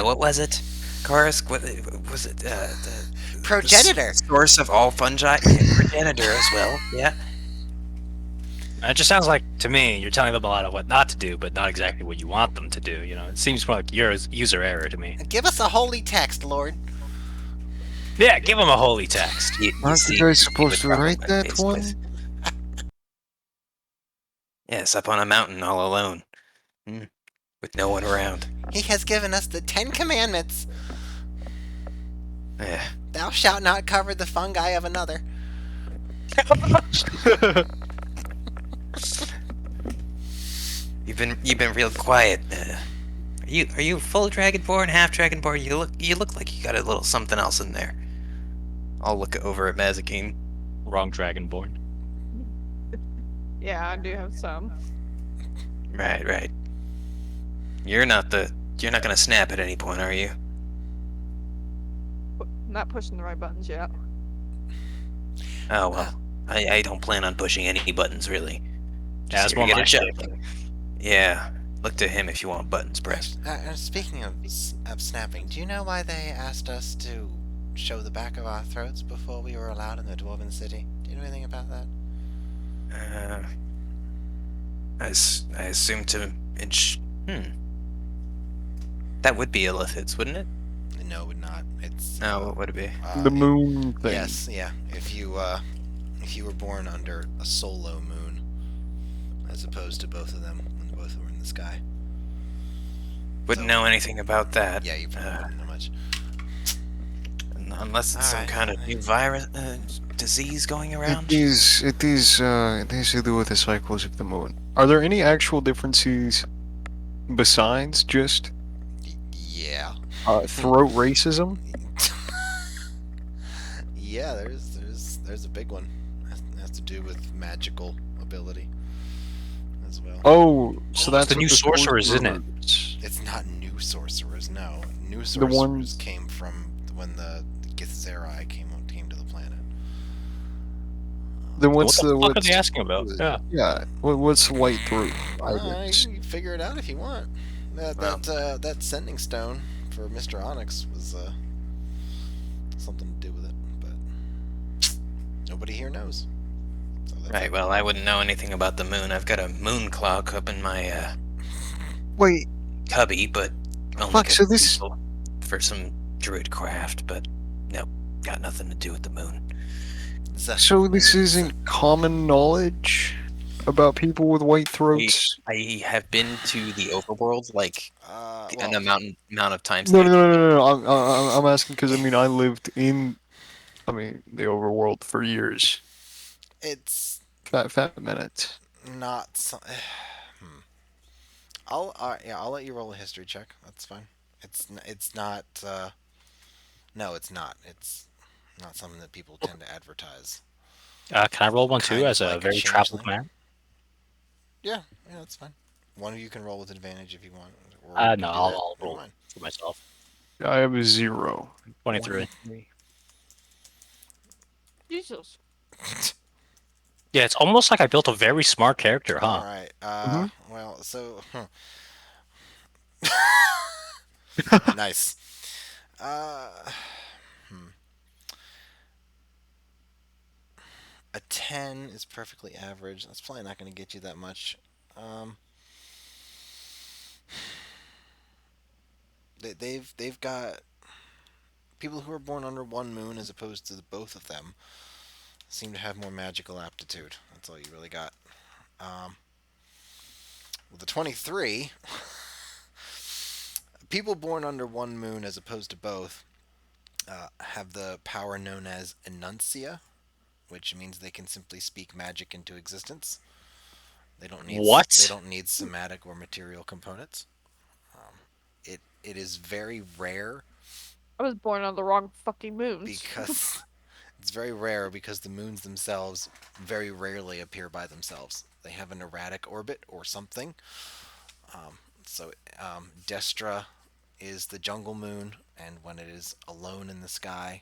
what was it? Karsk? What was it? The Progenitor. Source of all fungi? Yeah, progenitor as well, yeah. It just sounds like, to me, you're telling them a lot of what not to do, but not exactly what you want them to do. You know, it seems more like user error to me. Give us a holy text, Lord. Yeah, give them a holy text. You Aren't see, you guys the supposed to problem write I'm that faced one? with. Yes, up on a mountain all alone. With no one around. He has given us the 10 Commandments. Yeah. Thou shalt not cover the fungi of another. You've been real quiet. Are you full dragonborn, half dragonborn? You look like you got a little something else in there. I'll look over at Mazikeen. Wrong dragonborn. Yeah, I do have some. Right. You're not gonna snap at any point, are you? Not pushing the right buttons yet. Oh well. I don't plan on pushing any buttons really. Yeah, Just it's here more to get my a shit. check. Yeah. Look to him if you want buttons pressed. Speaking of snapping, do you know why they asked us to show the back of our throats before we were allowed in the Dwarven City? Do you know anything about that? I assume to That would be Illithids, wouldn't it? No, it would not. It's No, what would it be? The moon thing. Yes, yeah. If you were born under a solo moon, as opposed to both of them when both were in the sky. Wouldn't know anything about that. Yeah, you probably wouldn't know much. Unless it's some Alright. kind of new virus, disease going around. It is to do with the cycles of the moon. Are there any actual differences besides just Yeah. throat racism? Yeah, there's a big one. Has to do with magical ability as well. Oh, so that's the what new this sorcerers, was isn't it? rumored. It's not new sorcerers, no. New The sorcerers ones- came from when the Githzerai came to the planet. Then What what's the the fuck are what's they asking about? Yeah. yeah? What's white throat? You can figure it out if you want. That sending stone for Mr. Onyx was something to do with it, but nobody here knows. So that's Right. Well, I wouldn't know anything about the moon. I've got a moon clock up in my Wait, cubby, but only Fuck, 'cause so it's this- useful for some druid craft. But nope, got nothing to do with the moon. so this isn't common knowledge about people with white throats? I have been to the overworld like an well, amount of times. No, that no, I- no, no, no. I'm asking because I lived in, the overworld for years. it's Fat minutes. not. I'll let you roll a history check. That's fine. It's not. No, it's not. It's not something that people tend to advertise. Can I roll one too Kind as of a like a very traveled changeling. man? Yeah, that's fine. One of you can roll with advantage if you want. Or you No, can do I'll that. Never roll mind. for myself. I have a 0. 23. Jesus. Yeah, it's almost like I built a very smart character, huh? All right. Mhm. Well, so nice. A 10 is perfectly average. That's probably not going to get you that much. They've got people who are born under one moon as opposed to both of them seem to have more magical aptitude. That's all you really got. With the 23, people born under one moon as opposed to both have the power known as enuncia, which means they can simply speak magic into existence. They What? don't need somatic or material components. It is very rare I was born on the wrong fucking moons. because it's very rare because the moons themselves very rarely appear by themselves. They have an erratic orbit or something. Destra is the jungle moon, and when it is alone in the sky,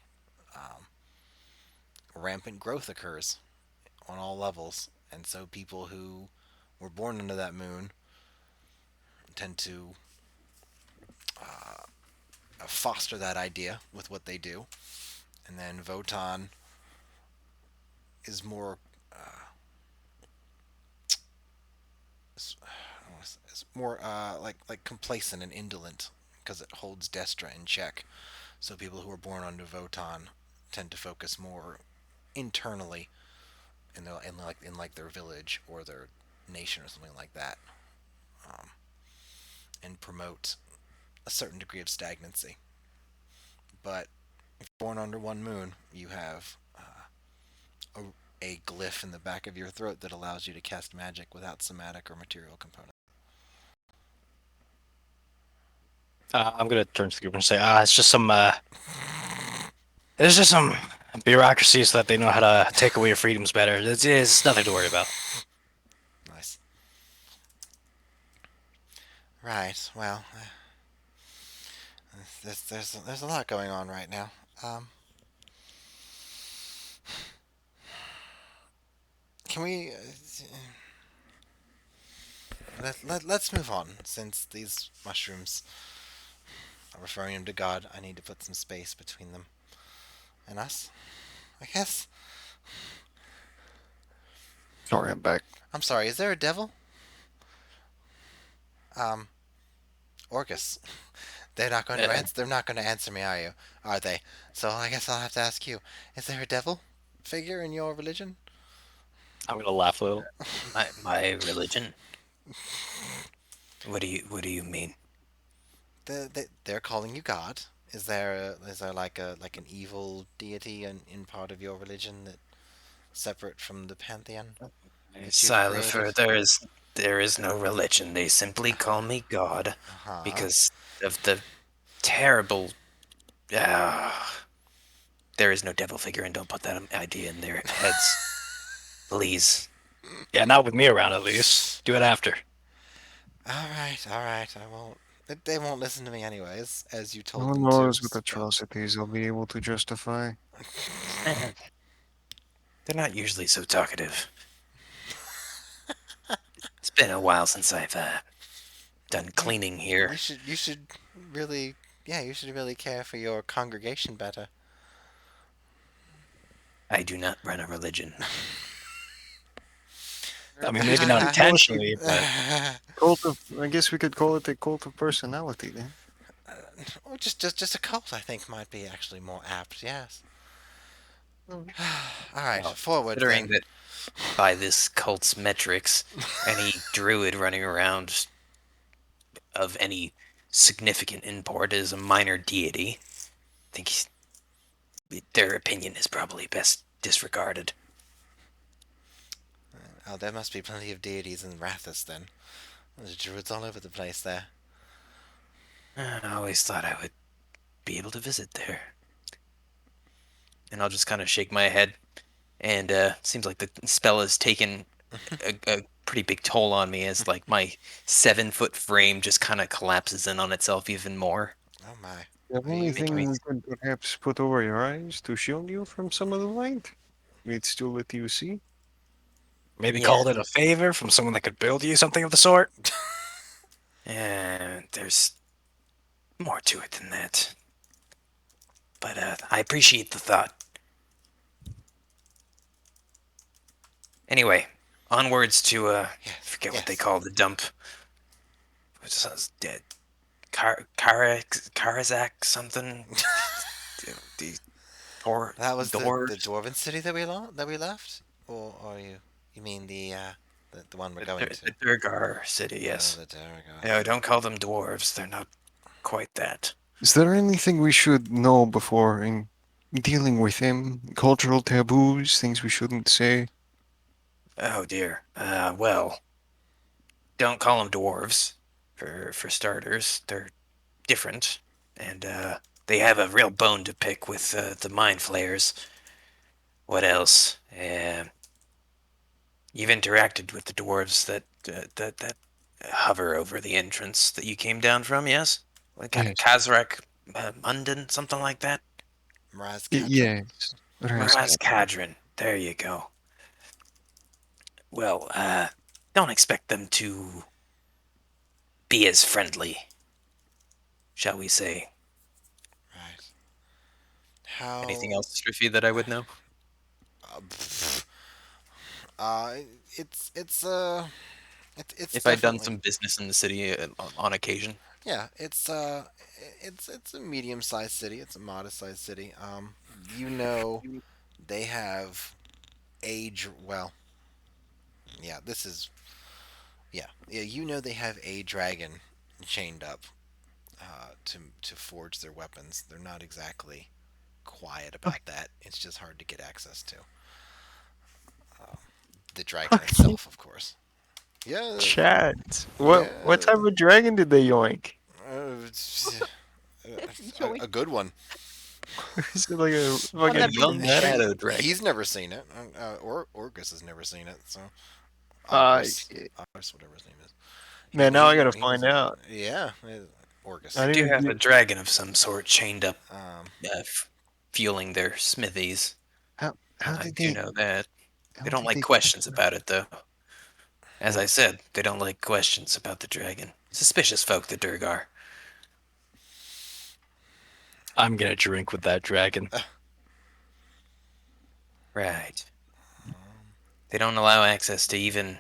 rampant growth occurs on all levels. And so people who were born under that moon tend to foster that idea with what they do. And then Votan is more is more like complacent and indolent because it holds Destra in check. So people who are born under Votan tend to focus more internally in like their village or their nation or something like that, and promote a certain degree of stagnancy. But if you're born under one moon, you have a glyph in the back of your throat that allows you to cast magic without somatic or material components. I'm gonna turn to the group and say, it's just some, it's just some bureaucracy so that they know how to take away your freedoms better. It's nothing to worry about. Nice. Right. Well, there's a lot going on right now. Can we let's move on since these mushrooms are referring him to God. I need to put some space between them and us. I guess. Sorry, I'm back. I'm sorry. Is there a devil? Orgus. They're not going to answer. They're not going to answer me, are they? So I guess I'll have to ask you: is there a devil figure in your religion? I'm gonna laugh a little. My religion. What do you mean? They're calling you God. Is there like an evil deity in part of your religion that separate from the pantheon that you've Silefer, created? there is no religion. They simply call me God Uh-huh. because of the terrible. Uh, there is no devil figure, and don't put that idea in their heads, please. Yeah, not with me around at least. Do it after. All right. I won't. They won't listen to me anyways, as you told Who them to. knows what atrocities they'll be able to justify? They're not usually so talkative. It's been a while since I've done cleaning here. You should really, yeah, you should really care for your congregation better. I do not run a religion. I mean, maybe not intentionally, but Cult of, I guess we could call it a cult of personality then. Or just a cult, I think, might be actually more apt. Yes. All right, Well, forward considering then. that by this cult's metrics, any druid running around of any significant import is a minor deity. I think their opinion is probably best disregarded. Oh, there must be plenty of deities in Rathus then. There's druids all over the place there. I always thought I would be able to visit there. And I'll just kind of shake my head. And seems like the spell has taken a pretty big toll on me as like my 7-foot frame just kind of collapses in on itself even more. Oh my. The Are only you thing me- we could perhaps put over your eyes to shield you from some of the light, we'd still let you see. maybe Yeah. called it a favor from someone that could build you something of the sort. There's more to it than that. But I appreciate the thought. Anyway, onwards to forget what they yes. call the dump. It sounds dead. Karazak something. the That was doors. the dwarven city that we left, or you mean the one we're going to? The Duergar city, yes. Oh, the Duergar. No, don't call them dwarves. They're not quite that. Is there anything we should know before in dealing with him? Cultural taboos, things we shouldn't say? Oh dear. Well, don't call them dwarves. For starters, they're different, and they have a real bone to pick with the mind flayers. What else? You've interacted with the dwarves that hover over the entrance that you came down from, yes? Like Yes. Kazrak, Munden, something like that. Mraz Kadra? Yes. Miraz Rascal. Kadrin. There you go. Well, don't expect them to be as friendly, shall we say. Right. Anything How? else, Striffy, that I would know? Pfft. Uh, it's it's If I'd done definitely some business in the city on occasion. yeah. It's a medium-sized city. It's a modest-sized city. You know, they have well, yeah. This is yeah. You know, they have a dragon chained up to forge their weapons. They're not exactly quiet about that. It's just hard to get access to the dragon Okay. itself, of course. Yeah, Chat. What yeah. type of dragon did they yoink? It's, Joey. a good one. Is it like a One fucking that brings Young dramatic? shadow dragon. He's never seen it. Orgus has never seen it. So Uh, Ogris, Ogris, whatever his name is. Man, now I gotta He find doesn't. out. Yeah, I Orgus. Do didn't have a do. dragon of some sort chained up, Um, fueling their smithies. How I did do they? know that. How They don't did like they? questions about it, though. As Yeah. I said, they don't like questions about the dragon. Suspicious folk, the Duergar. I'm gonna drink with that dragon. Right. They don't allow access to even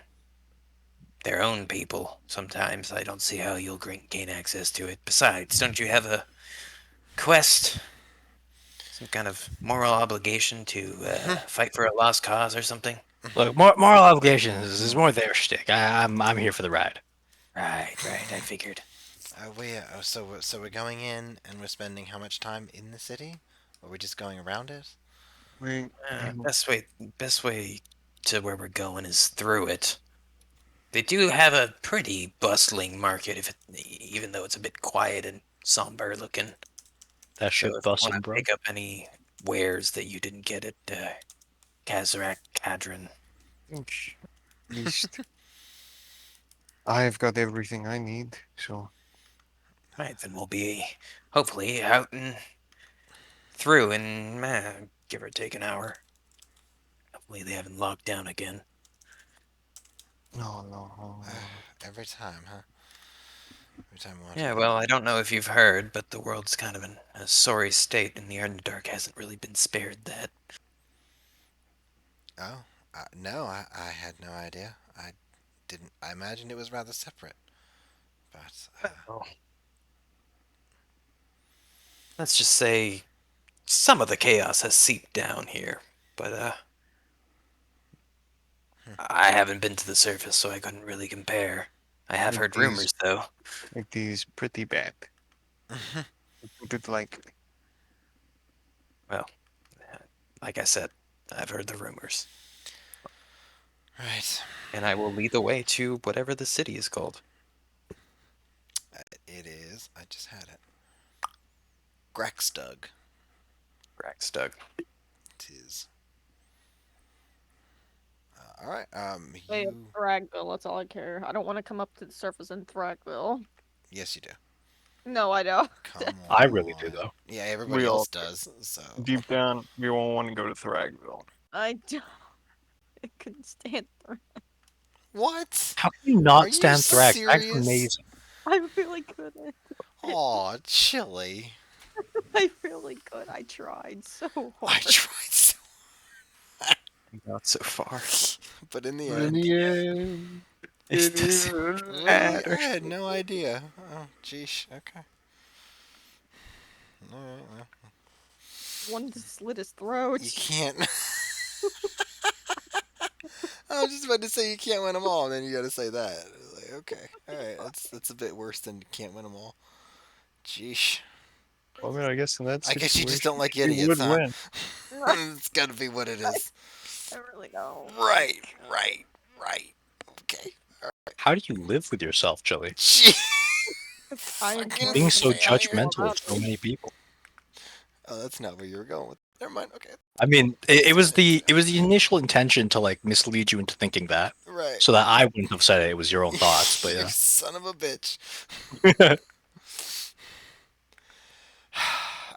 their own people. Sometimes I don't see how you'll gain access to it. Besides, don't you have a quest? Some kind of moral obligation to fight for a lost cause or something? Look, moral obligations is more their shtick. I'm here for the ride. Right, right, I figured. so we're going in and we're spending how much time in the city? Or we're just going around it? Wait. Best way to where we're going is through it. They do have a pretty bustling market, even though it's a bit quiet and somber looking. That So shit if you want busting, to bro. pick up any wares that you didn't get at Kazarak Kadrin, At least I've got everything I need. So right, then we'll be hopefully out and through in give or take an hour. Hopefully they haven't locked down again. no. Every time, huh? Every time we watch Yeah, it. well, I don't know if you've heard, but the world's kind of in a sorry state, and the Uderdark hasn't really been spared that. Oh, no, I had no idea. I didn't. I imagined it was rather separate. But Oh. Let's just say some of the chaos has seeped down here, but I haven't been to the surface, so I couldn't really compare. I have heard rumors, though. Like these pretty bad. Put it lightly. Well, like I said, I've heard the rumors, right, and I will lead the way to whatever the city is called. it is. I just had it. Grackstug. Grackstug. It is. All right. Hey, You. Thragville, that's all I care. I don't want to come up to the surface in Thragville. Yes, you do. No, I don't. Come on. I really do, though. Yeah, everybody all else does. So. Deep down, we all want to go to Thragville. I don't. I couldn't stand Thrag. What? How can you Are not you stand Thrag? Thrag's serious? amazing. I really couldn't. Aw, chilly. I really could. I tried so I hard. tried so, Not so far. but in the But in end, the end, It it doesn't didn't really, I matter. had no idea. Oh, jeez. Okay. All right, well, One just slit his throat. you can't. I was just about to say you can't win them all, and then you got to say that. Like, okay, all right, that's a bit worse than you can't win them all. Jeesh. Well, I mean, I guess in that I situation, guess you just don't like you idiots, would huh? win. It's gotta be what it is. I really don't. Right. Okay. How do you live with yourself, Chili? Gee. I am Fucking Being so failure. judgmental of so many people. Oh, that's not where you were going with. Never mind. Okay. I mean, it was the initial intention to like mislead you into thinking that, Right. so that I wouldn't have said it was your own thoughts. But You yeah, son of a bitch.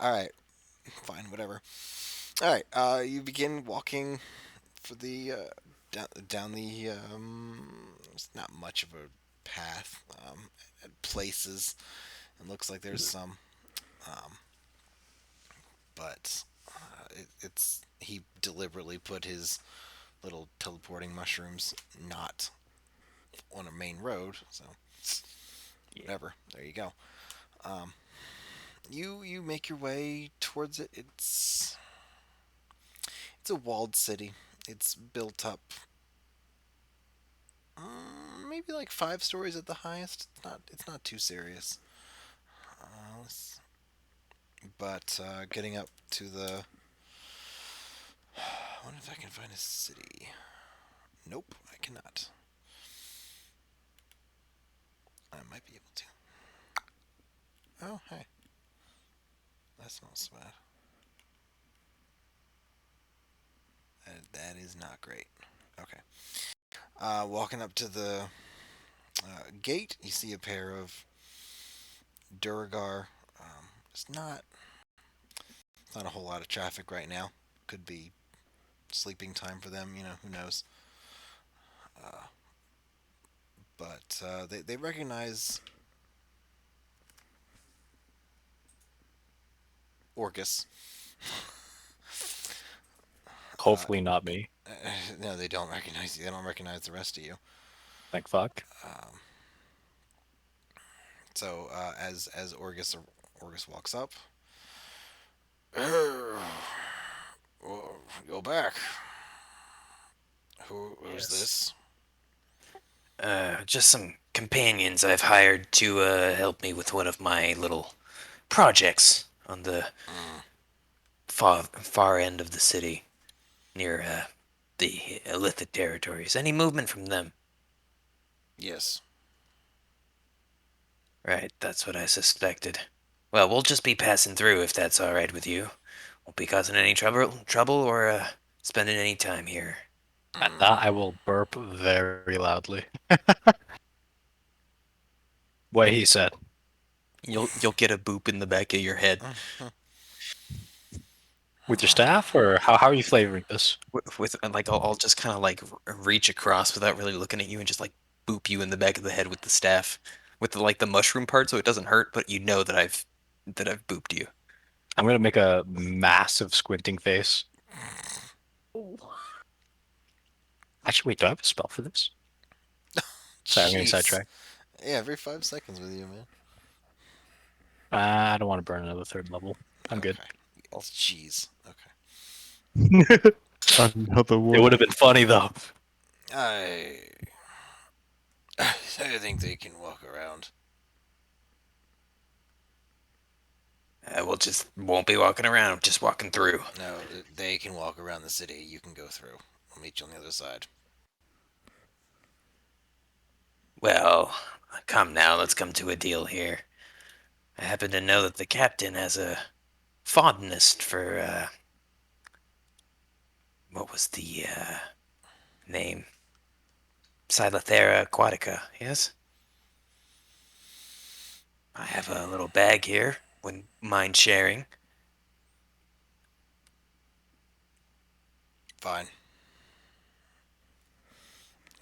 All right. Fine. Whatever. All right. You begin walking for the down the. It's not much of a path. At places, it looks like there's some. Um, but it's he deliberately put his little teleporting mushrooms not on a main road, so whatever. There you go. Um, you make your way towards it. It's a walled city. It's built up, maybe like 5 stories at the highest. It's not too serious. But getting up to the. I wonder if I can find a city. Nope, I cannot. I might be able to. Oh, hey. That smells bad. That is not great. Okay. Walking up to the gate, you see a pair of Duergar. It's not a whole lot of traffic right now. Could be sleeping time for them. Who knows. But they recognize Orgus. hopefully not me. No, they don't recognize you. They don't recognize the rest of you. Thank fuck. So as Orgus walks up, go back. Who's Yes. this? Just some companions I've hired to help me with one of my little projects on the far end of the city, near the illicit territories. Any movement from them? Yes. Right, that's what I suspected. Well, we'll just be passing through if that's all right with you. Won't be causing any trouble or spending any time here. At that, I will burp very loudly. What he said. You'll get a boop in the back of your head. With your staff, or how are you flavoring this? With like I'll just kind of like reach across without really looking at you and just like boop you in the back of the head with the staff, with the mushroom part, so it doesn't hurt, but you know that I've booped you. I'm gonna make a massive squinting face. Ooh. Actually, wait, do I have a spell for this? Sorry, I'm getting Jeez. sidetracked. Yeah, every 5 seconds with you, man. I don't want to burn another 3rd level. I'm good. Okay. Jeez. Okay. Another one. It would have been funny though. I think they can walk around. We'll just won't be walking around, just walking through. No, they can walk around the city. You can go through. I'll meet you on the other side. Well, come now, let's come to a deal here. I happen to know that the captain has a fondness for, what was the, name? Silothera aquatica, yes? I have a little bag here, wouldn't mind sharing. Fine.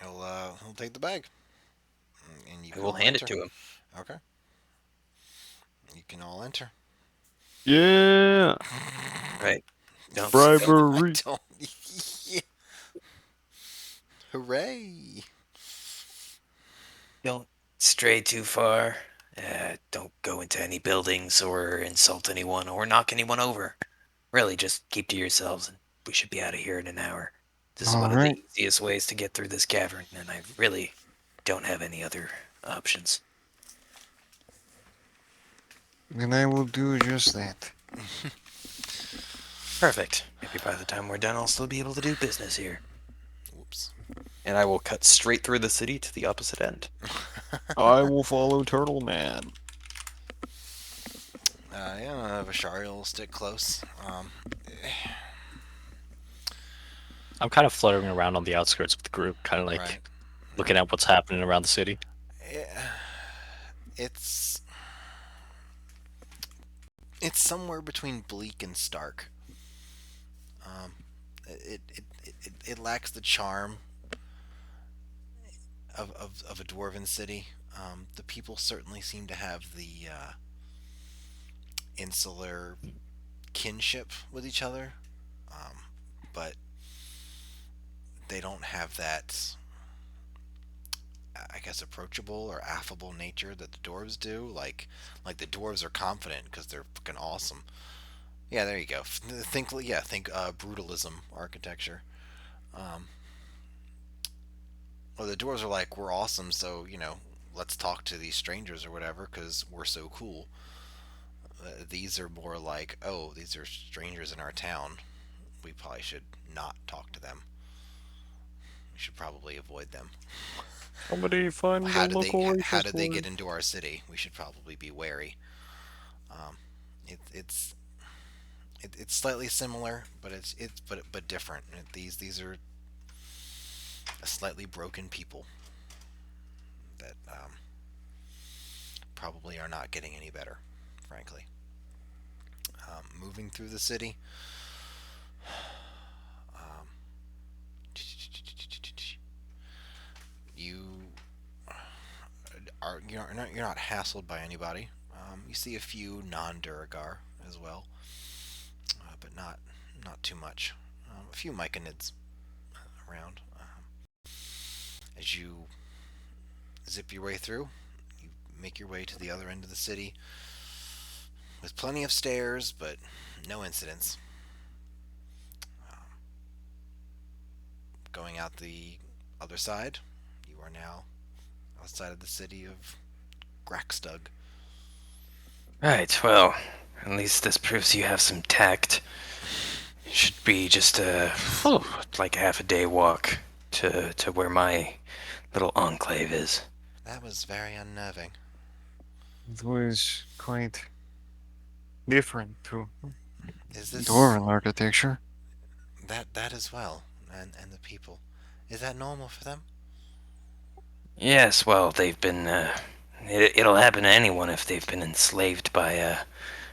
He'll take the bag. And you I can will all hand it enter. to him. Okay. You can all enter. Yeah. Right. Don't, Bribery. Don't. Yeah. Hooray! don't stray too far. Don't go into any buildings or insult anyone or knock anyone over. Really, just keep to yourselves, and we should be out of here in an hour. This is one of Alright. the easiest ways to get through this cavern, and I really don't have any other options. Then I will do just that. Perfect. Maybe by the time we're done, I'll still be able to do business here. Whoops. And I will cut straight through the city to the opposite end. I will follow Turtle Man. Yeah, Vashari will stick close. I'm kind of fluttering around on the outskirts of the group, kind of like Right. looking at what's happening around the city. It's somewhere between bleak and stark. It lacks the charm of a dwarven city. The people certainly seem to have the insular kinship with each other, but they don't have that, I guess, approachable or affable nature that the dwarves do. Like the dwarves are confident because they're fucking awesome. Yeah, there you go. Think brutalism architecture. Well, the dwarves are like, we're awesome, so let's talk to these strangers or whatever because we're so cool. These are more like, oh, these are strangers in our town. We probably should not talk to them. We should probably avoid them. Somebody find How the did they local how racist did they word. get into our city? We should probably be wary. Um, it's slightly similar, but but different. These are a slightly broken people that probably are not getting any better, frankly. Moving through the city. Um, you you're not hassled by anybody. You see a few non-Duergar as well, but not too much. A few myconids around. As you zip your way through, you make your way to the other end of the city with plenty of stairs, but no incidents. Going out the other side, you are now outside of the city of Grackstug. Right, well, at least this proves you have some tact. Should be just like half a day walk to where my little enclave is. That was very unnerving. It was quite different to Is this Dwarven architecture. that as well, and the people? Is that normal for them? Yes, well, they've been. It'll happen to anyone if they've been enslaved by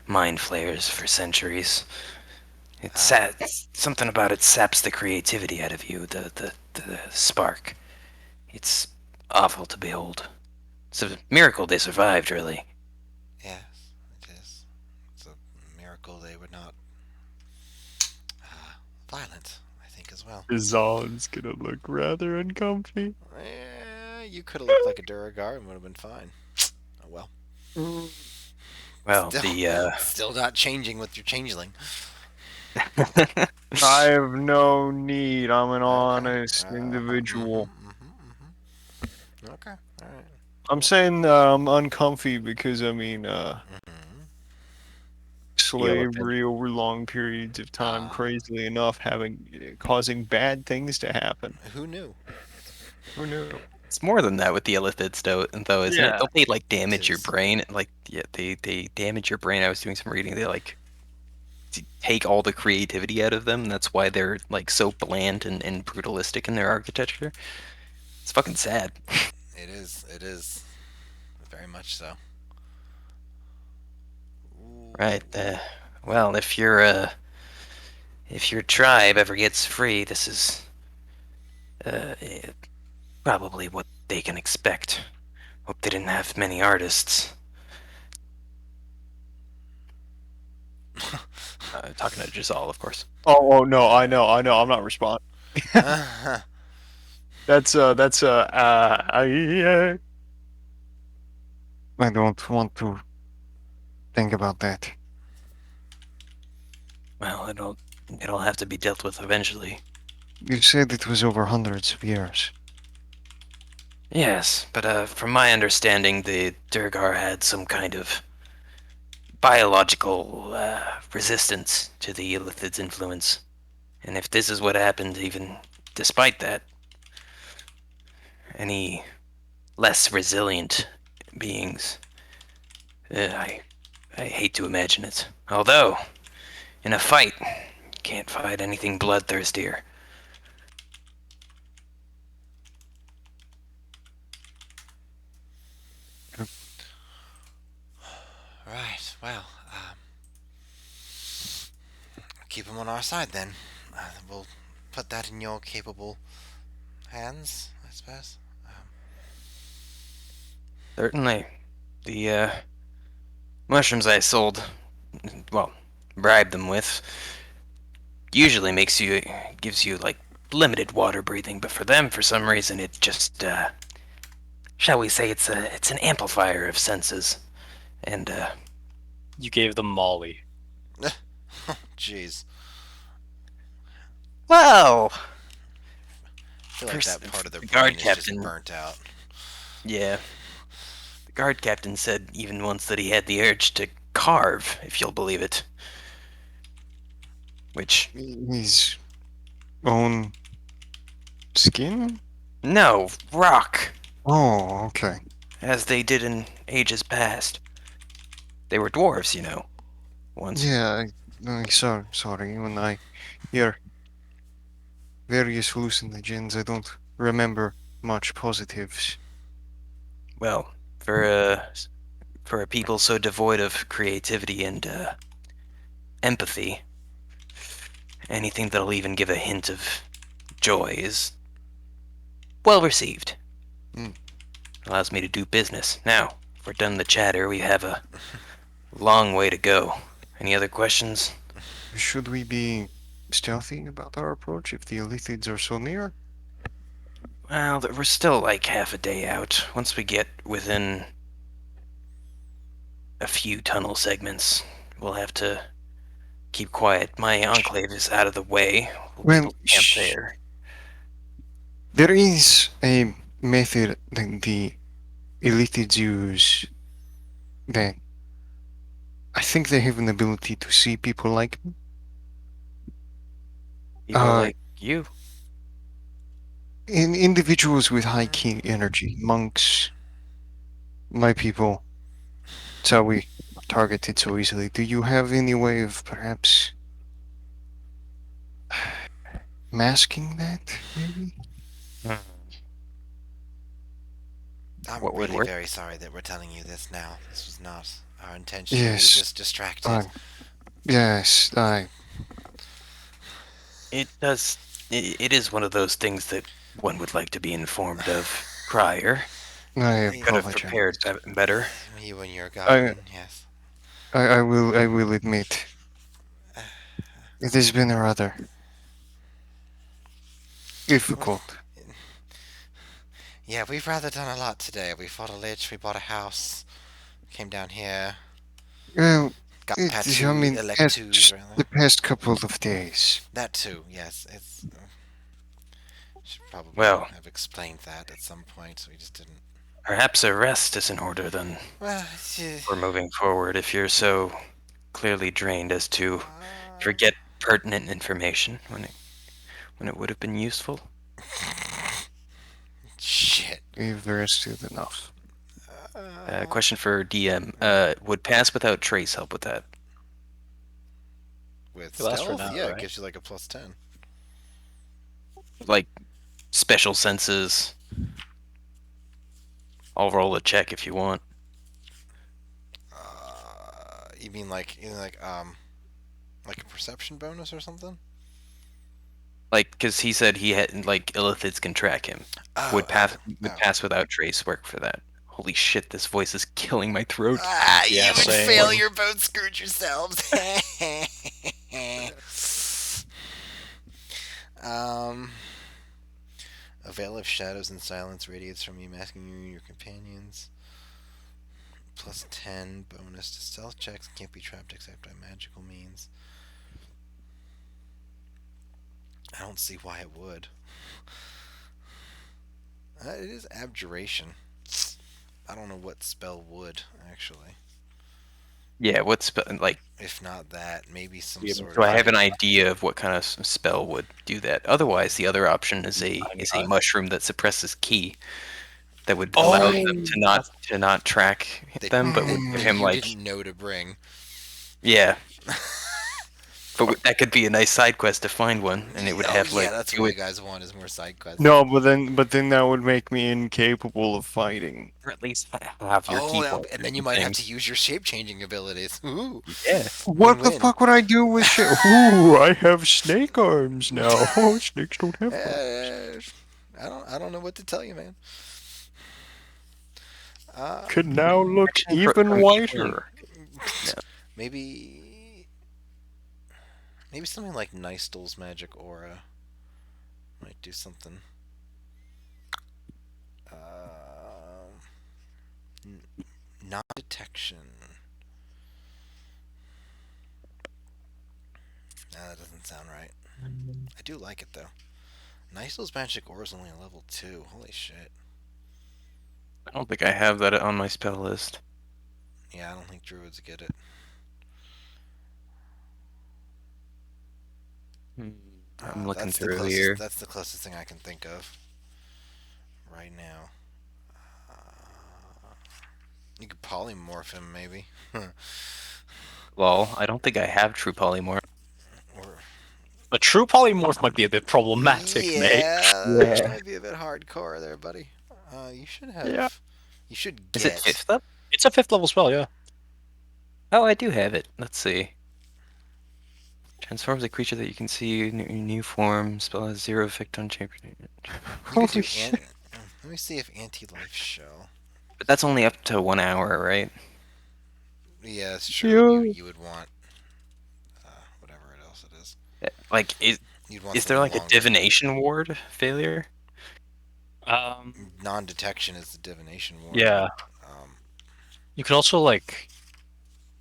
mind flayers for centuries. It's something about it saps the creativity out of you, the spark. It's awful to behold. It's a miracle they survived, really. Yes, it is. It's a miracle they were not violent, I think, as well. Zol's gonna look rather uncomfy. You could have looked like a Duergar and would have been fine. Oh well. Well, Still not changing with your changeling. I have no need. I'm an Okay. honest individual. Okay. All right. I'm saying I'm uncomfy because slavery over long periods of time, crazily enough, causing bad things to happen. Who knew? Who knew? It's more than that with the Illithids, though, isn't it? Yeah. Don't they like damage your is. brain? Like, yeah, they damage your brain. I was doing some reading. They like take all the creativity out of them. That's why they're like so bland and brutalistic in their architecture. It's fucking sad. It is. It is. Very much so. Ooh. right. Well, if your tribe ever gets free, this is probably what they can expect. Hope they didn't have many artists. Talking to Giselle, of course. Oh no, I know. I'm not responding. That's I don't want to think about that. Well, it'll have to be dealt with eventually. You said it was over hundreds of years. Yes, but from my understanding, the Duergar had some kind of biological resistance to the illithid's influence. And if this is what happened, even despite that, any less resilient beings, I hate to imagine it. Although, in a fight, you can't fight anything bloodthirstier. Right. Well, keep him on our side then. We'll put that in your capable hands, I suppose. Certainly. The mushrooms I sold, well, bribed them with, usually gives you like limited water breathing, but for them, for some reason, it just, shall we say, it's an amplifier of senses, and You gave them Molly. Jeez. well, I feel like that part of their the brain guard is just captain, burnt out. yeah, the guard captain said even once that he had the urge to carve, if you'll believe it, which His own skin? no rock, Oh, okay. as they did in ages past. They were dwarves, you know, once. Yeah, sorry. When I hear various hallucinogens, I don't remember much positives. Well, for a people so devoid of creativity and empathy, anything that'll even give a hint of joy is well received. Mm. Allows me to do business. Now, if we're done the chatter, we have a long way to go. Any other questions? Should we be stealthy about our approach if the Elithids are so near? Well, we're still like half a day out. Once we get within a few tunnel segments, we'll have to keep quiet. My enclave is out of the way. We'll Well, build camp there. There is a method that the Elithids use that I think they have an ability to see people like me. People Uh, like you. in individuals with high key energy, monks, my people. That's how we target it so easily. Do you have any way of perhaps masking that, maybe? I'm What would really work? very sorry that we're telling you this now. This was not our intention. We were Yes. just distracted. Yes, It does. It is one of those things that one would like to be informed of prior. I Could have apologize. prepared better. You and your goblin, yes. I will admit, it has been rather difficult. Yeah, we've rather done a lot today. We fought a lich, we bought a house, came down here, Well, got I tattooed, mean, electoos, the past couple of days. That too, yes. It's should probably Well. have explained that at some point. We just didn't. Perhaps a rest is in order then Well, for moving forward if you're so clearly drained as to forget pertinent information when it would have been useful. shit. We've rested enough. Question for DM. Would pass without trace help with that? With Well, that's for stealth, now, yeah, right? it gives you like a +10. Like special senses. I'll roll a check if you want. You mean like a perception bonus or something? Like, because he said he had like illithids can track him. Would pass without trace work for that? Holy shit! This voice is killing my throat. Yeah, you would same. fail your boat screwed yourselves. A veil of shadows and silence radiates from you, masking you and your companions. +10 bonus to stealth checks. Can't be trapped except by magical means. I don't see why it would. It is abjuration. I don't know what spell would, actually. Yeah, what spell? Like, If not that, maybe some Yeah, sort so of. I have an idea of what kind of spell would do that. Otherwise, the other option is a mushroom that suppresses ki that would allow them Oh, to not track that, them, but would give that him you like didn't know to bring. yeah. But that could be a nice side quest to find one, and it would Oh have yeah, like that's it what you would, guys want is more side quests. No, but then that would make me incapable of fighting. or at least have your key point And then you might have to use your shape changing abilities. Ooh, Yeah. What the win-win. fuck would I do with shit? Ooh, I have snake arms now. Oh, snakes don't have arms. I don't know what to tell you, man. Could now look Action even controlling. whiter. Maybe something like Nystel's magic aura might do something. Non-detection. Nah, that doesn't sound right. I do like it though. Nystel's magic aura is only a level 2. Holy shit. I don't think I have that on my spell list. Yeah, I don't think druids get it. I'm looking That's through here. That's the closest thing I can think of right now. You could polymorph him, maybe. Lol, I don't think I have true polymorph. Or a true polymorph might be a bit problematic, mate. yeah, Yeah. that might be a bit hardcore there, buddy. You should have. Yeah. You should Is get. it fifth up? It's a 5th level spell, yeah. Oh, I do have it. Let's see. Transforms a creature that you can see in new form. Spell has 0 effect on champion. You could Holy do shit. let me see if anti-life show. But that's only up to 1 hour, right? Yeah, it's true. Yeah. You would want whatever else it is. Like, You'd want is there something like a longer. divination ward failure? Non-detection is the divination ward. Yeah. Um, You could also, like,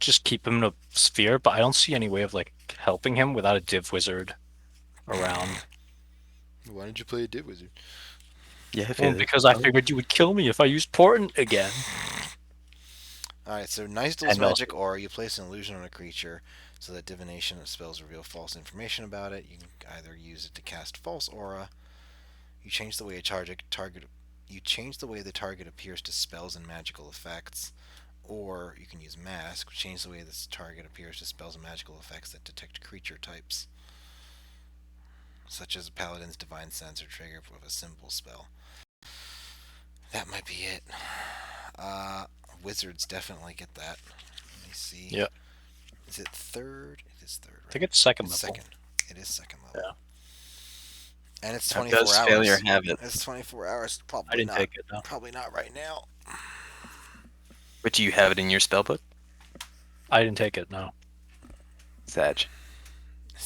just keep him in a sphere, but I don't see any way of, like, helping him without a div wizard around. why did you play a div wizard? Yeah, Well, because I figured you would kill me if I used Portent again. Alright, so Nystel's And also- magic aura, you place an illusion on a creature so that divination spells reveal false information about it. You can either use it to cast false aura. You change the way the target appears to spells and magical effects. Or you can use mask, which changes the way this target appears to spells and magical effects that detect creature types, such as a paladin's divine sense or trigger with a symbol spell. That might be it. Wizards definitely get that. Let me see. Yeah. Is it third? It is third, right? I think it's 2nd It's level. second. It is second level. Yeah. And it's How 24 does hours. failure have it? It's 24 hours. I Probably didn't not. take it, no. Probably not right now. But do you have it in your spellbook? I didn't take it, no. Sag.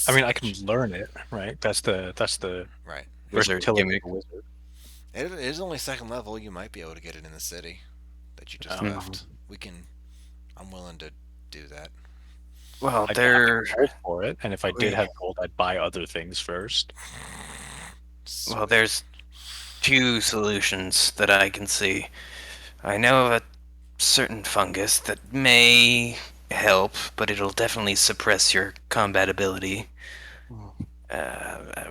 I mean, I can learn it, right? That's the Right. Wizard versatility gimmick. of a wizard. It is only second level. You might be able to get it in the city that you just Oh. left. I'm willing to do that. Well, I'd there. have gold for it, and if I did Wait. have gold, I'd buy other things first. Well, there's 2 solutions that I can see. I know of a certain fungus that may help, but it'll definitely suppress your combat ability.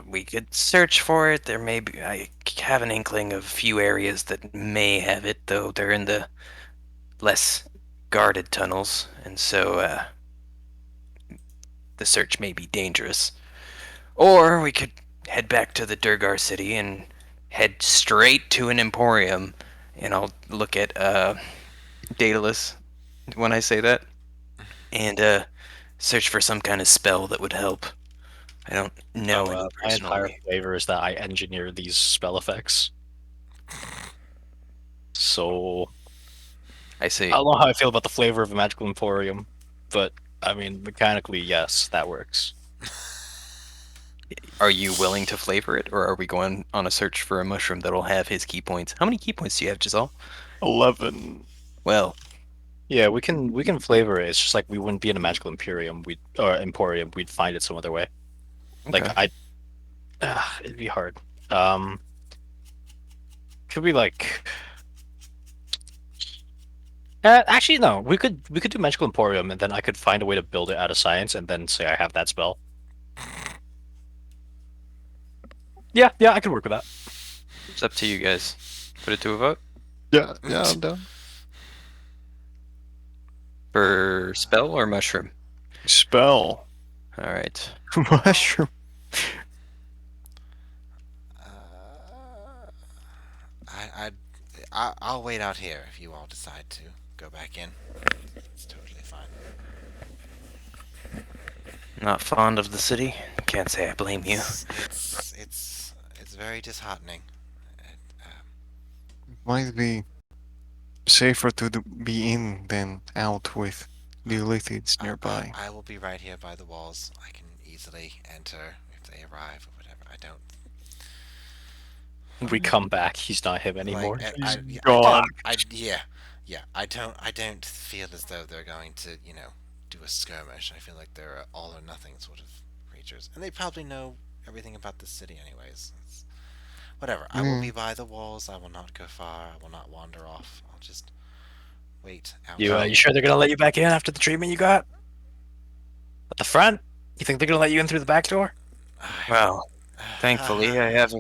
We could search for it. There may be. I have an inkling of a few areas that may have it, though they're in the less guarded tunnels, and so the search may be dangerous. Or we could head back to the Duergar city and head straight to an emporium, and I'll look at Daedalus when I say that, and search for some kind of spell that would help. I don't know any My entire personally. flavor is that I engineer these spell effects. So I see. I don't know how I feel about the flavor of a magical emporium, but I mean, mechanically, yes, that works. Are you willing to flavor it, or are we going on a search for a mushroom that'll have his key points? How many key points do you have, Giselle? 11. Well, Yeah, we can flavor it. It's just like we wouldn't be in a magical emporium. We'd find it some other way. Like okay. it'd be hard. Could we like Actually, no. We could do magical emporium, and then I could find a way to build it out of science, and then say I have that spell. Yeah, I could work with that. It's up to you guys. Put it to a vote Yeah, I'm done. for spell or mushroom. Spell. All right. Mushroom. I'll wait out here if you all decide to go back in. It's totally fine. Not fond of the city. Can't say I blame you. It's very disheartening. It, Might be safer to be in than out with the electoos nearby. I will be right here by the walls. I can easily enter if they arrive or whatever. I don't We come back. He's not him like. anymore. Gone. I don't feel as though they're going to do a skirmish. I feel like they're all or nothing sort of creatures, and they probably know everything about the city anyways. Whatever. I will be by the walls. I will not go far. I will not wander off. I'll just wait out. You sure they're gonna let you back in after the treatment you got at the front? You think they're gonna let you in through the back door? Well, thankfully, I have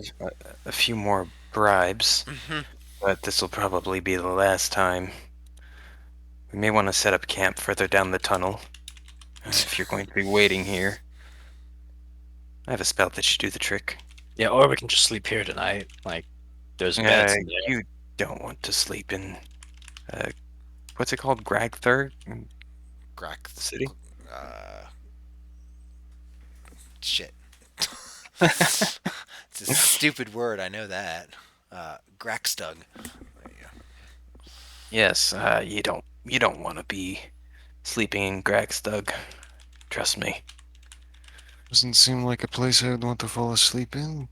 a few more bribes, but this will probably be the last time. We may want to set up camp further down the tunnel, if you're going to be waiting here. I have a spell that should do the trick. Yeah, or we can just sleep here tonight. Like, there's beds in there. You don't want to sleep in, what's it called? Gragstug? Grack City? Shit. It's a stupid word. I know that. Grackstug. There you go. Yes, you don't want to be sleeping in Grackstug. Trust me. Doesn't seem like a place I would want to fall asleep in.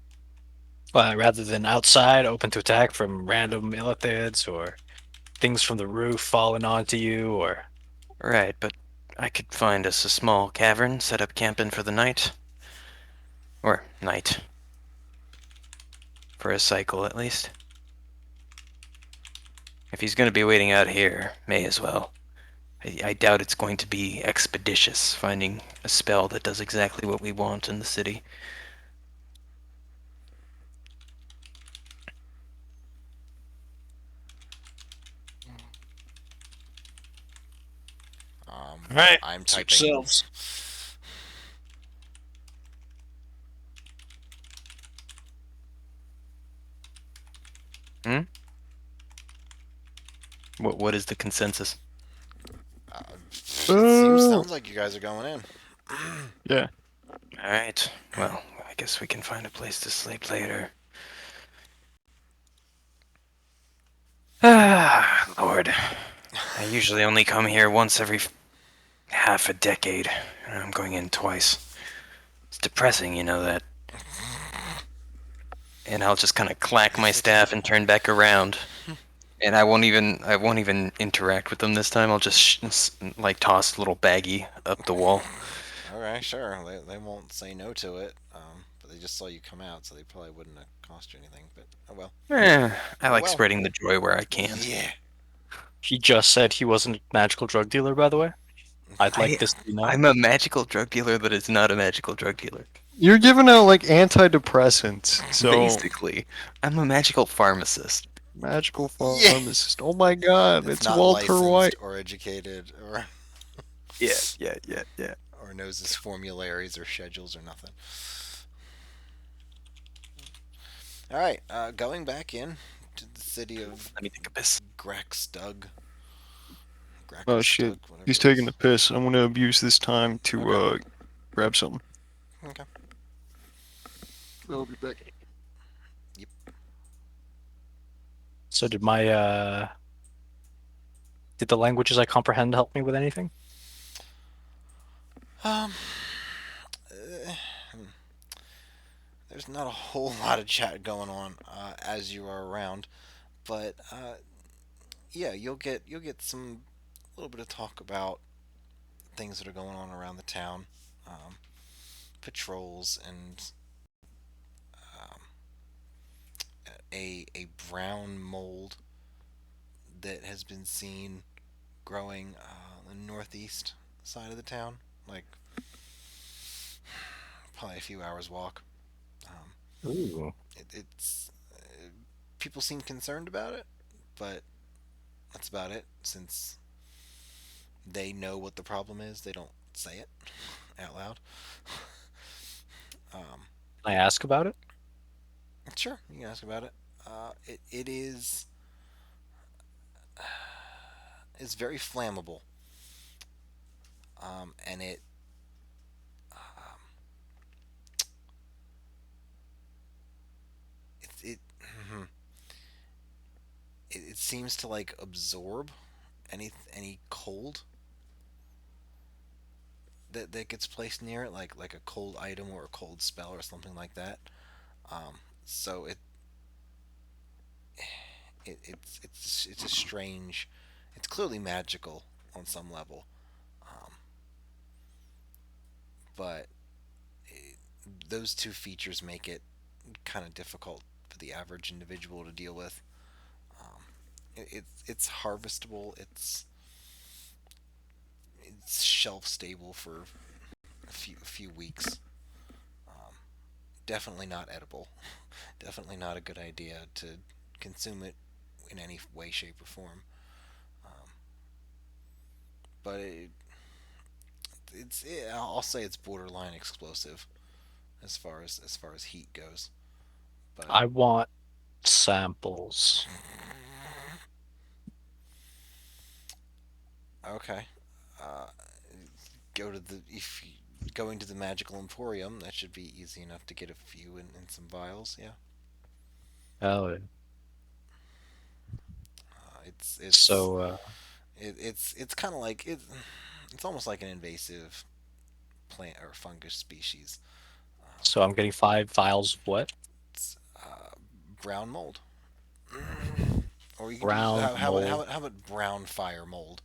Rather than outside, open to attack from random illithids or things from the roof falling onto you, or Right, but I could find us a small cavern, set up camp in for the night. Or night. For a cycle, at least. If he's going to be waiting out here, may as well. I doubt it's going to be expeditious, finding a spell that does exactly what we want in the city. Right. I'm Suit typing. yourselves. What is the consensus? Sounds like you guys are going in. Yeah. Alright, well, I guess we can find a place to sleep later. Ah, Lord. I usually only come here once every half a decade, and I'm going in twice. It's depressing, you know that. And I'll just kind of clack my staff and turn back around. And I won't even interact with them this time. I'll just like toss a little baggie up the wall. Alright, sure. They won't say no to it. But they just saw you come out, so they probably wouldn't have cost you anything. But oh well. I like well. spreading the joy where I can. Yeah. He just said he wasn't a magical drug dealer, by the way. I'd like this to be known. I'm a magical drug dealer that is not a magical drug dealer. You're giving out like antidepressants, so Basically, I'm a magical pharmacist. magical pharmacist. Oh my god, it's not Walter licensed White. or educated or Yeah. or knows his formularies or schedules or nothing. All right, going back in to the city of Let me take a piss. Grackstug. Oh shit, whatever he's it taking is. a piss. I'm gonna abuse this time to Okay. grab something. Okay. I'll be back. So did did the languages I comprehend help me with anything? Um, there's not a whole lot of chat going on as you are around, but yeah, you'll get some little bit of talk about things that are going on around the town, patrols, and a brown mold that has been seen growing on the northeast side of the town, like probably a few hours walk. Ooh. It's people seem concerned about it, but that's about it. Since they know what the problem is, they don't say it out loud. Um, Can I ask about it? sure, you can ask about it. It is it's very flammable, and um, it it seems to like absorb any cold that gets placed near it, like a cold item or a cold spell or something like that. So it's a strange. It's clearly magical on some level, um, but it, those two features make it kind of difficult for the average individual to deal with. Um, it's harvestable. It's shelf stable for a few weeks. Um, Definitely not edible. Definitely not a good idea to consume it in any way, shape, or form. Um, but I'll say it's borderline explosive as far as heat goes. But I want samples. okay, uh, go to the if you, going to the magical emporium, that should be easy enough to get a few in some vials. Yeah, Oh, it's so it's kind of like it's almost like an invasive plant or fungus species. so I'm getting 5 vials of what? It's brown mold, or you could use Brown mold, how about brown fire mold?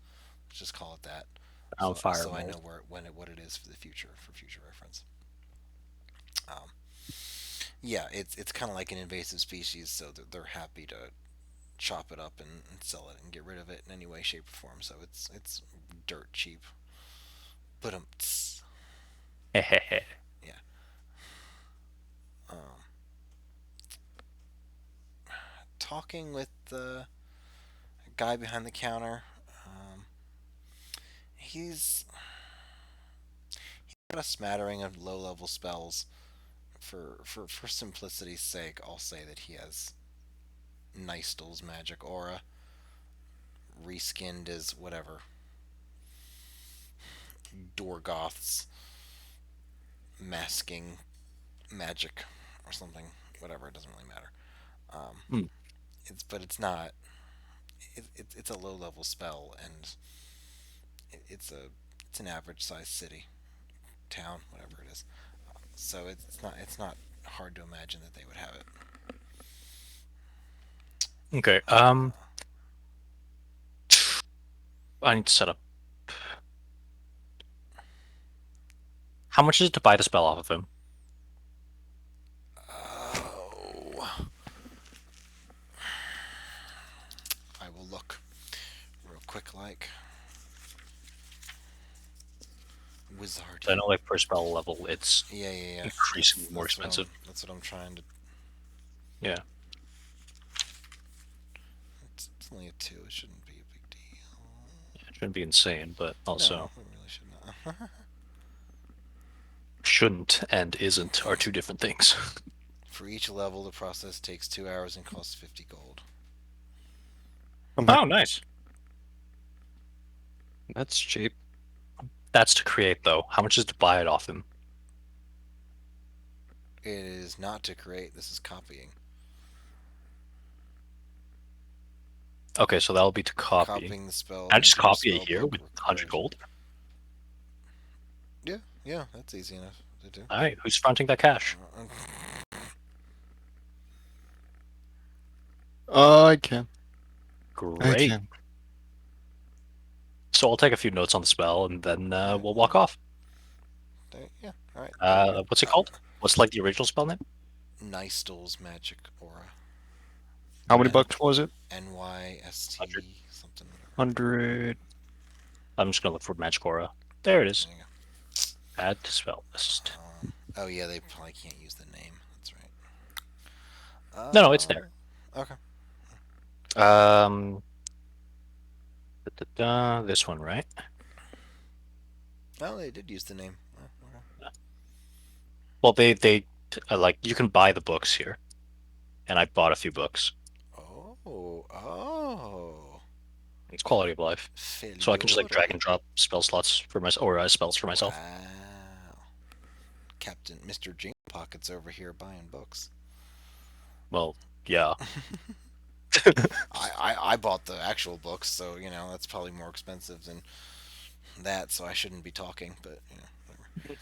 Let's just call it that, brown fire so I know mold. what it is for the future for future reference. Um, yeah, it's kind of like an invasive species, so they're happy to chop it up and sell it and get rid of it in any way, shape, or form. So it's dirt cheap. But Hehehe. yeah. Um, Talking with the guy behind the counter, um, he's got a smattering of low-level spells. For simplicity's sake, I'll say that he has Nystel's magic aura, reskinned as whatever Dorgoth's masking magic or something. Whatever, it doesn't really matter. Um, Hmm. it's not. It's a low level spell, and it's an average sized city, town, whatever it is. So it's not hard to imagine that they would have it. Okay. I need to set up. How much is it to buy the spell off of him? Oh, I will look real quick, like wizard. I know, like per spell level, it's Yeah. increasingly more That's expensive. that's what I'm trying to. Yeah. It's only a 2. It shouldn't be a big deal. It shouldn't be insane, but also No, it really should not. shouldn't and isn't are two different things. For each level, the process takes 2 hours and costs 50 gold. Oh, nice. That's cheap. That's to create, though. How much is to buy it off him? It is not to create. This is copying. Okay, so that'll be to copy. Copying the spell. I just into your copy it here spellbook with required. 100 gold. Yeah, that's easy enough to do. All right, who's fronting that cash? I can. I Great. can. So I'll take a few notes on the spell, and then we'll walk off. Yeah, alright. What's it called? What's like the original spell name? Nystel's magic aura. How many N- bucks was it? NYST 100. something. 100. I'm just gonna look for magic aura. There it is. There you Add to spell list. go. Oh yeah, they probably can't use the name. That's right. No, it's there. Okay. Um, this one, right? Oh, they did use the name. Oh, okay. Well, they like you can buy the books here, and I bought a few books. Oh. It's quality of life, so I can just like drag and drop spell slots for myself or spells for myself. Wow. Captain Mr. Jingle Pockets over here buying books. Well, yeah. I bought the actual books, so that's probably more expensive than that. So I shouldn't be talking, but whatever.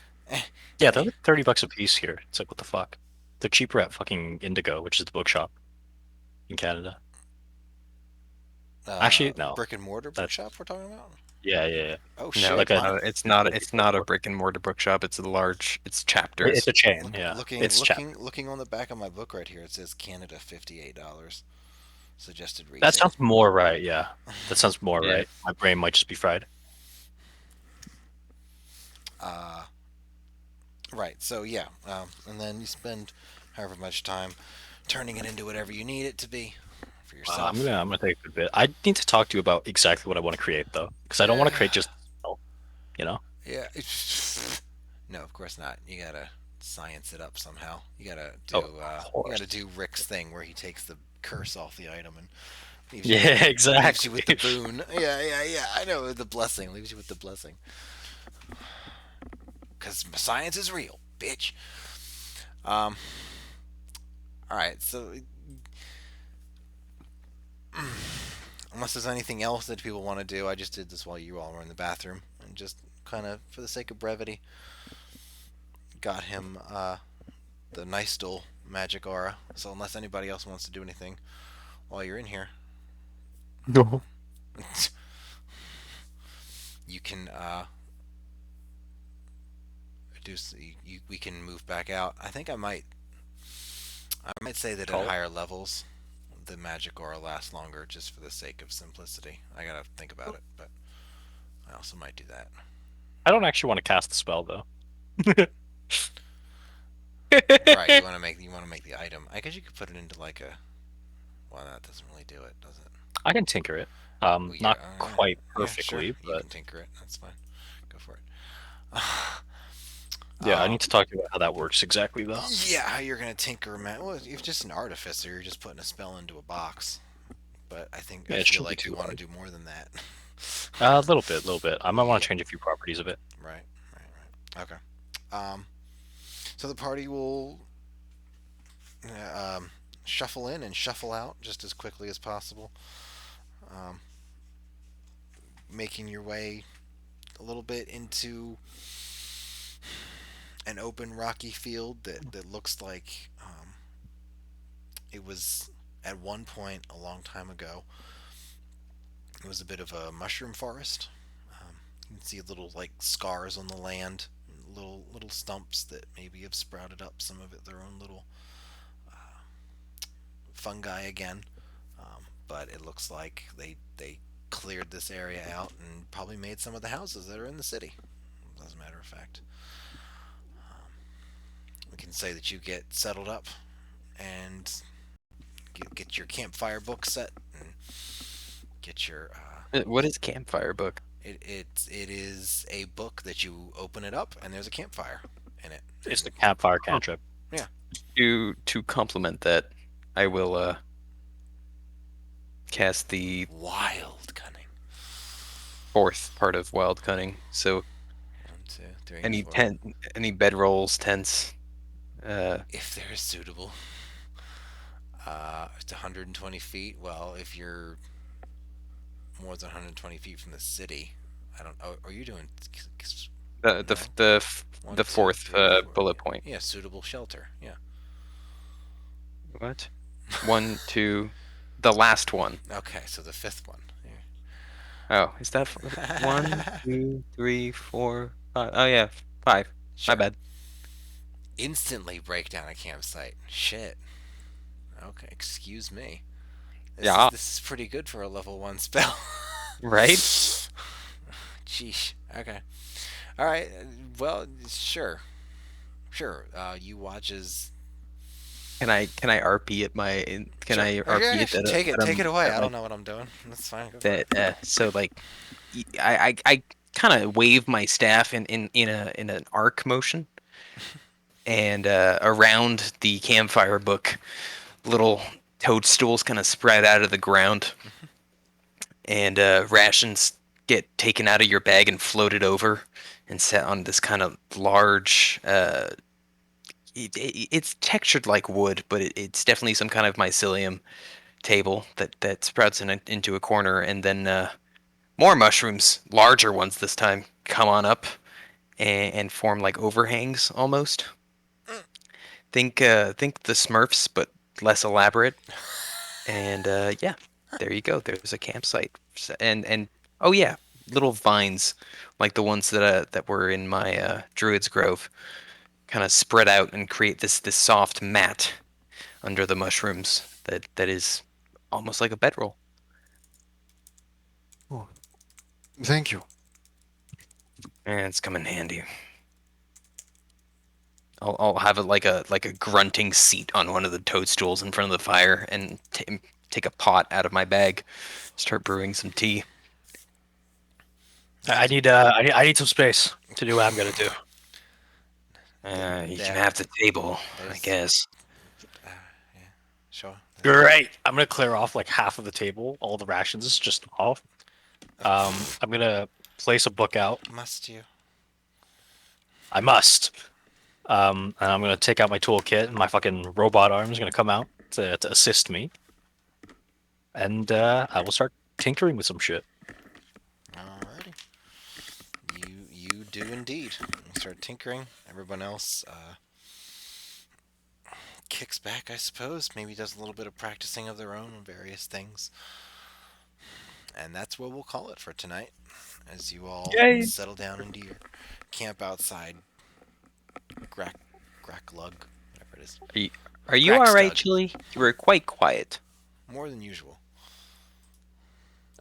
Yeah, they're like $30 a piece here. It's like, what the fuck? They're cheaper at fucking Indigo, which is the bookshop in Canada. Actually, no. Brick and mortar That- bookshop we're talking about. Yeah. Oh No, shit! like a- it's not a brick and mortar bookshop. It's chapters. It's a chain. Yeah, Looking looking on the back of my book right here, it says Canada $58 suggested retail. That sounds more right. Yeah, that sounds more Yeah. right. My brain might just be fried. Right. So yeah, and then you spend however much time turning it into whatever you need it to be for yourself. I'm gonna take a good bit. I need to talk to you about exactly what I want to create though, because I don't want to create just, you know. Yeah. No, of course not. You gotta science it up somehow. You gotta do. Of You course. gotta do Rick's thing where he takes the curse off the item and leaves Yeah, you, leaves exactly. you with the boon. Yeah. I know the blessing leaves you with the blessing. Because science is real, bitch. All right. So, unless there's anything else that people want to do, I just did this while you all were in the bathroom, and just kind of for the sake of brevity, got him the Nystal magic aura. So unless anybody else wants to do anything while you're in here, No. you can we can move back out. I think I might say that Call at it. higher levels the magic aura lasts longer just for the sake of simplicity. I gotta think about it, but I also might do that. I don't actually want to cast the spell though. Right, you want to make the item. I guess you could put it into like a. Well, that doesn't really do it, does it? I can tinker it. Well, yeah, Not quite yeah, perfectly, sure. You but can tinker it. That's fine. Go for it. yeah, I need to talk to you about how that works exactly though. Yeah, how you're gonna tinker, man? Well, if you're just an artificer, you're just putting a spell into a box. But I think Yeah, I it feel shouldn't be like too you want to hard. do more than that. A little bit. I might want to change a few properties of it. Right. Okay. So the party will shuffle in and shuffle out just as quickly as possible, making your way a little bit into an open rocky field that looks like it was at one point a long time ago. It was a bit of a mushroom forest. You can see little like scars on the land, little stumps that maybe have sprouted up. Some of it their own little fungi again, but it looks like they cleared this area out and probably made some of the houses that are in the city. As a matter of fact, we can say that you get settled up and get your campfire book set and get your. What is campfire book? It is a book that you open it up and there's a campfire in it. It's the campfire cantrip. To complement that, I will cast the Wild cunning. fourth part of wild cunning. So 1, 2, 3, 4. any bedrolls, tents. If they're suitable. It's 120 feet. Well, if you're more than 120 feet from the city, I don't. Oh, are you doing? The One, the two, fourth three, four. bullet point. Yeah, suitable shelter. Yeah. What? 1, 2. The last one. Okay, so the fifth one. Oh, is that 1, 2, 3, 4, 5? Oh yeah, 5. Sure. My bad. Instantly break down a campsite. Shit. Okay, excuse me. This Yeah. This is pretty good for a level 1 spell. Right? Sheesh. Okay. All right. Well, sure. Sure. You watch as. Can I RP at my can Sure. I Okay, RP it that take it away. at I my don't know what I'm doing. That's fine. Go for that it. so like I kind of wave my staff in an arc motion, and around the campfire book, little toadstools kind of spread out of the ground, and rations get taken out of your bag and floated over and set on this kind of large. It's textured like wood, but it's definitely some kind of mycelium table that sprouts into a corner, and then more mushrooms, larger ones this time, come on up and form like overhangs almost. Think the Smurfs, but less elaborate. And yeah, there you go. There's a campsite, and oh yeah, little vines like the ones that were in my Druid's Grove, kind of spread out and create this soft mat under the mushrooms that is almost like a bedroll. Oh, thank you. And it's come in handy. I'll have like a grunting seat on one of the toadstools in front of the fire and take a pot out of my bag, start brewing some tea. I need some space to do what I'm gonna do. You can have the table, I There's- guess. Yeah. Sure. Great. I'm gonna clear off like half of the table, all the rations just off. I'm gonna place a book out. Must you? I must. And I'm gonna take out my toolkit, and my fucking robot arm is gonna come out to assist me. And I will start tinkering with some shit. Alrighty. You do indeed. You start tinkering. Everyone else kicks back, I suppose. Maybe does a little bit of practicing of their own on various things. And that's what we'll call it for tonight. As you all Yay. settle down into your camp outside Gracklug, whatever it is. Are you all right, Grackstug. Chili? You were quite quiet. More than usual.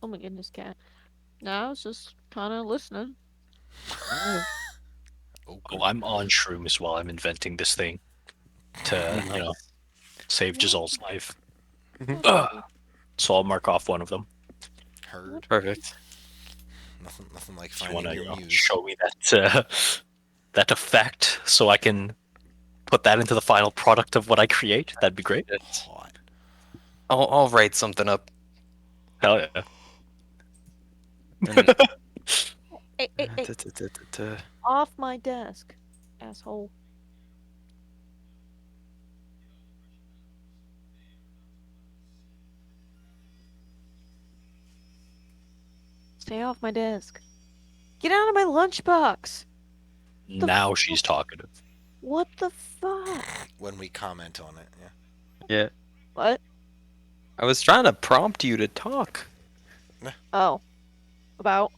Oh my goodness, cat. No, I was just kind of listening. Oh, I'm on shrooms while I'm inventing this thing to, save Giselle's life. So I'll mark off one of them. Heard. Perfect. Nothing like If you finding want your to muse. show me that effect, so I can put that into the final product of what I create, that'd be great. Hot. I'll write something up. Hell yeah. And, Hey, off my desk, asshole. Stay off my desk. Get out of my lunchbox. The Now fuck? she's talkative. What the fuck? When we comment on it, yeah. yeah, What? I was trying to prompt you to talk. Oh. About?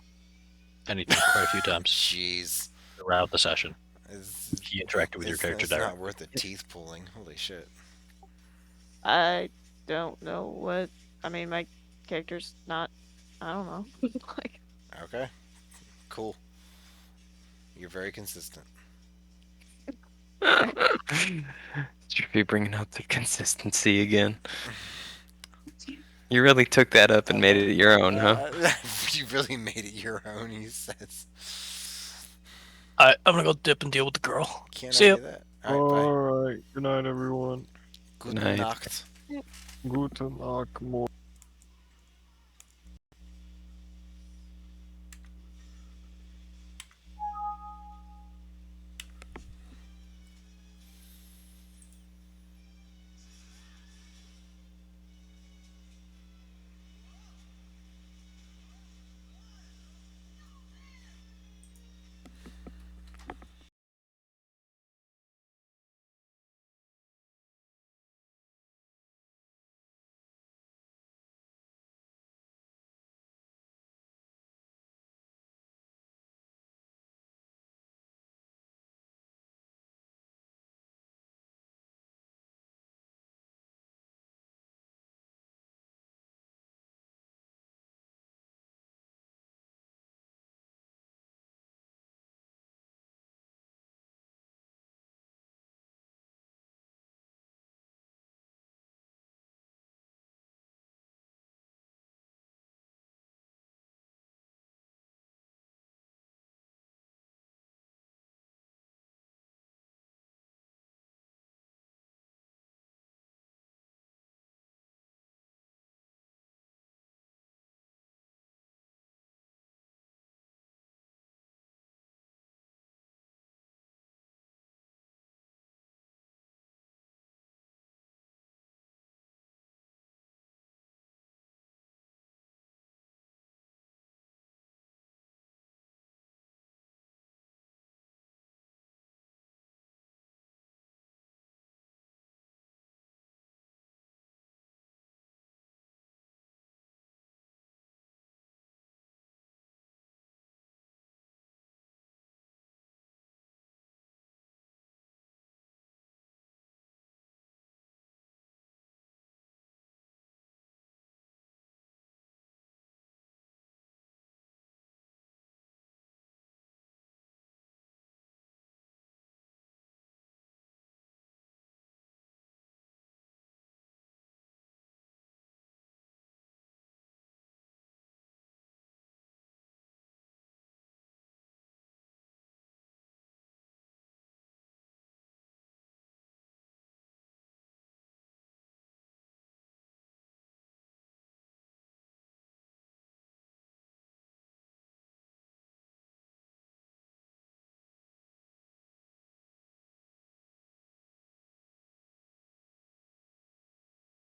Anything quite a few times Jeez. throughout the session. It's, He interacted with your character it's directly. not worth the teeth pulling. Holy shit. I don't know what. I mean, my character's not. I don't know. Like, Okay. Cool. You're very consistent. Should be bringing up the consistency again. You really took that up and made it your own, huh? You really made it your own, he says. I'm gonna go dip and deal with the girl. Can't See ya. argue that. Alright, bye. Alright, good night, everyone. Good night. Nacht. Guten Tag,